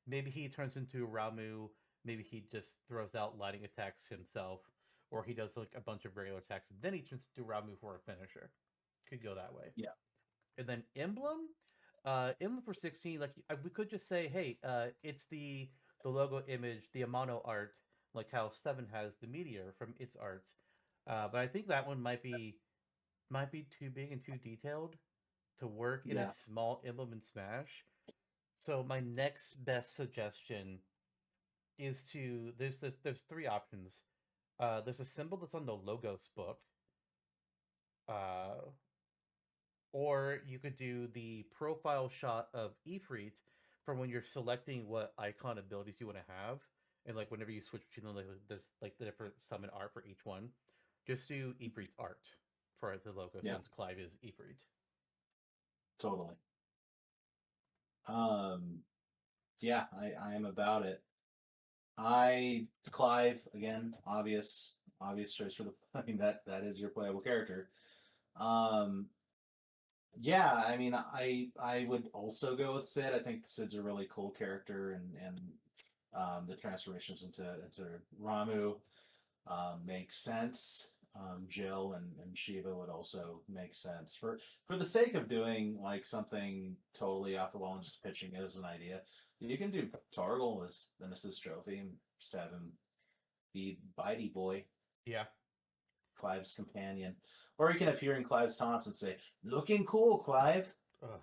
Maybe he turns into Ramu. Maybe he just throws out lightning attacks himself, or he does like a bunch of regular attacks, and then he turns into Ramu for a finisher. Could go that way. Yeah. And then emblem for 16, like we could just say, hey, it's the logo image, the Amano art, like how 7 has the meteor from its art. But I think that one might be too big and too detailed to work in a Yeah. small emblem in Smash. So my next best suggestion is to there's three options. There's a symbol that's on the logos book. Uh, or you could do the profile shot of Ifrit from when you're selecting what icon abilities you want to have, and like whenever you switch between them, like, there's like the different summon art for each one. Just do Ifrit's art for the logo Yeah. since Clive is Ifrit. Totally. Um. Yeah. I am about it. Clive again. Obvious choice for the. I mean that is your playable character. Um. Yeah, I mean, I would also go with Sid. I think Sid's a really cool character, and the transformations into Ramu make sense. Jill and Shiva would also make sense for the sake of doing like something totally off the wall and just pitching it as an idea. You can do Torgal as an assist trophy and just have him be Bitey Boy, Yeah. Clive's companion, or he can appear in Clive's taunts and say, "Looking cool, Clive." Ugh.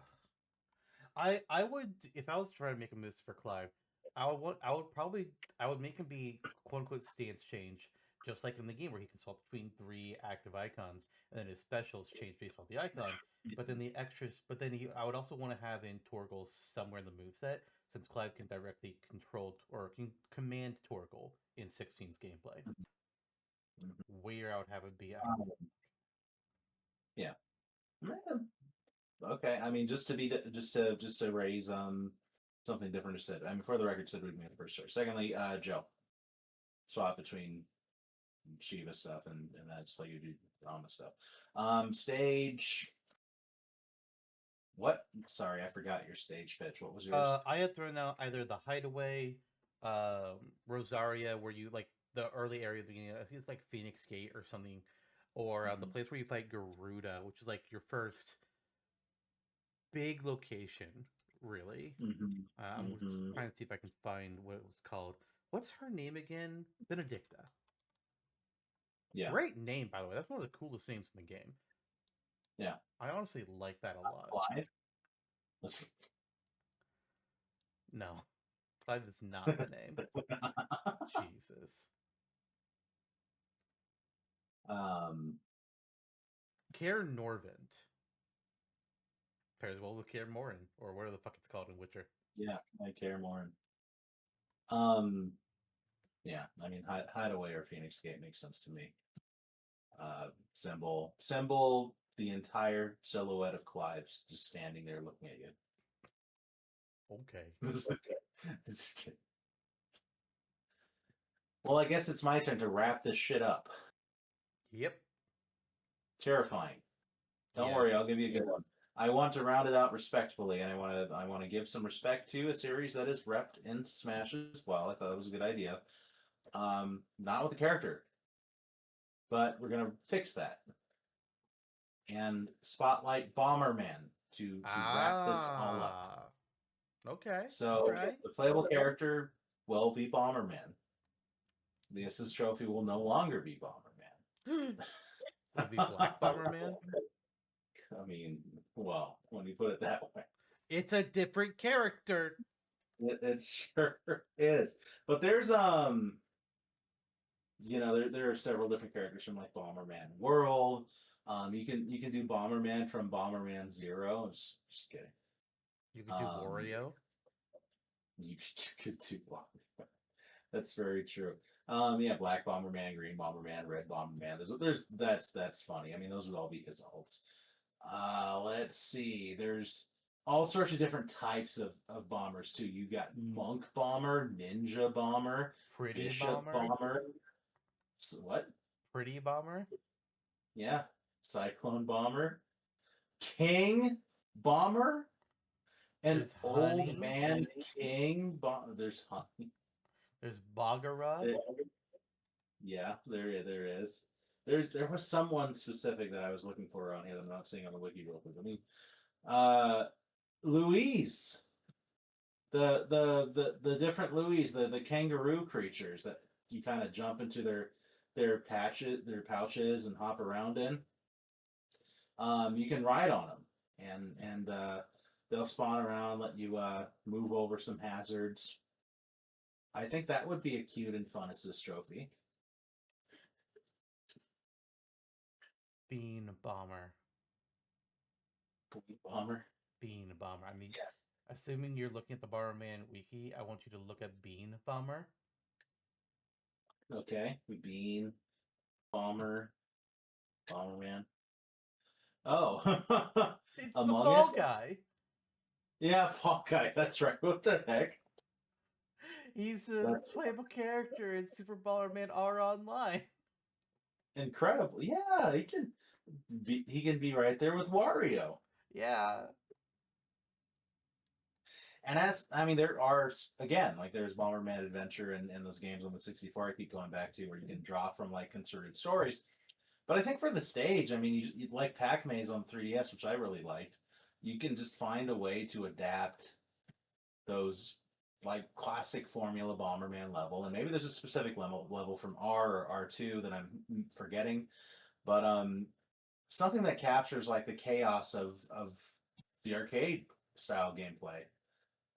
I would if I was trying to make a move for Clive, I would make him be quote unquote stance change, just like in the game where he can swap between three active icons and then his specials change based on the icon. But then the extras but then I would also want to have in Torgal somewhere in the moveset, since Clive can directly control or can command Torgal in 16's gameplay. Mhm. Where I would have it be, I don't know. Um, yeah. Okay. I mean, just to raise something different to Sid. I mean, for the record, Sid would be the first choice. Secondly, Joe. Swap between Shiva stuff and that, just like you do drama stuff. Stage. What? Sorry, I forgot your stage pitch. What was yours? I had thrown out either the Hideaway, Rosaria, where you like the early area of the beginning. I think it's like Phoenix Gate or something, or the Hmm. place where you fight Garuda, which is like your first big location, really. Hmm. I'm Hmm. trying to see if I can find what it was called. What's her name again? Benedicta. Yeah. Great name, by the way. That's one of the coolest names in the game. Yeah. I honestly like that a lot. Clive? Let's- No, Clive is not the name. Jesus. Kaer Norvent. Pairs well with Kaer Morhen, or whatever the fuck it's called in Witcher. yeah, I care more. Yeah, I mean, Hideaway or Phoenix Gate makes sense to me. Symbol, the entire silhouette of Clive's just standing there looking at you. Okay. Just kidding. Well, I guess it's my turn to wrap this shit up. Yep. Terrifying. Don't Yes. worry, I'll give you a good one. I want to round it out respectfully, and I want to give some respect to a series that is repped in Smash as well. I thought it was a good idea. Not with the character, but we're gonna fix that and spotlight Bomberman to wrap this all up. Okay. So Alright. the playable character will be Bomberman. The assist trophy will no longer be Bomberman. It'll be Black Bomberman. I mean, well, when you put it that way. It's a different character. It sure is. But there's there are several different characters from like Bomberman World. You can do Bomberman from Bomberman Zero. Just kidding. You could do Wario. You could do Bomberman. That's very true. Yeah, Black Bomberman, Green Bomberman, Red Bomberman. That's funny. I mean, those would all be his ults. Let's see. There's all sorts of different types of bombers too. You got Monk Bomber, Ninja Bomber, Pretty Bishop Bomber. What? Pretty Bomber. Yeah, Cyclone Bomber, King Bomber, and There's Old Honey. Man King. There's Honey. There's Bogarud. Yeah, there is. There was someone specific that I was looking for on here that I'm not seeing on the wiki real quick. I mean, Louise, the different Louise, the kangaroo creatures that you kind of jump into their pouches and hop around in. You can ride on them, and they'll spawn around, let you move over some hazards. I think that would be a cute and fun assist trophy. Bean Bomber. Bomber. Bean Bomber. I mean, Yes. assuming you're looking at the Bomberman wiki, I want you to look at Bean Bomber. Okay. Bean, Bomber, Bomberman. Oh, It's the Among Fall Us. Guy. Yeah, Fall Guy. That's right. What the heck? He's a playable character in Super Bomberman R Online. Incredible. Yeah, he can be right there with Wario. Yeah. And I mean, there are again, like there's Bomberman Adventure and those games on the 64 I keep going back to where you can draw from like concerted stories. But I think for the stage, I mean, you like Pac-Maze on 3DS, which I really liked. You can just find a way to adapt those like classic Formula Bomberman level, and maybe there's a specific level from R or R2 that I'm forgetting, but something that captures like the chaos of the arcade style gameplay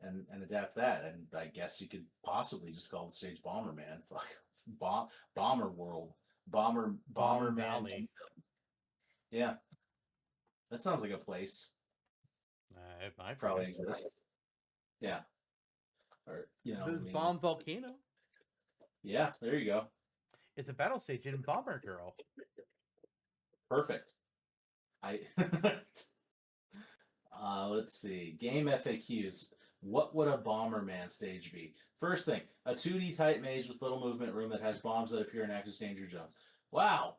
and adapt that. And I guess you could possibly just call the stage Bomberman, Bomber World, Bomberman Valley. Yeah, that sounds like a place. It might Probably be. exists. Yeah, or There's Bomb Volcano. Yeah, there you go. It's a battle stage in Bomber Girl. Perfect. Let's see. Game FAQs. What would a Bomberman stage be? First thing, a 2D tight maze with little movement room that has bombs that appear in active danger zones. Wow.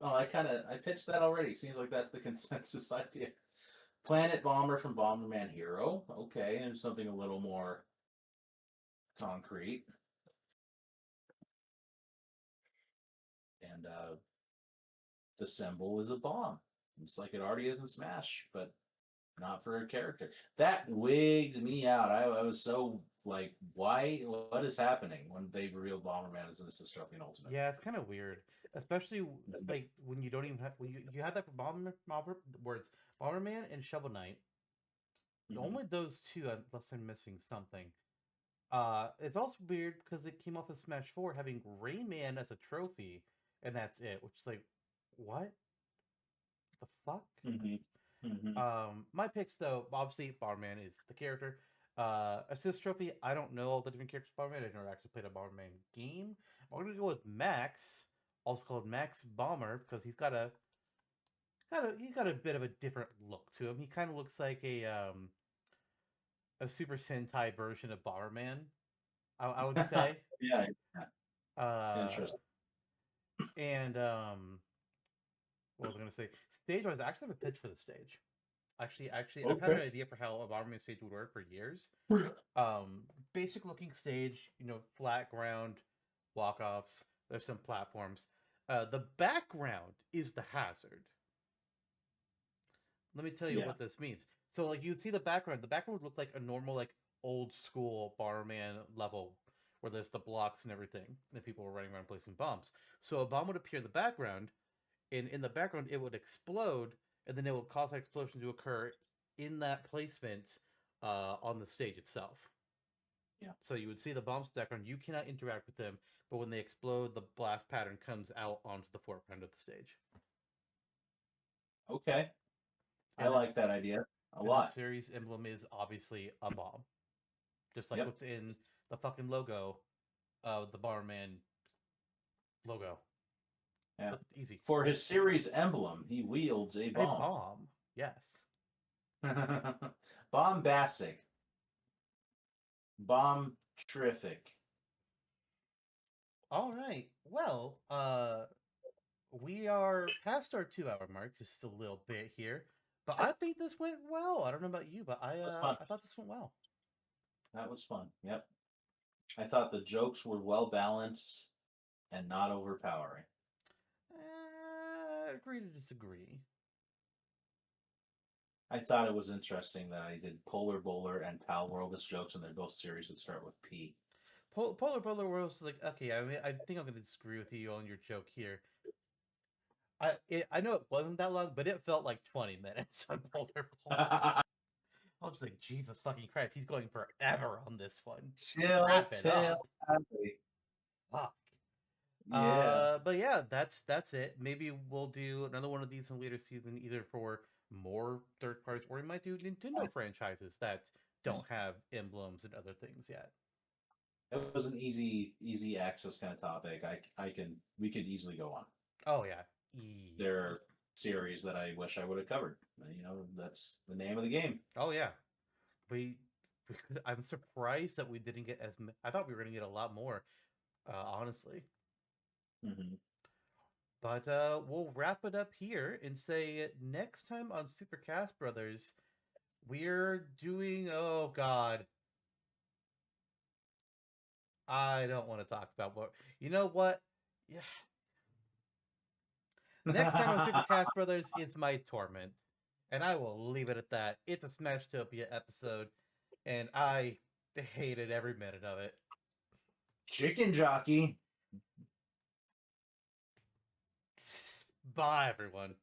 Oh, I pitched that already. Seems like that's the consensus idea. Planet Bomber from Bomberman Hero. Okay, and something a little more concrete. And the symbol is a bomb. It's like it already is in Smash, but not for a character. That wigged me out. I was so like, why? What is happening when they revealed Bomberman as an assist trophy in Ultimate? Yeah, it's kind of weird. Especially like when you don't even have when you have that for Bomberman and Shovel Knight. Mhm. Only those two, unless I'm missing something. It's also weird because it came off of Smash 4 having Rayman as a trophy, and that's it. Which is like, what the fuck? Mhm. Mhm. My picks though, obviously, Bomberman is the character. Assist trophy, I don't know all the different characters of Bomberman. I've never actually played a Bomberman game. I'm gonna go with Max, also called Max Bomber, because he's got a bit of a different look to him. He kind of looks like a Super Sentai version of Bomberman. I would say. Yeah. Yeah. Uh, Interesting. and what was I gonna say? Stage wise, I actually have a pitch for the stage. Actually, I've had Okay. an idea for how a Bomberman stage would work for years. Basic looking stage, flat ground, walk offs. There's some platforms. The background is the hazard. Let me tell you Yeah. what this means. So, like, you'd see the background. The background would look like a normal, like, old school Barman level where there's the blocks and everything, and people were running around placing bombs. So, a bomb would appear in the background, and in the background, it would explode, and then it would cause that explosion to occur in that placement on the stage itself. Yeah. So, you would see the bombs in the background. You cannot interact with them, but when they explode, the blast pattern comes out onto the foreground of the stage. Okay. I And then like that idea a and the lot. series emblem is obviously a bomb, just like Yep. what's in the fucking logo of the Barman logo. Yeah. So easy. For his series emblem, he wields a A bomb. bomb, yes. Bombastic. Bomb terrific. All right. Well, we are past our 2 hour mark, just a little bit here. But I think this went well. I don't know about you, but That was fun. I thought this went well. That was fun. Yep. I thought the jokes were well balanced and not overpowering. Agree to disagree. I thought it was interesting that I did Polar Bowler and Pal World as jokes, and they're both series that start with P. Polar World's like, okay, I mean, I think I'm going to disagree with you on your joke here. I know it wasn't that long, but it felt like 20 minutes on Polar Bowler. I was just like, Jesus fucking Christ, he's going forever on this one. Chill, Wrap it chill, up. happy. Fuck. Yeah. But yeah, that's it. Maybe we'll do another one of these in later season, either for more third parties, or we might do Nintendo franchises that don't have emblems and other things yet. It was an easy access kind of topic. We could easily go on. Oh yeah, There easy. are series that I wish I would have covered. That's the name of the game. Oh yeah, we. I'm surprised that we didn't get as. I thought we were gonna get a lot more, honestly. Mm-hmm. But we'll wrap it up here and say next time on Super Cast Brothers, we're doing. Oh God, I don't want to talk about what. You know what? Yeah. Next time on Super Cast Brothers, it's my torment, and I will leave it at that. It's a Smashtopia episode, and I hated every minute of it. Chicken jockey. Bye, everyone.